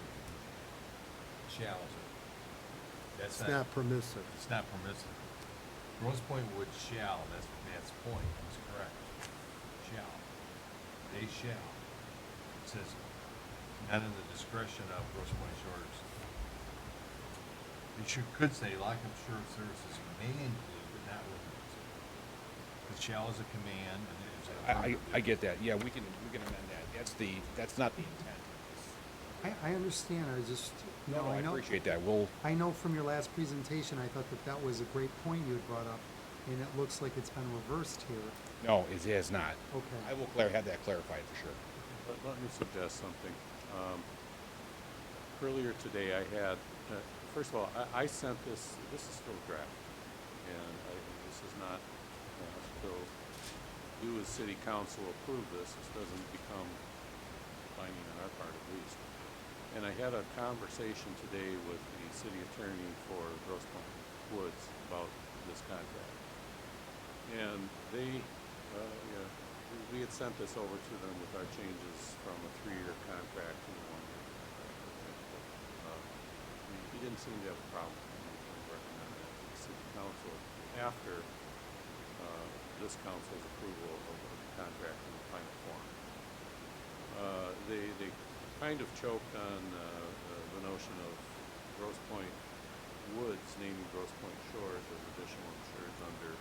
Shall is it. That's It's not permissive. It's not permissive. Grosse Pointe Woods shall, that's Matt's point, he's correct. Shall. They shall. It says, not in the discretion of Grosse Pointe Shores. You could say lockup services may include, but not limited to. Because shall is a command, and it's an I get that. Yeah, we can amend that. That's not the intent. I understand, I just, you No, know, I I know. appreciate that. I know from your last presentation, I thought that was a great point you had brought up, and it looks like it's been reversed here. No, it has not. Okay. I will have that clarified for sure. Let me suggest something. Earlier today, I had, first of all, I sent this is still a draft, and this is not, till you as city council approve this doesn't become binding on our part at least. And I had a conversation today with the city attorney for Grosse Pointe Woods about this contract. And they, we had sent this over to them with our changes from a 3-year contract to a 1-year contract. He didn't seem to have a problem recommending that to the city council after this council's approval of the contract in the final form. They kind of choked on the notion of Grosse Pointe Woods naming Grosse Pointe Shores as additional insureds under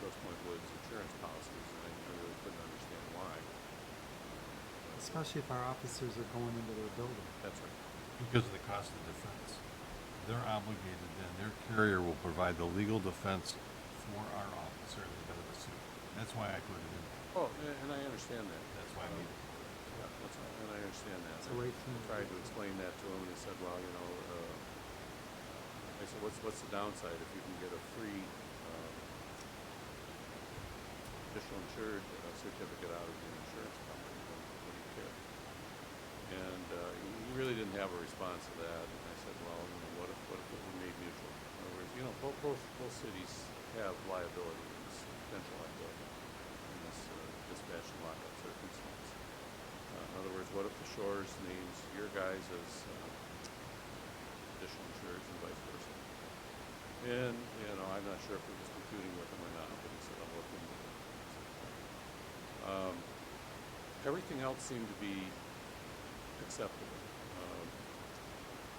Grosse Pointe Woods insurance policies, and I really couldn't understand why. Especially if our officers are going into their building. That's right. Because of the cost of defense. They're obligated then, their carrier will provide the legal defense for our officer in the event of a suit. That's why I put it in there. Oh, and I understand that. That's why I made it. Yeah, and I understand that. It's the right thing I to tried do. to explain that to him, and he said, well, I said, what's the downside if you can get a free additional insured certificate out of your insurance company. What do you care? And he really didn't have a response to that. And I said, well, you know, what if it were made mutual? In other words, you know, both cities have liability, this potential liability in this dispatch and lockup circumstance. In other words, what if the Shores names your guys as additional insureds and vice versa? And, you know, I'm not sure if he was computing with them or not, but he said, I'll look into it. Everything else seemed to be acceptable.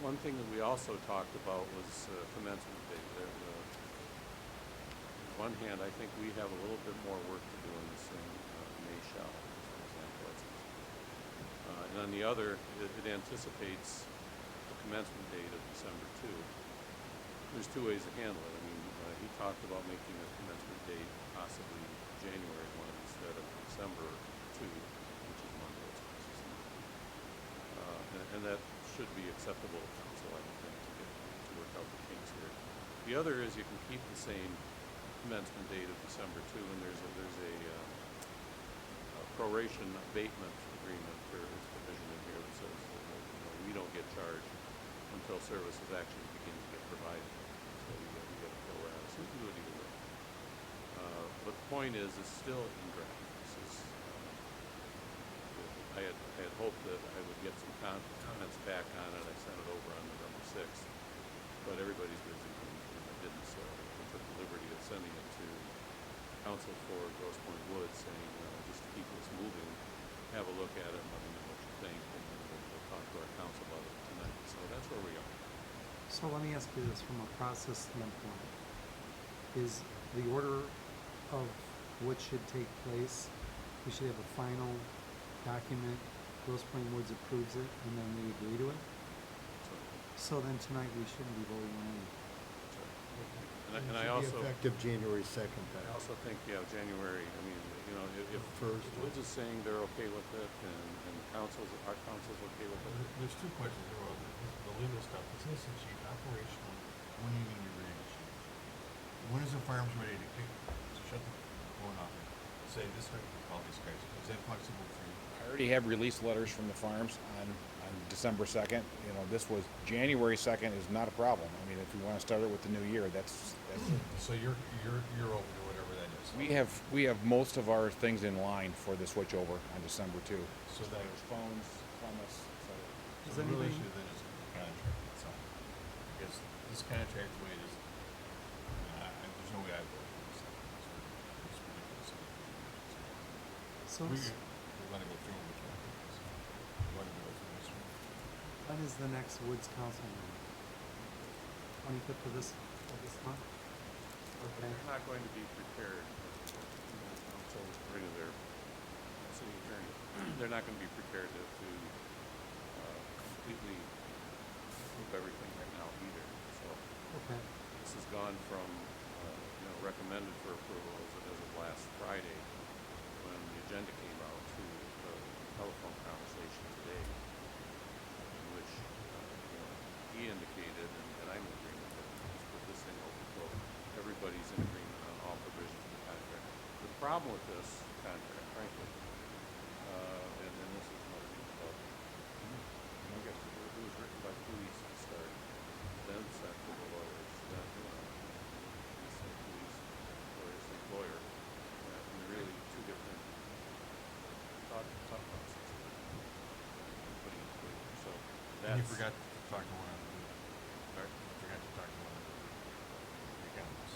One thing that we also talked about was commencement date. On one hand, I think we have a little bit more work to do in this thing, May shall, for example. And on the other, it anticipates the commencement date of December 2. There's two ways to handle it. I mean, he talked about making a commencement date possibly January 1 instead of December 2, which is Monday. And that should be acceptable to council, I don't think, to work out the kinks here. The other is you can keep the same commencement date of December 2, and there's a proration abatement agreement. There's a provision in here that says that, you know, we don't get charged until services actually begin to get provided. So you get a pro rata. So we can do it either way. But the point is, it's still in draft. This is, I had hoped that I would get some comments back on it. I sent it over on November 6th, but everybody's busy, and I didn't. So I took the liberty of sending it to council for Grosse Pointe Woods, saying just to keep this moving, have a look at it and let me know what you think, and then we'll talk to our council about it tonight. So that's where we are. So let me ask you this from a process standpoint. Is the order of what should take place, we should have a final document, Grosse Pointe Woods approves it, and then we agree to it? So then tonight we shouldn't be voting on it. And I It should also, be effective January 2nd then. I also think, yeah, January, I mean, you know, if First. Woods is saying they're okay with it, and our council's okay with it. There's two questions there. The legal stuff, the citizen sheet, operational, when do you mean you're ready to change? When is the farms ready to kick, to shut the phone off and say, this is what we call these guys? Is that flexible for you? I already have release letters from the farms on December 2nd. You know, this was, January 2nd is not a problem. I mean, if you want to start it with the new year, that's So you're open to whatever that is? we have most of our things in line for the switchover on December 2. So that- there's phones, Clemens, so Does So the real anybody- issue then is the contract itself. Because this contract, the way it is, there's no way I vote for this. It's ridiculous. So We want to go through which one it is. We want to go through this one. when is the next Woods Council meeting? 25th of this month? Okay. They're not going to be prepared until, according to their city attorney, they're not going to be prepared to completely move everything right now either. So Okay. this has gone from, you know, recommended for approval as of last Friday when the agenda came out to the telephone conversation today, in which, you know, he indicated, and I'm in agreement that let's put this thing open so everybody's in agreement on all provisions of the contract. The problem with this contract, frankly, and then this is another thing about, I guess it was written by police to start, then sent to the lawyers, then, sent police, lawyers, and lawyer, and they're really two different thought processes. Putting it through. So that's. And you forgot to talk to one of the, Sorry? you forgot to talk to one of the accountants.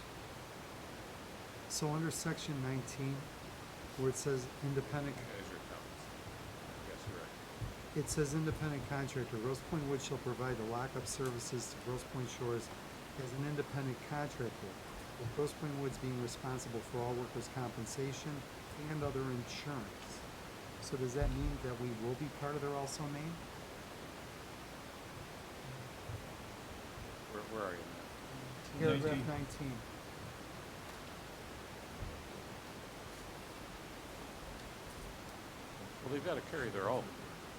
So under section 19, where it says independent, You guys are accountants. Yes, you're right. it says independent contractor, Grosse Pointe Woods shall provide the lockup services to Grosse Pointe Shores as an independent contractor, with Grosse Pointe Woods being responsible for all workers' compensation and other insurance. So does that mean that we will be part of their also name? Where are you in that? Paragraph 19. Well, they've got to carry their own.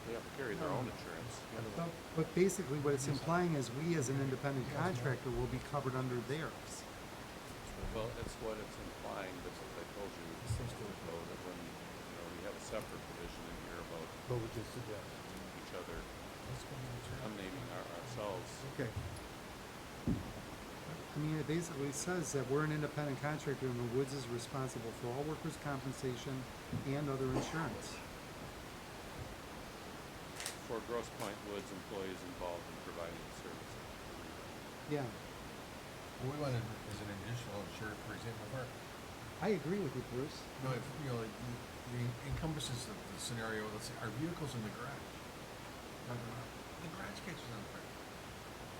They have to carry their own insurance. But basically what it's implying is we as an independent contractor will be covered under theirs. Well, it's what it's implying, that's what I told you, though, that when, we have a separate provision in here about What would you suggest? each other, naming ourselves. Okay. I mean, it basically says that we're an independent contractor and the Woods is responsible for all workers' compensation and other insurance. For Grosse Pointe Woods employees involved in providing the service. Yeah, We wanted as an additional insured, for example, if our, I agree with you, Bruce. if, the encompasses the scenario, let's say, our vehicle's in the garage. The garage catches on fire.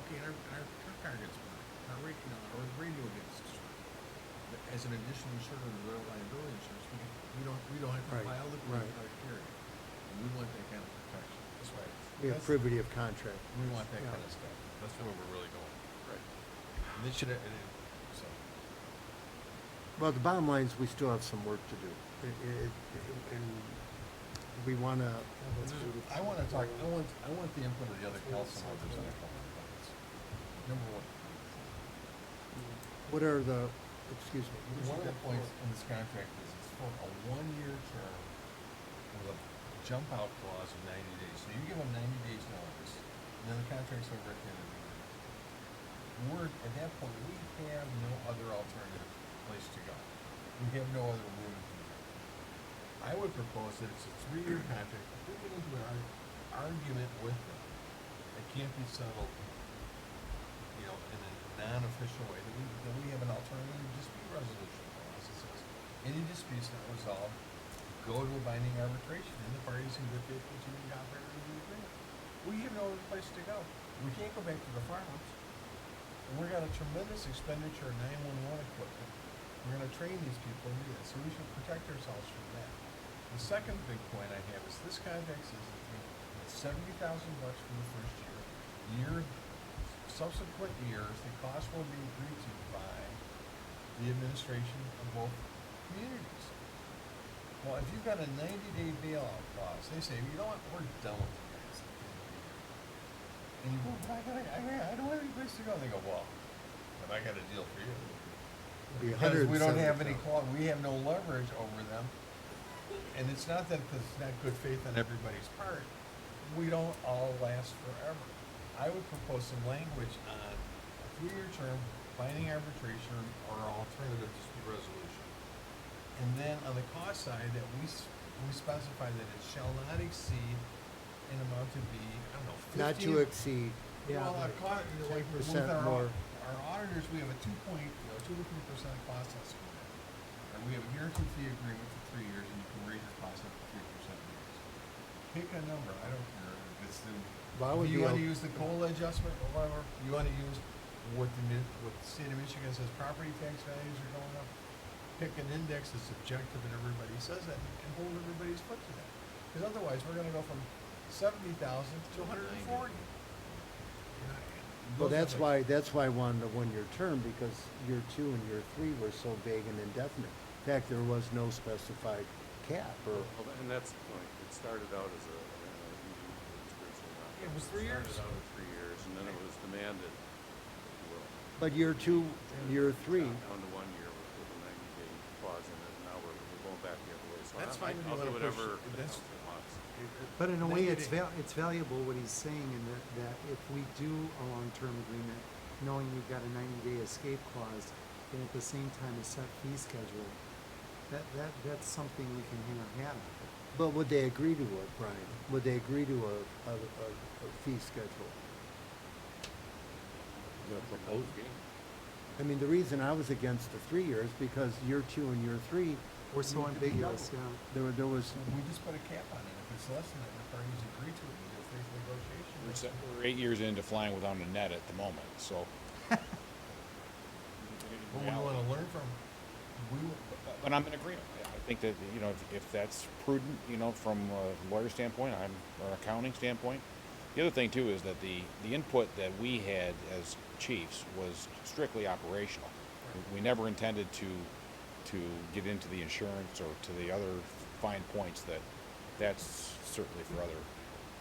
Okay, and our car gets burned, our radio gets destroyed. But as an additional insured under their liability insurance, we don't have to Right, file the right. period. And we want that kind of protection. That's why. We have privity of contract. We want that Yeah. kind of stuff. That's where we're really going. Right. And this should, so. Well, the bottom line is we still have some work to do. And we want to. I want to talk, I want the input of the other council members on a couple of things. Number one, What are the, excuse me. one of the points in this contract is it's for a 1-year term with a jump out clause of 90 days. So you give them 90 days notice, and then the contract's over at the end of the year. At that point, we have no other alternative place to go. We have no other room to go. I would propose that it's a 3-year contract. If we get into an argument with them, it can't be settled, in a non-official way, that we have an alternative dispute resolution clause that says any disputes not resolved go to a binding arbitration, and the parties in good faith continue to operate under the agreement. We have no other place to go. We can't go back to the farmhouse. And we've got a tremendous expenditure of 911 equipment. We're gonna train these people and do that, so we should protect ourselves from that. The second big point I have is this contract says that $70,000 for the first year. Subsequent years, the cost will be agreed to by the administration of both communities. Well, if you've got a 90-day bailout clause, they say, you know what, we're done with you guys at the end of the year. And you go, but I don't have any place to go. They go, well, have I got a deal for you? Because we don't have any clause, we have no leverage over them. And it's not that because it's not good faith on everybody's part. We don't all last forever. I would propose some language on a 3-year term, binding arbitration, or alternative dispute resolution. And then on the cost side, that we specify that it shall not exceed an amount to be, I don't know, 15. Not to exceed. Well, our cost, like with 10% more. our auditors, we have a 2 to 3% cost estimate. And we have a guaranteed fee agreement for 3 years, and you can raise your cost up to 3% years. Pick a number, I don't care if it's the, Why would if you you wanna have- use the COLA adjustment or whatever, you wanna use what the state of Michigan says property tax values are going up. Pick an index that's objective and everybody says that, and hold everybody's foot to that. Because otherwise, we're gonna go from 70,000 to 140. Well, that's why I wanted a 1-year term, because year 2 and year 3 were so vague and indefinite. In fact, there was no specified cap or. Well, and that's the point. It started out as It was 3 years. Started out at 3 years, and then it was demanded, if you will. But year 2, year 3. Down to 1 year with a 90-day clause in it, and now we're going back the other way. So That's I'll fine if you do wanna whatever push- the that's- council wants. But in a way, it's 90 it's valuable what he's saying in that if we do a long-term agreement, knowing we've got a 90-day escape clause, and at the same time a set fee schedule, that's something we can hang our hat on. But would they agree to it, Brian? Would they agree to a fee schedule? The proposed I mean, the reason I was against the 3 years, because year 2 and year 3. We're so ambiguous, yeah. There was. We just put a cap on it. If it's less than that, the parties agree to it in good faith negotiation. We're 8 years into flying without a net at the moment, so. Well, we wanna learn from, But I'm in agreement. I think that, if that's prudent, from a lawyer standpoint, or an accounting standpoint. The other thing too is that the input that we had as chiefs was strictly operational. We never intended to get into the insurance or to the other fine points that's certainly for other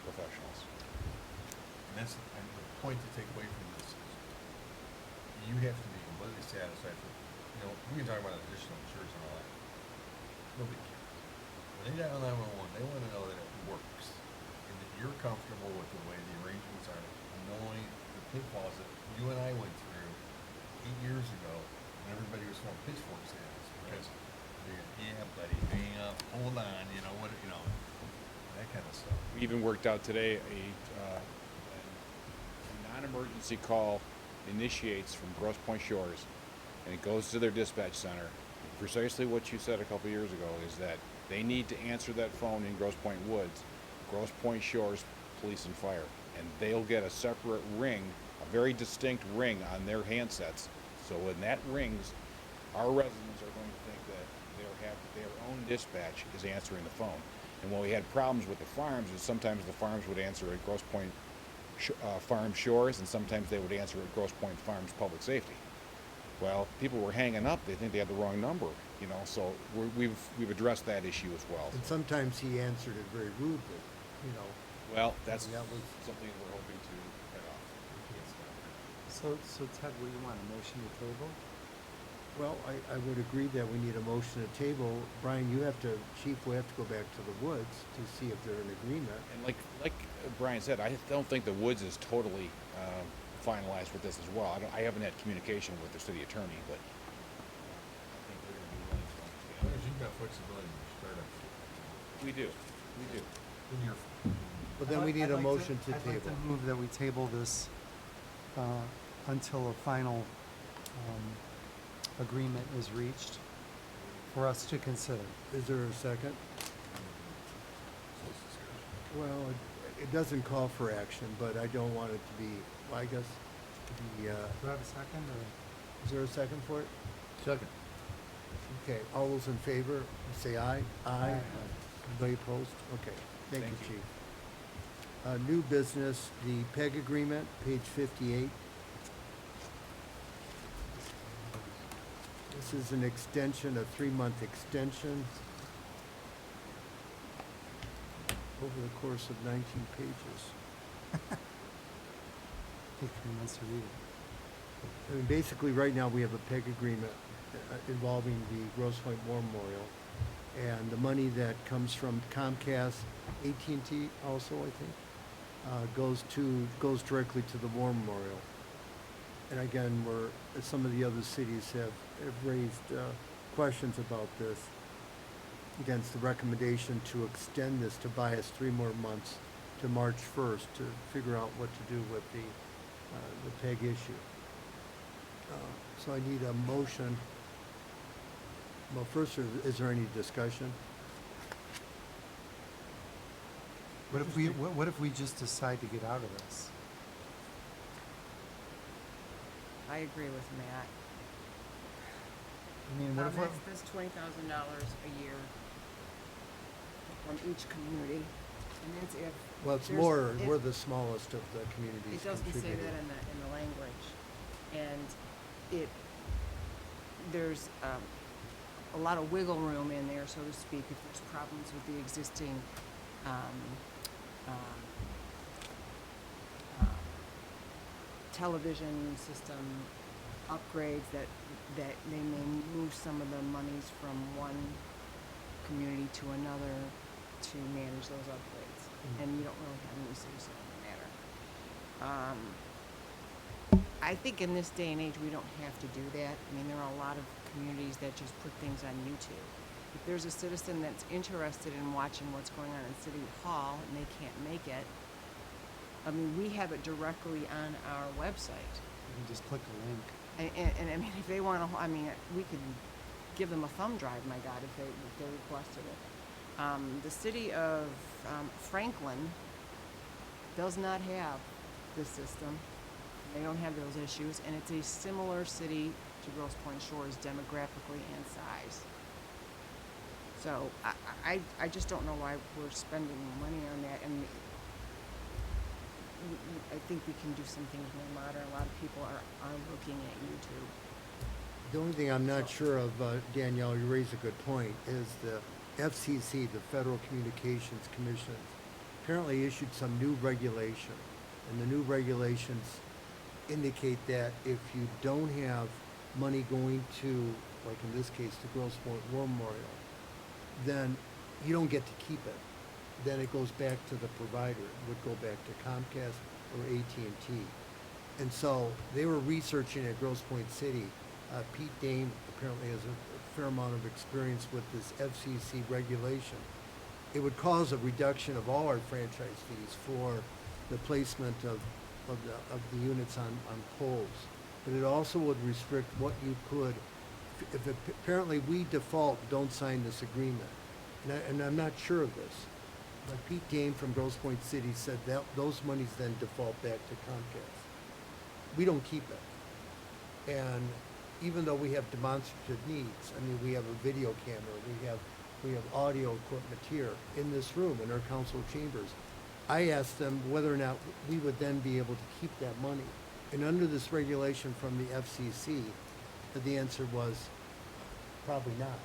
professionals. and that's the point to take away from this is you have to be completely satisfied with, you know, we can talk about additional insurance and all that. Nobody cares. When they dial 911, they wanna know that it works, and that you're comfortable with the way the arrangements are, knowing the pitfalls that you and I went through 8 years ago, when everybody was throwing pitchforks at us, because they, yeah, buddy, hold on, you know, that kind of stuff. We even worked out today a non-emergency call initiates from Grosse Pointe Shores, and it goes to their dispatch center. Precisely what you said a couple years ago is that they need to answer that phone in Grosse Pointe Woods, Grosse Pointe Shores Police and Fire, and they'll get a separate ring, a very distinct ring on their handsets. So when that rings, our residents are going to think that their own dispatch is answering the phone. And when we had problems with the farms, is sometimes the farms would answer at Grosse Pointe Farm Shores, and sometimes they would answer at Grosse Pointe Farms Public Safety. Well, people were hanging up; they think they had the wrong number, you know. So we've addressed that issue as well. And sometimes he answered it very rudely, you know. Well, that's that was something we're hoping to head off. So Ted, what do you want, a motion to table? Well, I would agree that we need a motion to table. Brian, Chief, we have to go back to the woods to see if they're in agreement. And like Brian said, I don't think the Woods is totally finalized with this as well. I haven't had communication with the city attorney, but I think they're going to be willing to As long understand. as you've got flexibility in your startup. We do. In your, But then we need a motion to I'd like table. to move that we table this until a final agreement is reached for us to consider. Is there a second? Well, it doesn't call for action, but I don't want it to be, well, I guess, to be, Do I have a second, or? is there a second for it? Second. Okay, all those in favor, say aye. Aye. Anybody opposed? Okay, thank you, Thank you. Chief. New business, the PEG agreement, page 58. This is an extension, a 3-month extension over the course of 19 pages. Take 3 months to read it. I mean, basically, right now, we have a PEG agreement involving the Grosse Pointe War Memorial, and the money that comes from Comcast, AT&T also, I think, goes directly to the War Memorial. And again, some of the other cities have raised questions about this. Against the recommendation to extend this to buy us 3 more months to March 1st to figure out what to do with the PEG issue. So I need a motion. Well, first, is there any discussion? What if we just decide to get out of this? I agree with Matt. I mean, what if, That's $20,000 a year from each community, and that's if. Well, it's there's- more, if- we're the smallest of the communities It doesn't say contributing. that in the language, and there's a lot of wiggle room in there, so to speak, if there's problems with the existing television system upgrades that they may move some of the monies from one community to another to manage those upgrades, and you don't really have any say-so in the matter. I think in this day and age, we don't have to do that. I mean, there are a lot of communities that just put things on YouTube. If there's a citizen that's interested in watching what's going on in City Hall and they can't make it, I mean, we have it directly on our website. you can just click a link. And I mean, if they want to, I mean, we could give them a thumb drive, my God, if they requested it. The city of Franklin does not have this system. They don't have those issues, and it's a similar city to Grosse Pointe Shores demographically and size. So I just don't know why we're spending money on that, and I think we can do some things more modern. A lot of people are looking at YouTube. The only thing I'm not sure of, Danielle, you raise a good point, is the FCC, the Federal Communications Commission, apparently issued some new regulation. And the new regulations indicate that if you don't have money going to like in this case, the Grosse Pointe War Memorial, then you don't get to keep it. Then it goes back to the provider. It would go back to Comcast or AT&T. And so they were researching at Grosse Pointe City. Pete Dame apparently has a fair amount of experience with this FCC regulation. It would cause a reduction of all our franchise fees for the placement of the units on poles. But it also would restrict what you could, apparently we default don't sign this agreement. And I'm not sure of this, but Pete Dame from Grosse Pointe City said that those monies then default back to Comcast. We don't keep it. And even though we have demonstrative needs, I mean, we have a video camera, we have audio equipment here in this room, in our council chambers. I asked them whether or not we would then be able to keep that money. And under this regulation from the FCC, the answer was probably not.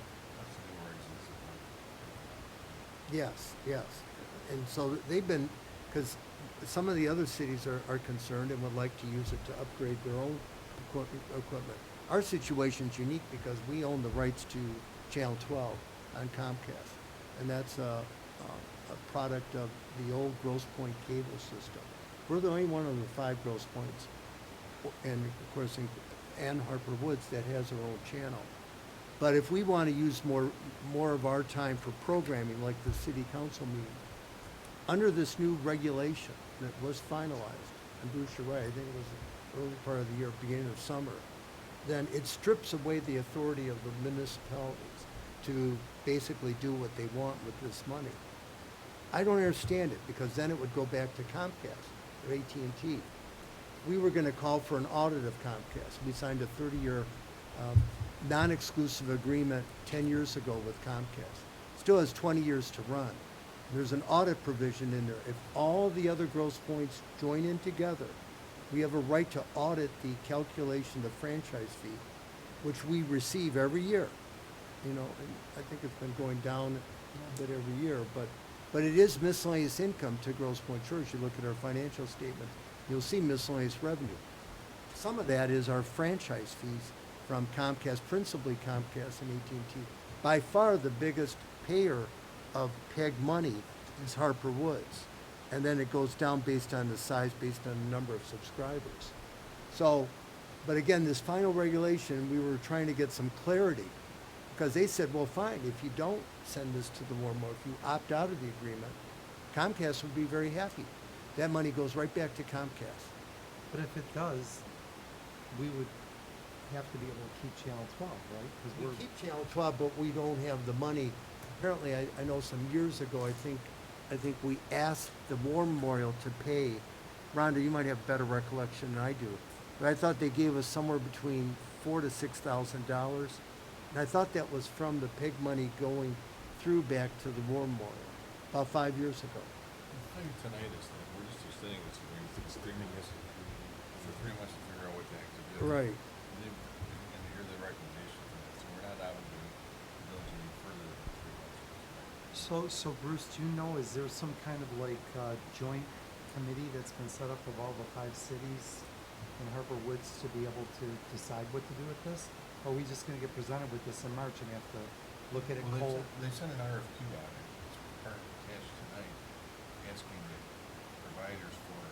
Yes, yes. And so they've been, because some of the other cities are concerned and would like to use it to upgrade their own equipment. Our situation's unique because we own the rights to Channel 12 on Comcast. And that's a product of the old Grosse Pointe cable system. We're the only one of the 5 Grosse Pointes, and of course, and Harper Woods that has their own channel. But if we want to use more of our time for programming, like the city council meeting, under this new regulation that was finalized, and Bruce, you're right, I think it was the early part of the year, beginning of summer, then it strips away the authority of the municipalities to basically do what they want with this money. I don't understand it, because then it would go back to Comcast or AT&T. We were going to call for an audit of Comcast. We signed a 30-year non-exclusive agreement 10 years ago with Comcast. Still has 20 years to run. There's an audit provision in there. If all the other Grosse Pointes join in together, we have a right to audit the calculation of the franchise fee, which we receive every year. You know, and I think it's been going down a bit every year, but it is miscellaneous income to Grosse Pointe Church. You look at our financial statement, you'll see miscellaneous revenue. Some of that is our franchise fees from Comcast, principally Comcast and AT&T. By far the biggest payer of PEG money is Harper Woods. And then it goes down based on the size, based on the number of subscribers. So, but again, this final regulation, we were trying to get some clarity, because they said, well, fine, if you don't send this to the War Memorial, if you opt out of the agreement, Comcast would be very happy. That money goes right back to Comcast. But if it does, we would have to be able to keep Channel 12, right? 'Cause We we're keep Channel 12, but we don't have the money. Apparently, I know some years ago, I think we asked the War Memorial to pay. Rhonda, you might have better recollection than I do, but I thought they gave us somewhere between $4,000 to $6,000, and I thought that was from the PEG money going through back to the War Memorial about 5 years ago. The thing tonight is that we're just extending this agreement, extending this for 3 months to figure out what the heck to do. Right. And hear the recommendation from that, so we're not obligating the village any further than 3 months. So Bruce, do you know, is there some kind of like joint committee that's been set up of all the 5 cities in Harper Woods to be able to decide what to do with this? Or are we just gonna get presented with this in March and have to look at it cold? They sent an RFQ out, and it's part attached tonight, asking the providers for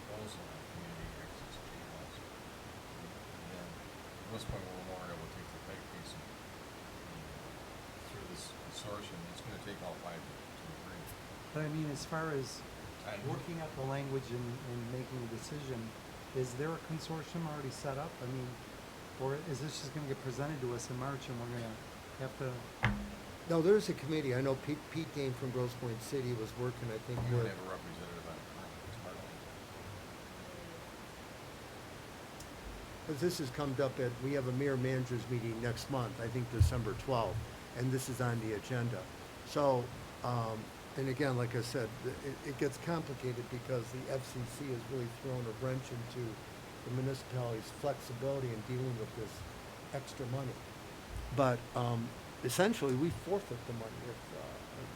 proposal on community access channels. And then, at this point, Memorial will take the PEG piece and through this consortium, it's gonna take all 5 to agree. But I mean, as far as working out the language and making a decision, is there a consortium already set up? I mean, or is this just gonna get presented to us in March and we're gonna have to? No, there's a committee. I know Pete Dame from Grosse Pointe City was working, I think, You with. would have a representative on it currently, it's Marlene. Because this has come up at, we have a mayor managers meeting next month, I think December 12th, and this is on the agenda. So, and again, like I said, it gets complicated because the FCC has really thrown a wrench into the municipality's flexibility in dealing with this extra money. But essentially, we forfeit the money, if,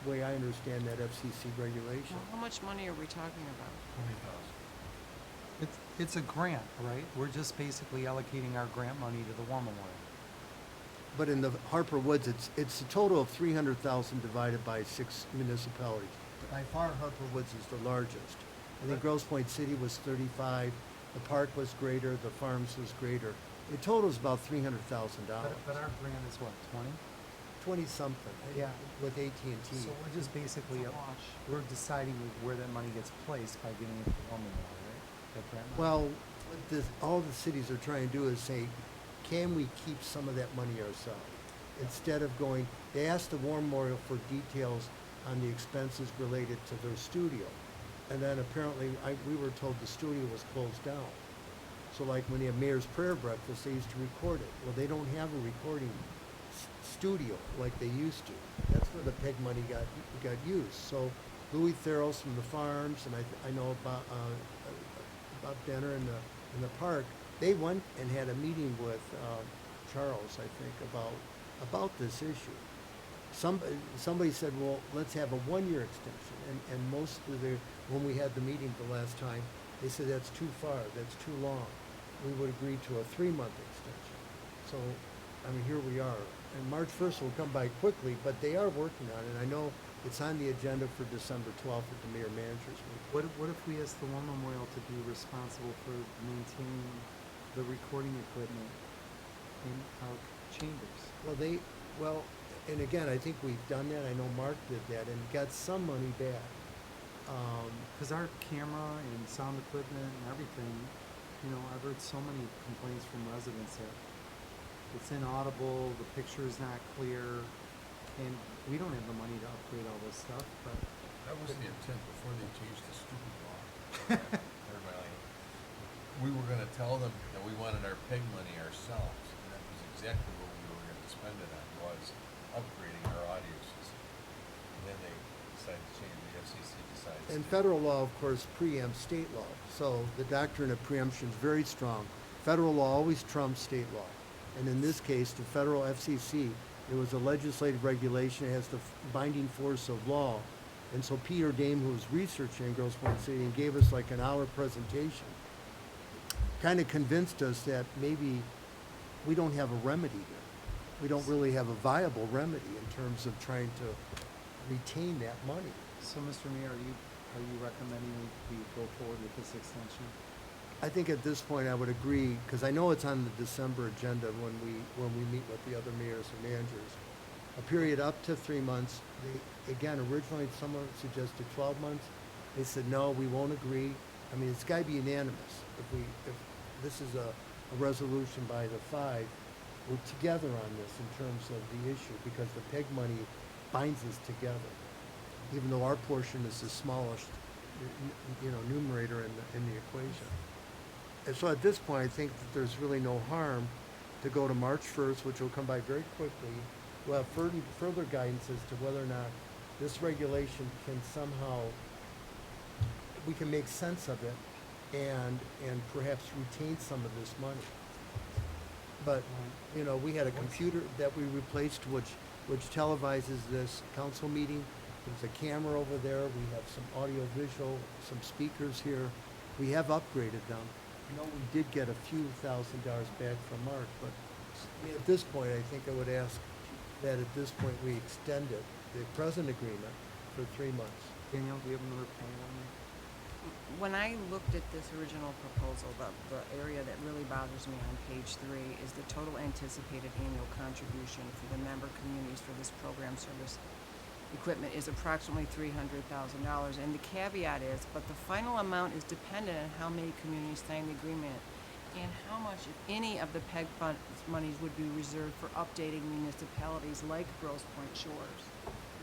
the way I understand that FCC regulation. Well, how much money are we talking about? 20,000. It's a grant, right? We're just basically allocating our grant money to the War Memorial. but in the Harper Woods, it's a total of 300,000 divided by 6 municipalities. By far, Harper Woods is the largest. I think Grosse Pointe City was 35, the park was greater, the farms was greater. It totals about $300,000. But our grant is what, 20? 20-something, Yeah. with AT&T. So we're just basically, we're deciding where that money gets placed by getting it to Wilmington, right? That grant money? Well, what all the cities are trying to do is say, can we keep some of that money ourselves? Instead of going, they asked the War Memorial for details on the expenses related to their studio. And then apparently, we were told the studio was closed down. So like when they have Mayor's Prayer Breakfast, they used to record it. Well, they don't have a recording studio like they used to. That's where the PEG money got used. So Louis Theros from the farms, and I know Bob Denner in the park, they went and had a meeting with Charles, I think, about this issue. Somebody said, well, let's have a 1-year extension, and most of when we had the meeting the last time, they said that's too far, that's too long. We would agree to a 3-month extension. So, I mean, here we are. And March 1st will come by quickly, but they are working on it. I know it's on the agenda for December 12th at the mayor manager's meeting. What if we ask the War Memorial to be responsible for maintaining the recording equipment in our chambers? Well, and again, I think we've done that. I know Mark did that and got some money back. Because our camera and sound equipment and everything, I've heard so many complaints from residents that it's inaudible, the picture is not clear, and we don't have the money to upgrade all this stuff, but. That was the intent before they changed the stupid law. We were gonna tell them that we wanted our PEG money ourselves, and that was exactly what we were gonna spend it on, was upgrading our audio system. And then they decided to change, the FCC decided to. And federal law, of course, preempts state law. So the doctrine of preemption is very strong. Federal law always trumps state law. And in this case, the federal FCC, it was a legislative regulation, it has the binding force of law. And so Peter Dame, who was researching Grosse Pointe City and gave us like an hour presentation, kind of convinced us that maybe we don't have a remedy here. We don't really have a viable remedy in terms of trying to retain that money. So, Mr. Mayor, are you recommending we go forward with this extension? I think at this point I would agree, because I know it's on the December agenda when we meet with the other mayors and managers. A period up to 3 months. Again, originally someone suggested 12 months. They said, no, we won't agree. I mean, it's got to be unanimous. If this is a resolution by the 5, we're together on this in terms of the issue, because the PEG money binds us together, even though our portion is the smallest, numerator in the equation. And so at this point, I think that there's really no harm to go to March 1st, which will come by very quickly. We'll have further guidance as to whether or not this regulation can somehow, we can make sense of it and perhaps retain some of this money. But, we had a computer that we replaced which televises this council meeting. There's a camera over there. We have some audio visual, some speakers here. We have upgraded them. We did get a few $1,000s back from Mark, but at this point, I think I would ask that at this point we extend it, the present agreement, for 3 months. Danielle, do you have another point on that? When I looked at this original proposal, the area that really bothers me on page 3 is the total anticipated annual contribution for the member communities for this program service equipment is approximately $300,000. And the caveat is, but the final amount is dependent on how many communities sign the agreement and how much, if any, of the PEG fund monies would be reserved for updating municipalities like Grosse Pointe Shores.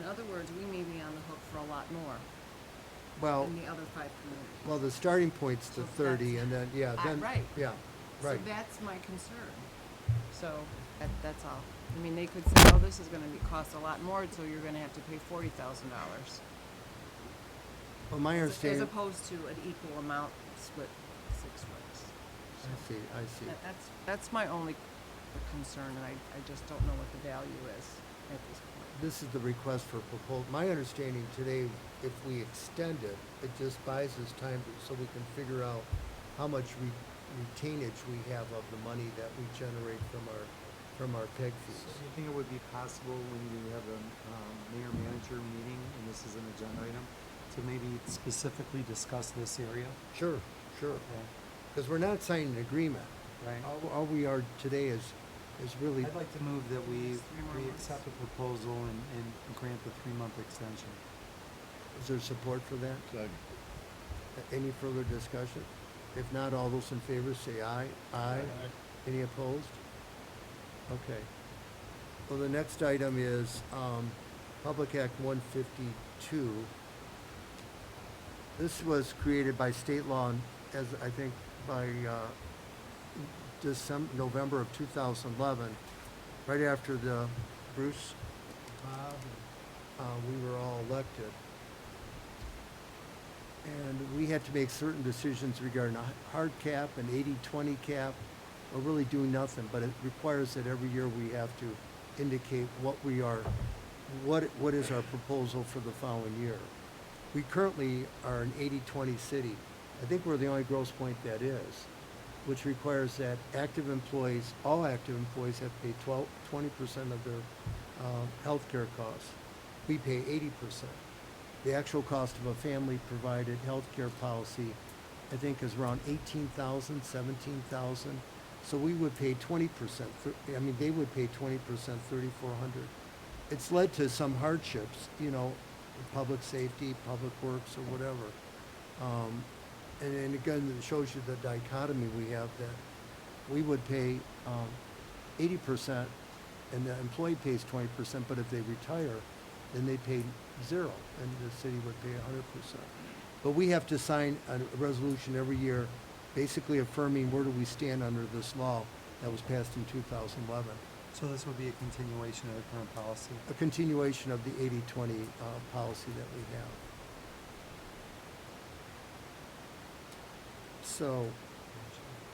In other words, we may be on the hook for a lot more than the other 5 communities. Well, the starting point's the 30, and then, right. Yeah, right. So that's my concern. So that's all. I mean, they could say, oh, this is going to cost a lot more, so you're going to have to pay $40,000. Well, my understanding. As opposed to an equal amount split 6 ways. So I see. That's my only concern, and I just don't know what the value is at this point. This is the request for proposal. My understanding today, if we extend it, it just buys us time so we can figure out how much retainage we have of the money that we generate from our from our PEG So fees. do you think it would be possible when you have a mayor-manager meeting, and this is an agenda item, to maybe specifically discuss this area? Sure, sure. Okay. Because we're not signing an agreement. Right. All we are today is really, I'd like to move that we accept the proposal and grant the 3-month extension. is there support for that? Any further discussion? If not, all those in favor say aye. Aye. Any opposed? Okay. Well, the next item is Public Act 152. This was created by state law, as I think by November of 2011, right after the Bruce, Bob, we were all elected. And we had to make certain decisions regarding a hard cap, an 80-20 cap, or really doing nothing, but it requires that every year we have to indicate what we are, what is our proposal for the following year. We currently are an 80-20 city. I think we're the only Grosse Pointe that is, which requires that active employees, all active employees have to pay 20% of their health care costs. We pay 80%. The actual cost of a family-provided health care policy, I think, is around 18,000, 17,000. So we would pay 20%. I mean, they would pay 20%, 3,400. It's led to some hardships, you know, public safety, public works, or whatever. And again, it shows you the dichotomy we have, that we would pay 80%, and the employee pays 20%, but if they retire, then they pay 0, and the city would pay 100%. But we have to sign a resolution every year, basically affirming where do we stand under this law that was passed in 2011. So this would be a continuation of the current policy? A continuation of the 80-20 policy that we have. So,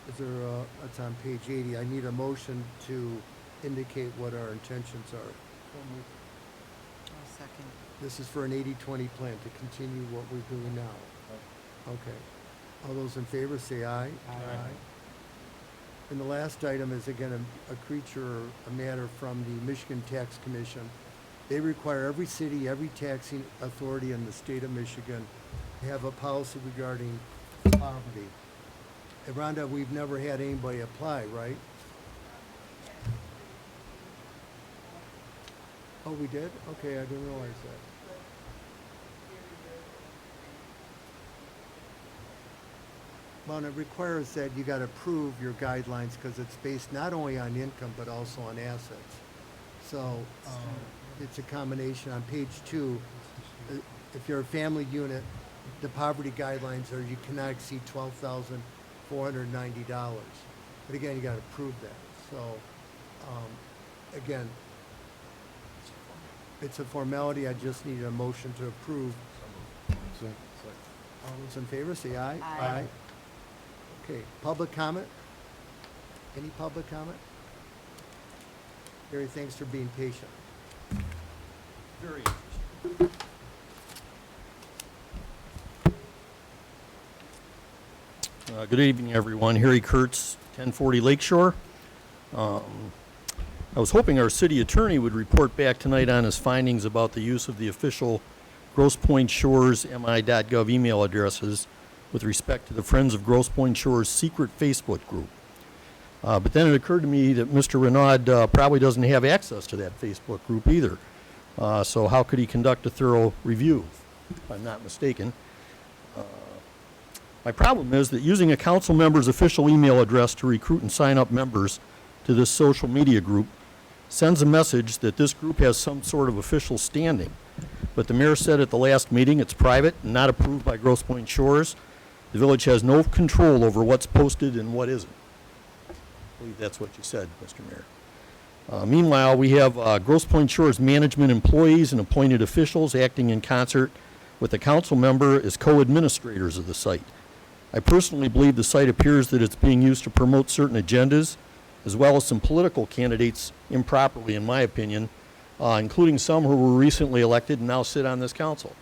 is there it's on page 80. I need a motion to indicate what our intentions are. I'll second. This is for an 80-20 plan to continue what we're doing now. Okay. All those in favor say aye. Aye. And the last item is again a creature, a matter from the Michigan Tax Commission. They require every city, every taxing authority in the state of Michigan to have a policy regarding poverty. And Rhonda, we've never had anybody apply, right? Oh, we did? Okay, I didn't realize that. Well, and it requires that you gotta prove your guidelines, because it's based not only on income, but also on assets. So, it's a combination. On page 2, if you're a family unit, the poverty guidelines are you cannot exceed $12,490. But again, you gotta prove that. So, again, it's a formality. I just need a motion to approve. All those in favor, say aye. Aye. Okay, public comment? Any public comment? Gary, thanks for being patient. Very interesting. Good evening, everyone. Harry Kurtz, 1040 Lakeshore. I was hoping our city attorney would report back tonight on his findings about the use of the official Grosse Pointe Shores mi.gov email addresses with respect to the Friends of Grosse Pointe Shores secret Facebook group. But then it occurred to me that Mr. Renaud probably doesn't have access to that Facebook group either. So how could he conduct a thorough review, if I'm not mistaken? My problem is that using a council member's official email address to recruit and sign up members to this social media group sends a message that this group has some sort of official standing. But the mayor said at the last meeting it's private and not approved by Grosse Pointe Shores. The village has no control over what's posted and what isn't. I believe that's what you said, Mr. Mayor. Meanwhile, we have Grosse Pointe Shores management employees and appointed officials acting in concert with the council member as co-administrators of the site. I personally believe the site appears that it's being used to promote certain agendas, as well as some political candidates improperly, in my opinion, including some who were recently elected and now sit on this council.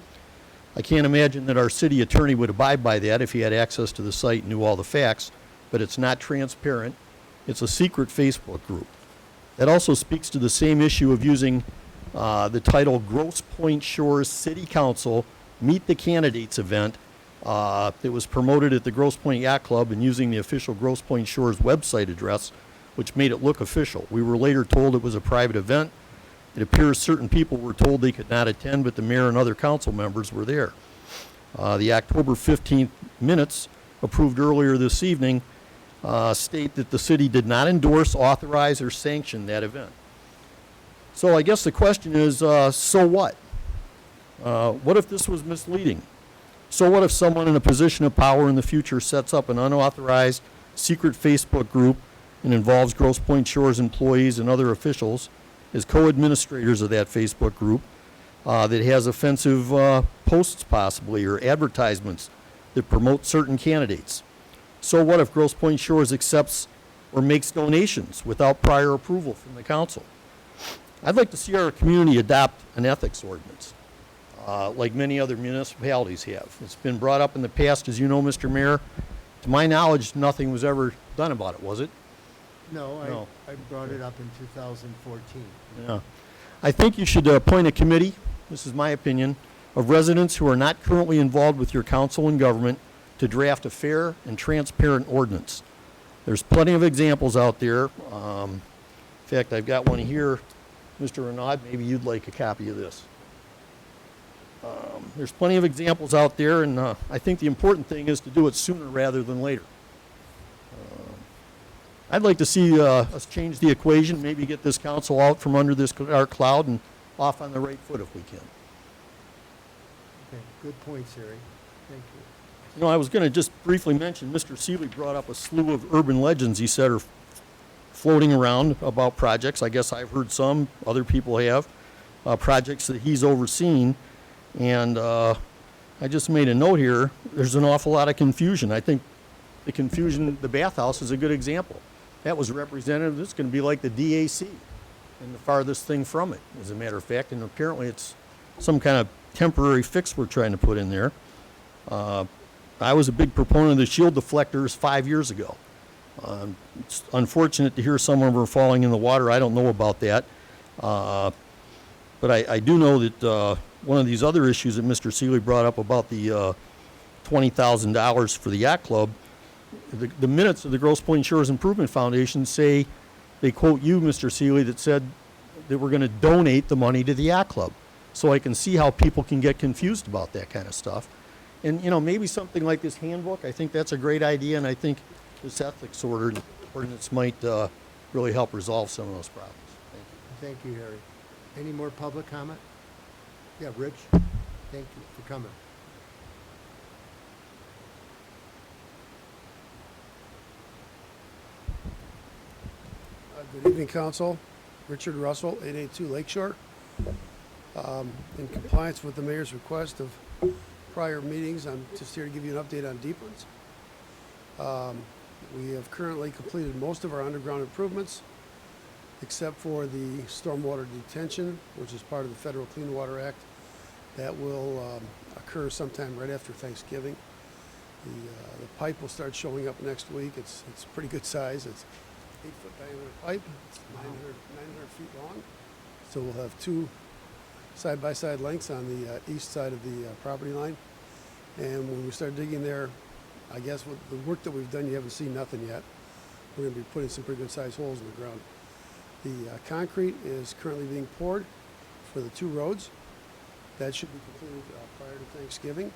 I can't imagine that our city attorney would abide by that if he had access to the site and knew all the facts, but it's not transparent. It's a secret Facebook group. That also speaks to the same issue of using the title Grosse Pointe Shores City Council Meet the Candidates event that was promoted at the Grosse Pointe Yacht Club and using the official Grosse Pointe Shores website address, which made it look official. We were later told it was a private event. It appears certain people were told they could not attend, but the mayor and other council members were there. The October 15th minutes approved earlier this evening state that the city did not endorse, authorize, or sanction that event. So I guess the question is, so what? What if this was misleading? So what if someone in a position of power in the future sets up an unauthorized secret Facebook group and involves Grosse Pointe Shores employees and other officials as co-administrators of that Facebook group that has offensive posts possibly or advertisements that promote certain candidates? So what if Grosse Pointe Shores accepts or makes donations without prior approval from the council? I'd like to see our community adopt an ethics ordinance, like many other municipalities have. It's been brought up in the past, as you know, Mr. Mayor. To my knowledge, nothing was ever done about it, was it? No, I brought it up in 2014. Yeah. I think you should appoint a committee, this is my opinion, of residents who are not currently involved with your council and government to draft a fair and transparent ordinance. There's plenty of examples out there. In fact, I've got one here. Mr. Renaud, maybe you'd like a copy of this. There's plenty of examples out there, and I think the important thing is to do it sooner rather than later. I'd like to see us change the equation, maybe get this council out from under this dark cloud and off on the right foot if we can. Okay, good points, Harry. Thank you. You know, I was going to just briefly mention, Mr. Seeley brought up a slew of urban legends he said are floating around about projects. I guess I've heard some, other people have, projects that he's overseen. And I just made a note here, there's an awful lot of confusion. I think the confusion, the bathhouse is a good example. That was representative, it's going to be like the DAC and the farthest thing from it, as a matter of fact. And apparently it's some kind of temporary fix we're trying to put in there. I was a big proponent of the shield deflectors 5 years ago. It's unfortunate to hear some of them are falling in the water. I don't know about that. But I do know that one of these other issues that Mr. Seeley brought up about the $20,000 for the yacht club, the minutes of the Grosse Pointe Shores Improvement Foundation say, they quote you, Mr. Seeley, that said that we're going to donate the money to the yacht club. So I can see how people can get confused about that kind of stuff. And, you know, maybe something like this handbook, I think that's a great idea, and I think this ethics ordinance might really help resolve some of those problems. Thank you, Harry. Any more public comment? Yeah, Rich, thank you for coming. Good evening, Council. Richard Russell, 882 Lakeshore. In compliance with the mayor's request of prior meetings, I'm just here to give you an update on Deeplands. We have currently completed most of our underground improvements, except for the stormwater detention, which is part of the Federal Clean Water Act. That will occur sometime right after Thanksgiving. The pipe will start showing up next week. It's pretty good size. It's 8-foot diameter pipe. It's 900 feet long. So we'll have two side-by-side lengths on the east side of the property line. And when we start digging there, I guess with the work that we've done, you haven't seen nothing yet. We're going to be putting some pretty good sized holes in the ground. The concrete is currently being poured for the two roads. That should be completed prior to Thanksgiving.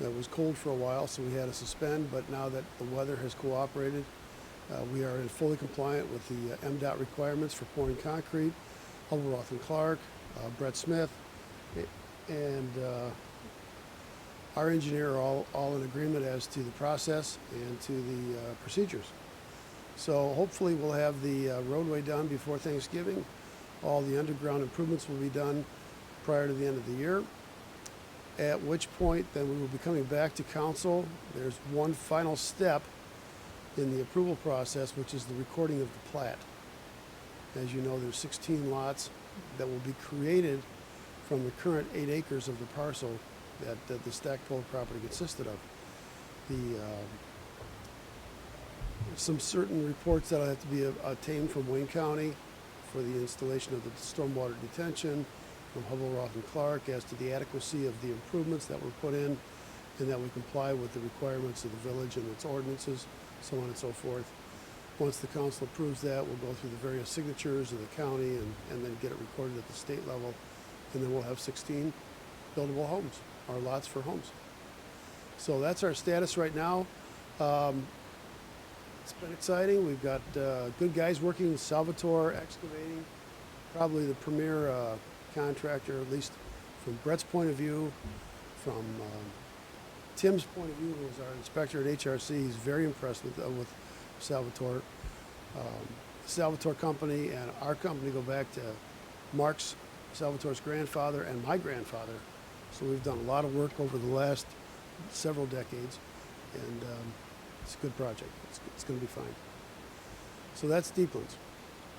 It was cold for a while, so we had to suspend, but now that the weather has cooperated, we are fully compliant with the MDOT requirements for pouring concrete. Hubbleroth and Clark, Brett Smith, and our engineer are all in agreement as to the process and to the procedures. So hopefully we'll have the roadway done before Thanksgiving. All the underground improvements will be done prior to the end of the year, at which point then we will be coming back to council. There's one final step in the approval process, which is the recording of the plat. As you know, there's 16 lots that will be created from the current 8 acres of the parcel that the Stackpole property consisted of. Some certain reports that will have to be obtained from Wayne County for the installation of the stormwater detention from Hubble, Roth, and Clark as to the adequacy of the improvements that were put in and that we comply with the requirements of the village and its ordinances, so on and so forth. Once the council approves that, we'll go through the various signatures of the county and then get it recorded at the state level. And then we'll have 16 buildable homes, or lots for homes. So that's our status right now. It's been exciting. We've got good guys working with Salvatore Excavating, probably the premier contractor, at least from Brett's point of view, from Tim's point of view, who was our inspector at HRC. He's very impressed with Salvatore. Salvatore company and our company go back to Mark's, Salvatore's grandfather, and my grandfather. So we've done a lot of work over the last several decades, and it's a good project. It's going to be fine. So that's Deeplands.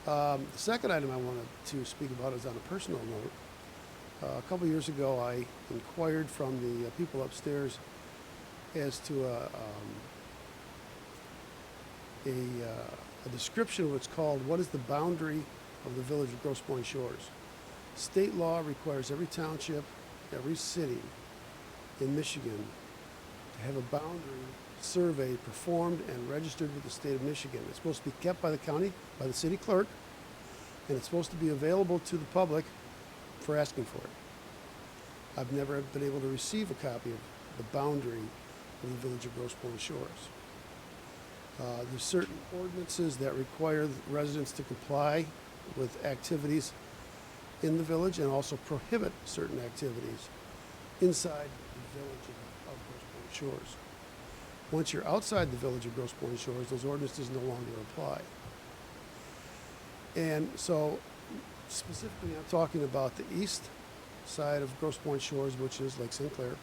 The second item I wanted to speak about is on a personal note. A couple years ago, I inquired from the people upstairs as to a description of what's called, what is the boundary of the village of Grosse Pointe Shores. State law requires every township, every city in Michigan to have a boundary survey performed and registered with the state of Michigan. It's supposed to be kept by the county, by the city clerk, and it's supposed to be available to the public for asking for it. I've never been able to receive a copy of the boundary of the village of Grosse Pointe Shores. There's certain ordinances that require residents to comply with activities in the village and also prohibit certain activities inside the village of Grosse Pointe Shores. Once you're outside the village of Grosse Pointe Shores, those ordinances no longer apply. And so specifically I'm talking about the east side of Grosse Pointe Shores, which is Lake St. Clair,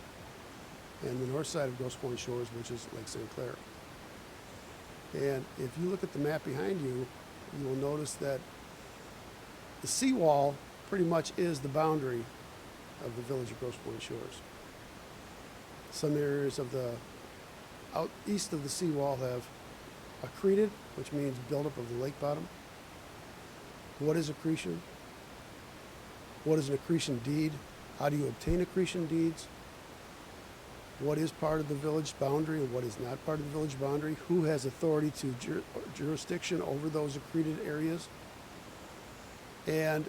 and the north side of Grosse Pointe Shores, which is Lake St. Clair. And if you look at the map behind you, you will notice that the seawall pretty much is the boundary of the village of Grosse Pointe Shores. Some areas of the out east of the seawall have accreted, which means buildup of the lake bottom. What is accretion? What is an accretion deed? How do you obtain accretion deeds? What is part of the village boundary and what is not part of the village boundary? Who has authority to jurisdiction over those accreted areas? And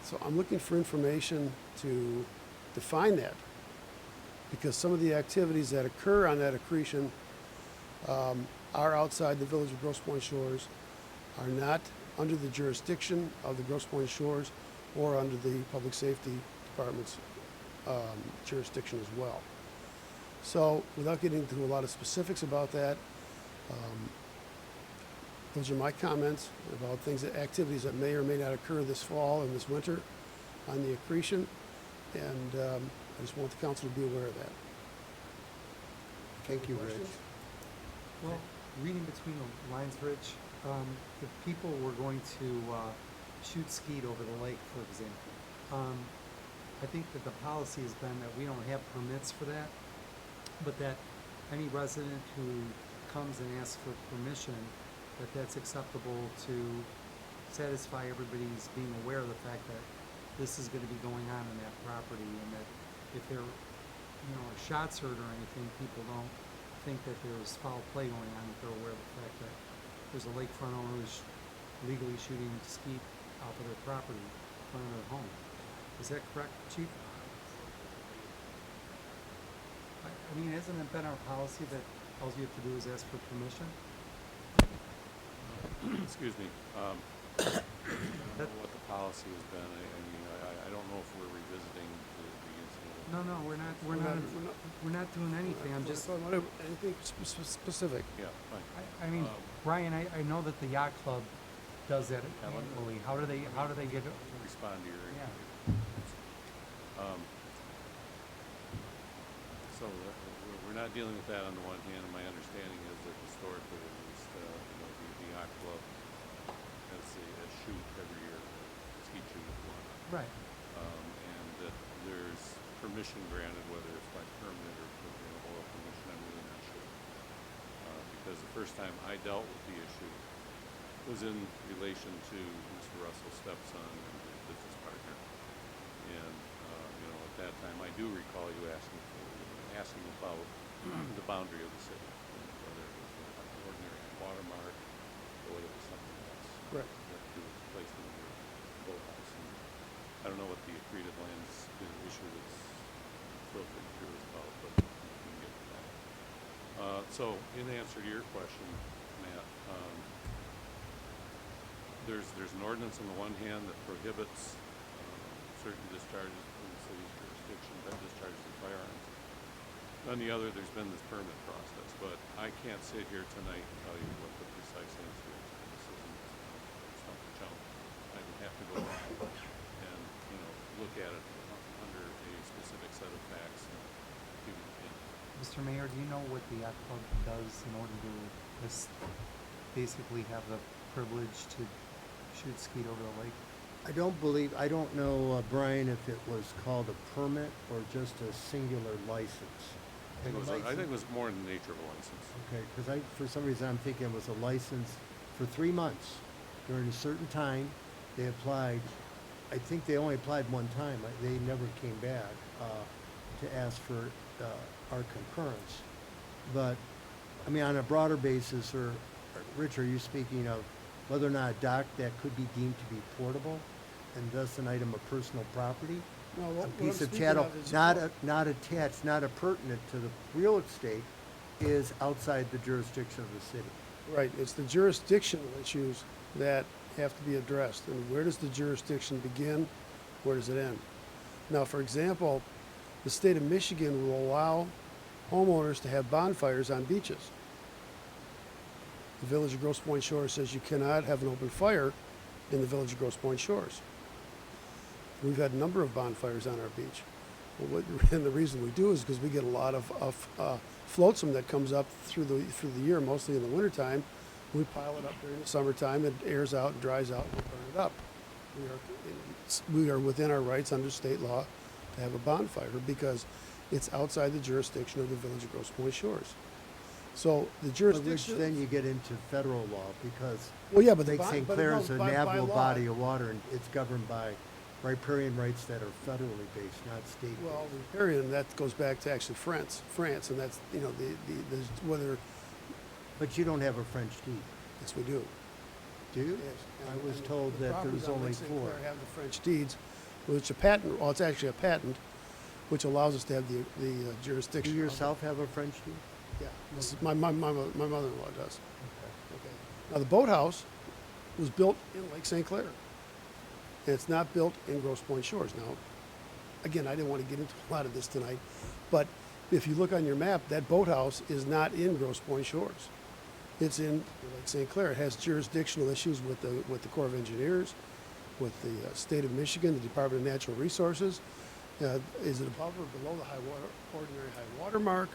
so I'm looking for information to define that, because some of the activities that occur on that accretion are outside the village of Grosse Pointe Shores, are not under the jurisdiction of the Grosse Pointe Shores or under the Public Safety Department's jurisdiction as well. So without getting into a lot of specifics about that, those are my comments about activities that may or may not occur this fall and this winter on the accretion, and I just want the council to be aware of that. Thank you, Rich. Questions? Well, reading between the lines, Rich, the people were going to shoot skeet over the lake, for example. I think that the policy has been that we don't have permits for that, but that any resident who comes and asks for permission, that's acceptable to satisfy everybody's being aware of the fact that this is going to be going on in that property, and that if there are shots heard or anything, people don't think that there's foul play going on, if they're aware of the fact that there's a lakefront owner who's legally shooting skeet off of their property in front of their home. Is that correct, Chief? I mean, hasn't it been our policy that all you have to do is ask for permission? Excuse me. I don't know what the policy has been. I don't know if we're revisiting the incident. No, we're not doing anything. I'm just. Anything specific? Yeah, fine. I mean, Brian, I know that the yacht club does that annually. How do they get it? Respond to your. Yeah. So we're not dealing with that on the one hand, and my understanding is that historically, at least, the yacht club has a shoot every year, a skeet shoot at one. Right. And that there's permission granted, whether it's by permit or permission, I'm really not sure. Because the first time I dealt with the issue was in relation to Mr. Russell's stepson and his business partner. And, at that time, I do recall you asking about the boundary of the city, whether it was an ordinary watermark or whether it was something else. Correct. That to do with placement of your boathouse. And I don't know what the accreted lands issue that's filtering through is about, but we can get to that. So in answer to your question, Matt, there's an ordinance on the one hand that prohibits certain discharges in the city's jurisdiction, gun discharges of firearms. On the other, there's been this permit process, but I can't sit here tonight and tell you what the precise answer is. This isn't stump the chump. I would have to go back and, look at it under a specific set of facts and give an opinion. Mr. Mayor, do you know what the Yacht Club does in order to basically have the privilege to shoot skeet over the lake? I don't know, Brian, if it was called a permit or just a singular license. I think it was more in the nature of a license. Okay, because for some reason, I'm thinking it was a license for 3 months. During a certain time, they applied. I think they only applied one time. They never came back to ask for our concurrence. But, I mean, on a broader basis, or Rich, are you speaking of whether or not a dock that could be deemed to be portable and thus an item of personal property? No, A what I'm piece of speaking chattel, of is- not attached, not appurtenant to the real estate, is outside the jurisdiction of the city. Right, it's the jurisdictional issues that have to be addressed. And where does the jurisdiction begin? Where does it end? Now, for example, the state of Michigan will allow homeowners to have bonfires on beaches. The Village of Grosse Pointe Shores says you cannot have an open fire in the Village of Grosse Pointe Shores. We've had a number of bonfires on our beach. Well, and the reason we do is because we get a lot of flotsam that comes up through the year, mostly in the wintertime. We pile it up during the summertime, it airs out and dries out, and we burn it up. We are within our rights under state law to have a bonfire because it's outside the jurisdiction of the Village of Grosse Pointe Shores. So the Which jurisdiction. then you get into federal law because Well, yeah, but the Lake bon- St. but Clair no, is a by navigable law- body of water and it's governed by riparian rights that are federally based, not state-based. Well, riparian, that goes back to actually France, and that's, whether, But you don't have a French deed, yes, we do. do you? Yes. I was And told the that there properties was on only Lake St. 4. Clair have the French deeds, which a patent, well, it's actually a patent, which allows us to have the Do jurisdiction. you of- yourself have a French deed? Yeah, this is, my mother-in-law does. Okay. Now, the boathouse was built in Lake St. Clair. And it's not built in Grosse Pointe Shores. Now, again, I didn't want to get into a lot of this tonight, but if you look on your map, that boathouse is not in Grosse Pointe Shores. It's in Lake St. Clair. It has jurisdictional issues with the Corps of Engineers, with the state of Michigan, the Department of Natural Resources. Is it above or below the ordinary high water mark?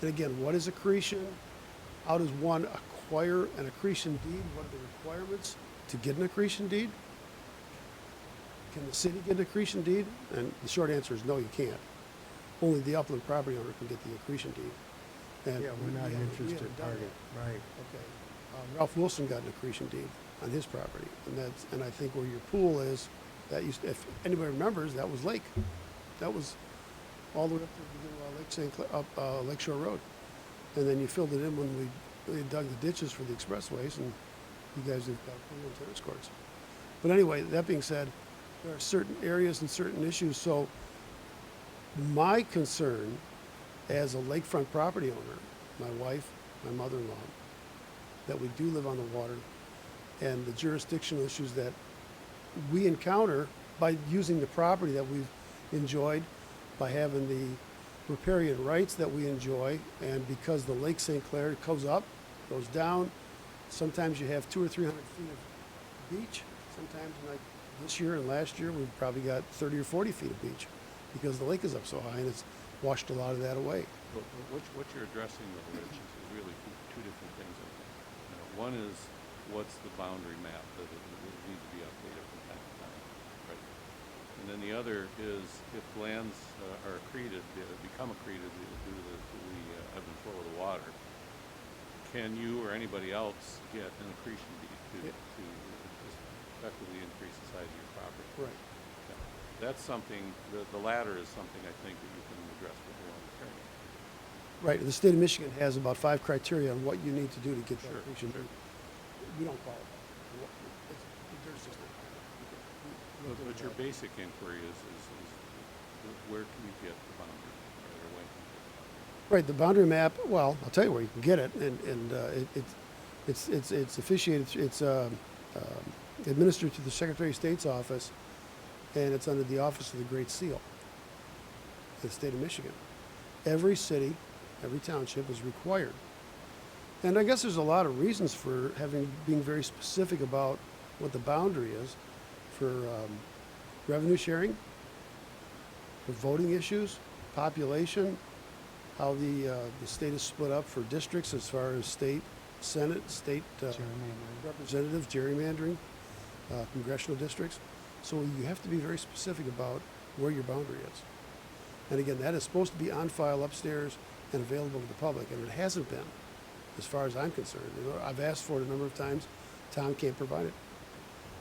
And again, what is accretion? How does one acquire an accretion deed? What are the requirements to get an accretion deed? Can the city get an accretion deed? And the short answer is no, you can't. Only the upland property owner can get the accretion deed. And Yeah, we're not we an haven't interested done party, that. right. Okay. Ralph Wilson got an accretion deed on his property, and I think where your pool is, if anybody remembers, that was Lake. That was all the way up to the beginning of Lake St. Clair, up Lakeshore Road, and then you filled it in when we dug the ditches for the expressways, and you guys have got pool and tennis courts. But anyway, that being said, there are certain areas and certain issues. So my concern as a lakefront property owner, my wife, my mother-in-law, that we do live on the water, and the jurisdictional issues that we encounter by using the property that we've enjoyed, by having the riparian rights that we enjoy, and because the Lake St. Clair goes up, goes down, sometimes you have 200 or 300 feet of beach. Sometimes, like this year and last year, we've probably got 30 or 40 feet of beach because the lake is up so high and it's washed a lot of that away. But what you're addressing, though, Rich, is really two different things, I think. One is, what's the boundary map that it needs to be updated from time to time, right? And then the other is, if lands are accreted, become accreted due to the ebb and flow of the water, can you or anybody else get an accretion deed to effectively increase the size of your property. Right. Yeah. That's something, the latter is something I think that you can address with your own attorney. Right, the state of Michigan has about 5 criteria on what you need to do to get that Sure, eviction. sure. We don't qualify. There's just But your basic inquiry is where can you get the boundary, or when can you get the boundary? Right, the boundary map, well, I'll tell you where you can get it, and it's officiated, it's administered through the Secretary of State's office, and it's under the Office of the Great Seal, of the state of Michigan. Every city, every township is required. And I guess there's a lot of reasons for being very specific about what the boundary is for revenue sharing, for voting issues, population, how the state is split up for districts as far as state senate, state representatives, gerrymandering, congressional districts. So you have to be very specific about where your boundary is. And again, that is supposed to be on file upstairs and available to the public, and it hasn't been, as far as I'm concerned. You know, I've asked for it a number of times. Tom can't provide it.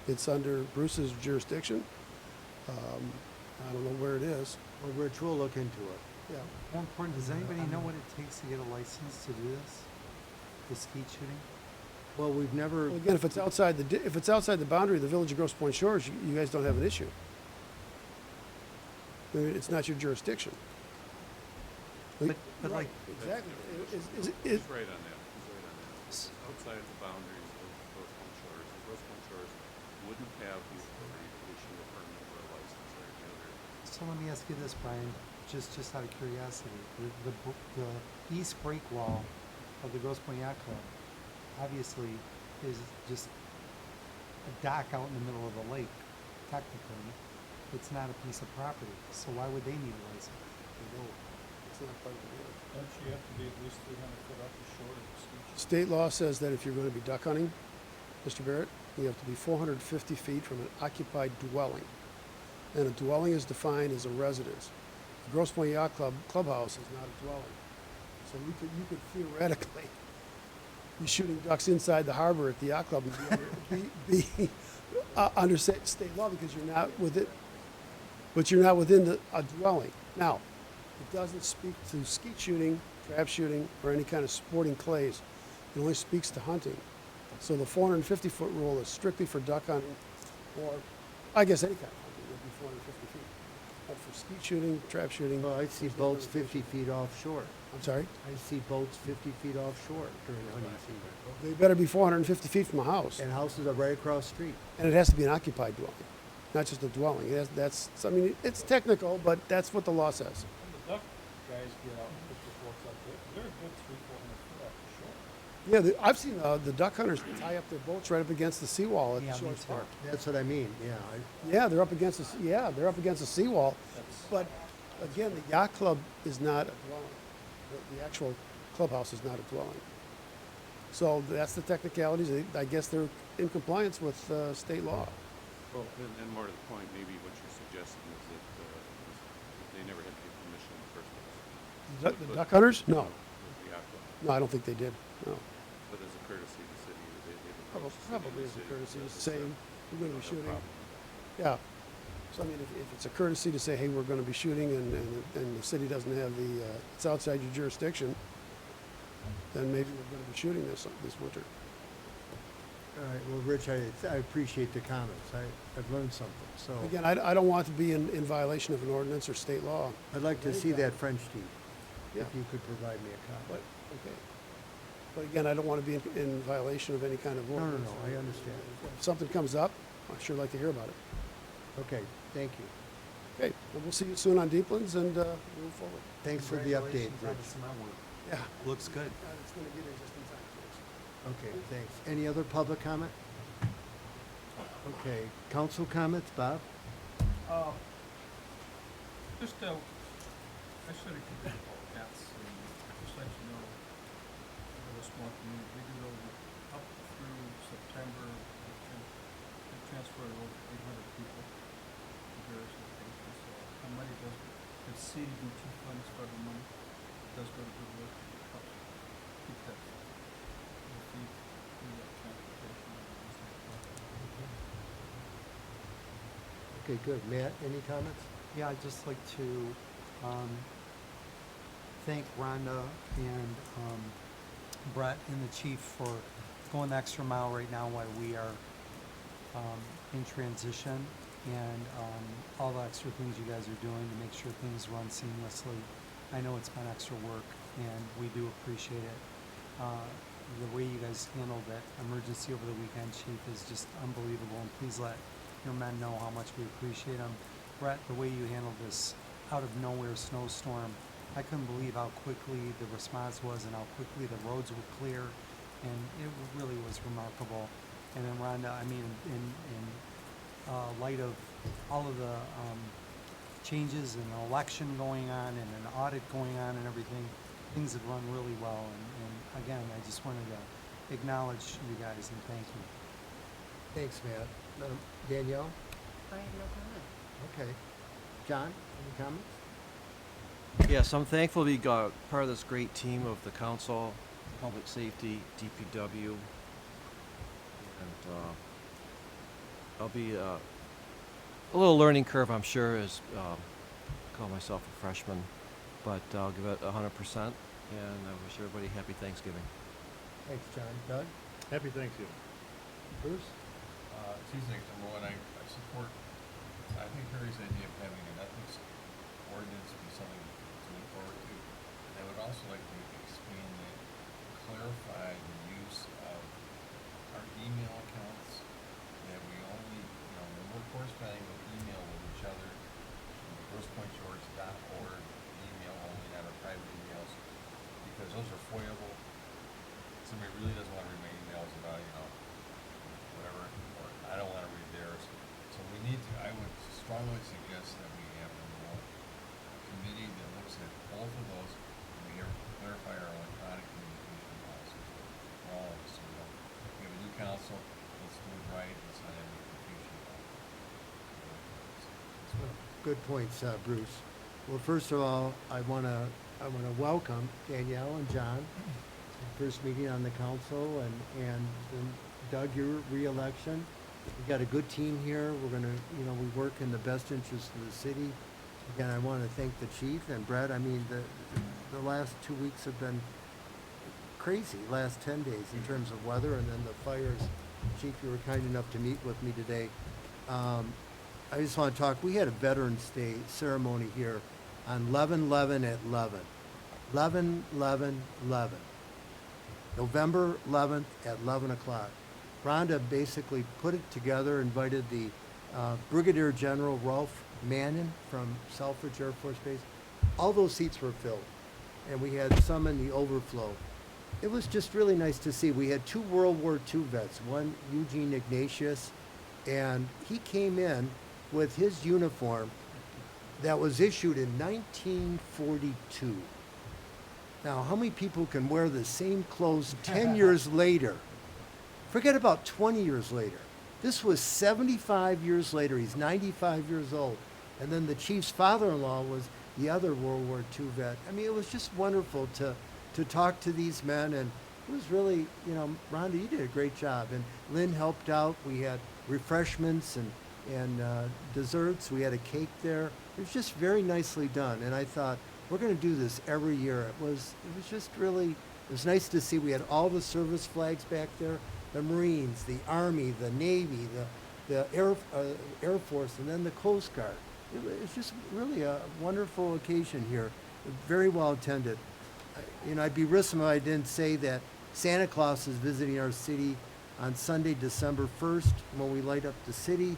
It's under Bruce's jurisdiction. I don't know where it is. Well, Rich, we'll look into it. Yeah. More important, does anybody know what it takes to get a license to do this? The skeet shooting? Well, we've never, Well, again, if it's outside the boundary of the Village of Grosse Pointe Shores, you guys don't have an issue. I mean, it's not your jurisdiction. But like, Exactly. He's right on that, he's right on that. It's outside the boundaries of Grosse Pointe Shores. The Grosse Pointe Shores wouldn't have the authority to issue a permit or a license or any other. so let me ask you this, Brian, just out of curiosity. The east break wall of the Grosse Pointe Yacht Club obviously is just a dock out in the middle of the lake, technically. It's not a piece of property, so why would they need a license? It's not part of the deal. Don't you have to be at least 300 foot off the shore of the ski? State law says that if you're going to be duck hunting, Mr. Barrett, you have to be 450 feet from an occupied dwelling. And a dwelling is defined as a residence. The Grosse Pointe Yacht Club clubhouse is not a dwelling. So you could theoretically be shooting ducks inside the harbor at the yacht club and be under state law because you're not with it, but you're not within a dwelling. Now, it doesn't speak to skeet shooting, trap shooting, or any kind of sporting clays. It only speaks to hunting. So the 450-foot rule is strictly for duck hunting, or I guess any kind of hunting would be 450 feet. But for skeet shooting, trap shooting, well, I see there's no boats 50 feet offshore. I'm sorry? I see boats 50 feet offshore during hunting season. They better be 450 feet from a house. And houses are right across the street. And it has to be an occupied dwelling, not just a dwelling. I mean, it's technical, but that's what the law says. When the duck guys get out and put their boats up there, they're a good 300-400 foot off the shore. Yeah, I've seen the duck hunters tie up their boats right up against the seawall at Yeah, the me Shores too. Park. That's what I mean, yeah. Yeah, they're up against the seawall. But again, the yacht club is not a dwelling. The actual clubhouse is not a dwelling. So that's the technicalities. I guess they're in compliance with state law. Well, and more to the point, maybe what you're suggesting is that they never had to get permission in the first place. The duck hunters? No. The yacht club. No, I don't think they did. No. But as a courtesy to the city, they've approached the city and Probably the as a city courtesy to said say, that we're going to be no shooting. problem. Yeah. So I mean, if it's a courtesy to say, hey, we're going to be shooting and the city doesn't have it's outside your jurisdiction, then maybe we're going to be shooting this winter. All right, well, Rich, I appreciate the comments. I've learned something, so. Again, I don't want to be in violation of an ordinance or state law. I'd like to see that French team, Yeah. if you could provide me a copy. Okay. But again, I don't want to be in violation of any kind of No, ordinance. I understand. If something comes up, I'd sure like to hear about it. Okay, thank you. Okay, well, we'll see you soon on Deeplands and move forward. Thanks for the update, Congratulations on Rich. the cement work. Yeah. Looks good. It's going to get here just in time. Okay, thanks. Any other public comment? Okay, council comments, Bob? Just, I should have given cats, just let you know, we're a small community, we did over, up through September, we transferred over 800 people to various locations, so our money does, it's CDBG funds, federal money, does go to good work, it helps keep that, feed that transportation. Okay, good. Matt, any comments? Yeah, I'd just like to thank Rhonda and Brett and the chief for going the extra mile right now while we are in transition, and all the extra things you guys are doing to make sure things run seamlessly. I know it's been extra work, and we do appreciate it. The way you guys handled that emergency over the weekend, chief, is just unbelievable, and please let your men know how much we appreciate them. Brett, the way you handled this out of nowhere snowstorm, I couldn't believe how quickly the response was and how quickly the roads were clear, and it really was remarkable. And then Rhonda, I mean, in light of all of the changes and an election going on and an audit going on and everything, things have run really well. And again, I just wanted to acknowledge you guys and thank you. Thanks, Matt. Danielle? I have no comment. Okay. John, any comments? Yes, I'm thankful to be part of this great team of the council, public safety, DPW, and I'll be a little learning curve, I'm sure, as call myself a freshman, but I'll give it 100%, and I wish everybody happy Thanksgiving. Thanks, John. Doug? Happy Thanksgiving. Bruce? Two things. Number one, I support, I think Harry's idea of having an ethics ordinance be something to look forward to. And I would also like to expand that, clarify the use of our email accounts, that we only, when we're corresponding with email with each other, grosspointgeorge.org, email only, not our private emails, because those are foilable. Somebody really doesn't want to read my emails about, whatever, or I don't want to read theirs. So we need to, I would strongly suggest that we have a committee that looks at both of those, and we clarify our electronic communication policies for all of us. So we have a new council, let's do it right, let's not have any confusion about it. Good points, Bruce. Well, first of all, I want to welcome Danielle and John. First meeting on the council, and Doug, your re-election. We've got a good team here. We're going to, we work in the best interest of the city. Again, I want to thank the chief and Brett. I mean, the last 2 weeks have been crazy, last 10 days in terms of weather, and then the fires. Chief, you were kind enough to meet with me today. I just want to talk, we had a Veterans Day ceremony here on 11/11 at 11. 11/11/11. November 11th at 11 o'clock. Rhonda basically put it together, invited the Brigadier General Rolf Manning from Selfridge Air Force Base. All those seats were filled, and we had some in the overflow. It was just really nice to see. We had 2 World War II vets, one Eugene Ignatius, and he came in with his uniform that was issued in 1942. Now, how many people can wear the same clothes 10 years later? Forget about 20 years later. This was 75 years later. He's 95 years old. And then the chief's father-in-law was the other World War II vet. I mean, it was just wonderful to talk to these men. And it was really, Rhonda, you did a great job. And Lynn helped out. We had refreshments and desserts. We had a cake there. It was just very nicely done. And I thought, we're going to do this every year. It was just really, it was nice to see. We had all the service flags back there, the Marines, the Army, the Navy, the Air Force, and then the Coast Guard. It's just really a wonderful occasion here, very well attended. I'd be remiss if I didn't say that Santa Claus is visiting our city on Sunday, December 1st, when we light up the city.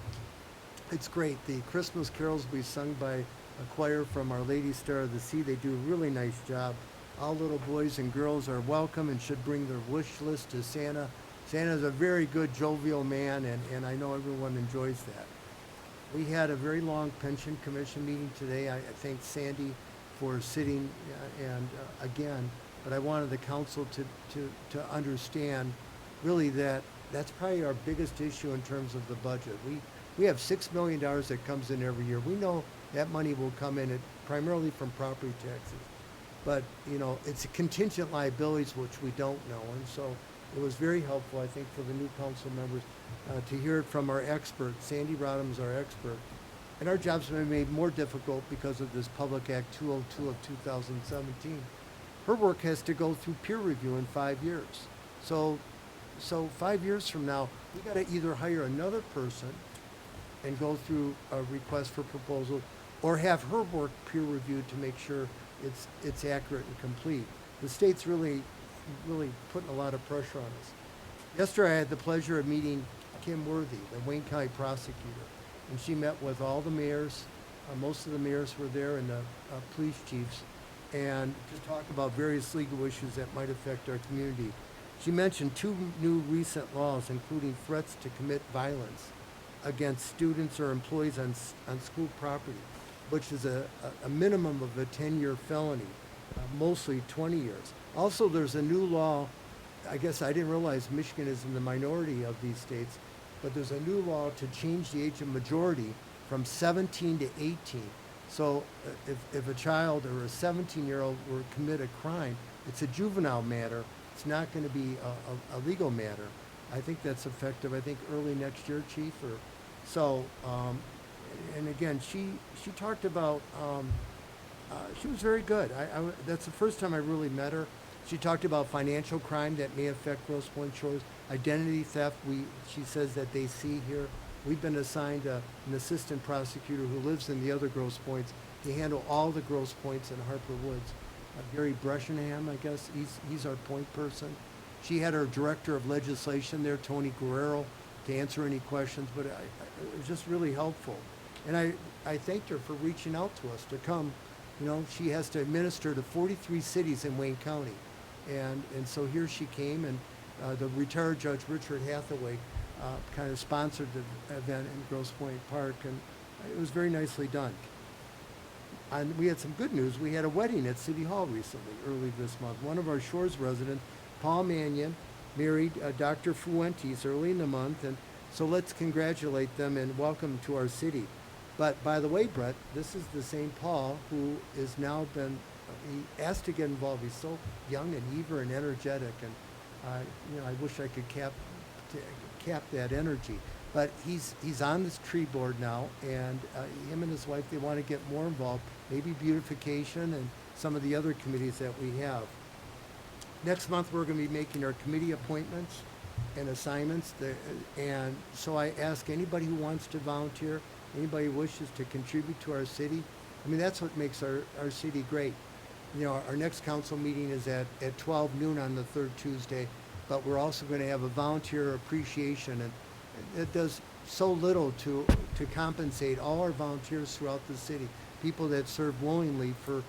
It's great. The Christmas carols will be sung by a choir from Our Lady Star of the Sea. They do a really nice job. All little boys and girls are welcome and should bring their wish list to Santa. Santa's a very good, jovial man, and I know everyone enjoys that. We had a very long pension commission meeting today. I thank Sandy for sitting again, but I wanted the council to understand really that that's probably our biggest issue in terms of the budget. We have $6 million that comes in every year. We know that money will come in primarily from property taxes. But, it's a contingent liabilities, which we don't know. And so it was very helpful, I think, for the new council members to hear it from our expert. Sandy Rodham's our expert. And our job's been made more difficult because of this Public Act 202 of 2017. Her work has to go through peer review in 5 years. So 5 years from now, we gotta either hire another person and go through a request for proposal, or have her work peer reviewed to make sure it's accurate and complete. The state's really putting a lot of pressure on us. Yesterday, I had the pleasure of meeting Kim Worthy, the Wayne County prosecutor, and she met with all the mayors. Most of the mayors were there, and the police chiefs, and to talk about various legal issues that might affect our community. She mentioned 2 new recent laws, including threats to commit violence against students or employees on school property, which is a minimum of a 10-year felony, mostly 20 years. Also, there's a new law. I guess I didn't realize Michigan is in the minority of these states, but there's a new law to change the age of majority from 17 to 18. So if a child or a 17-year-old were to commit a crime, it's a juvenile matter. It's not going to be a legal matter. I think that's effective, I think, early next year, Chief. And again, she talked about, she was very good. That's the first time I really met her. She talked about financial crime that may affect Grosse Pointe Shores, identity theft she says that they see here. We've been assigned an assistant prosecutor who lives in the other Grosse Pointes to handle all the Grosse Pointes in Harper Woods. Gary Breshenham, I guess, he's our point person. She had her director of legislation there, Tony Guerrero, to answer any questions, but it was just really helpful. And I thanked her for reaching out to us to come. You know, she has to administer to 43 cities in Wayne County. And so here she came, and the retired Judge Richard Hathaway kind of sponsored the event in Grosse Pointe Park, and it was very nicely done. And we had some good news. We had a wedding at City Hall recently, early this month. One of our Shores residents, Paul Mannion, married Dr. Fuentes early in the month, and so let's congratulate them and welcome to our city. But by the way, Brett, this is the same Paul who is now he asked to get involved. He's so young and eager and energetic, and I wish I could cap that energy. But he's on this tree board now, and him and his wife, they want to get more involved, maybe beautification and some of the other committees that we have. Next month, we're going to be making our committee appointments and assignments. And so I ask anybody who wants to volunteer, anybody who wishes to contribute to our city. I mean, that's what makes our city great. You know, our next council meeting is at 12 noon on the 3rd Tuesday, but we're also going to have a volunteer appreciation, and it does so little to compensate all our volunteers throughout the city, people that serve willingly for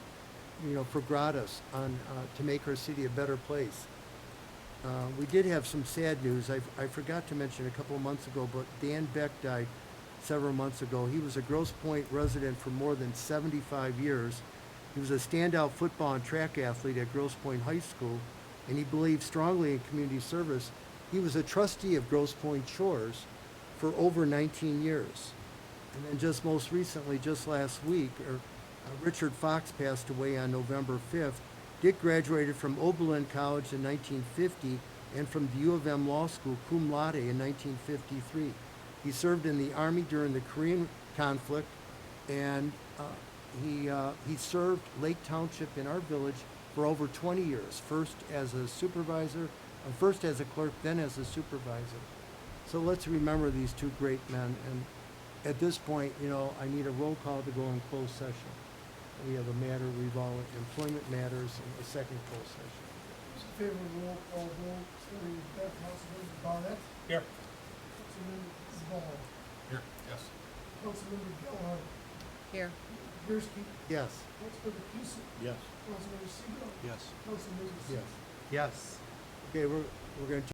gratis to make our city a better place. We did have some sad news. I forgot to mention a couple of months ago, but Dan Beck died several months ago. He was a Grosse Pointe resident for more than 75 years. He was a standout football and track athlete at Grosse Pointe High School, and he believed strongly in community service. He was a trustee of Grosse Pointe Shores for over 19 years. And then just most recently, just last week, Richard Fox passed away on November 5th. Dick graduated from Oberlin College in 1950 and from the U of M Law School cum laude in 1953. He served in the Army during the Korean conflict, and he served Lake Township in our village for over 20 years, first as a supervisor, first as a clerk, then as a supervisor. So let's remember these two great men. And at this point, I need a roll call to go in closed session. We have a matter revolving employment matters and a second closed session. Those in favor of the roll call vote, starting with that, Councilmember Barnett. Here. Councilmember Ball. Here, yes. Councilmember Gellhardt. Here. Gursky. Yes. Councilmember Cusick. Yes. Councilmember Seagull. Yes. Councilmember Yes. Yes. Okay, we're going to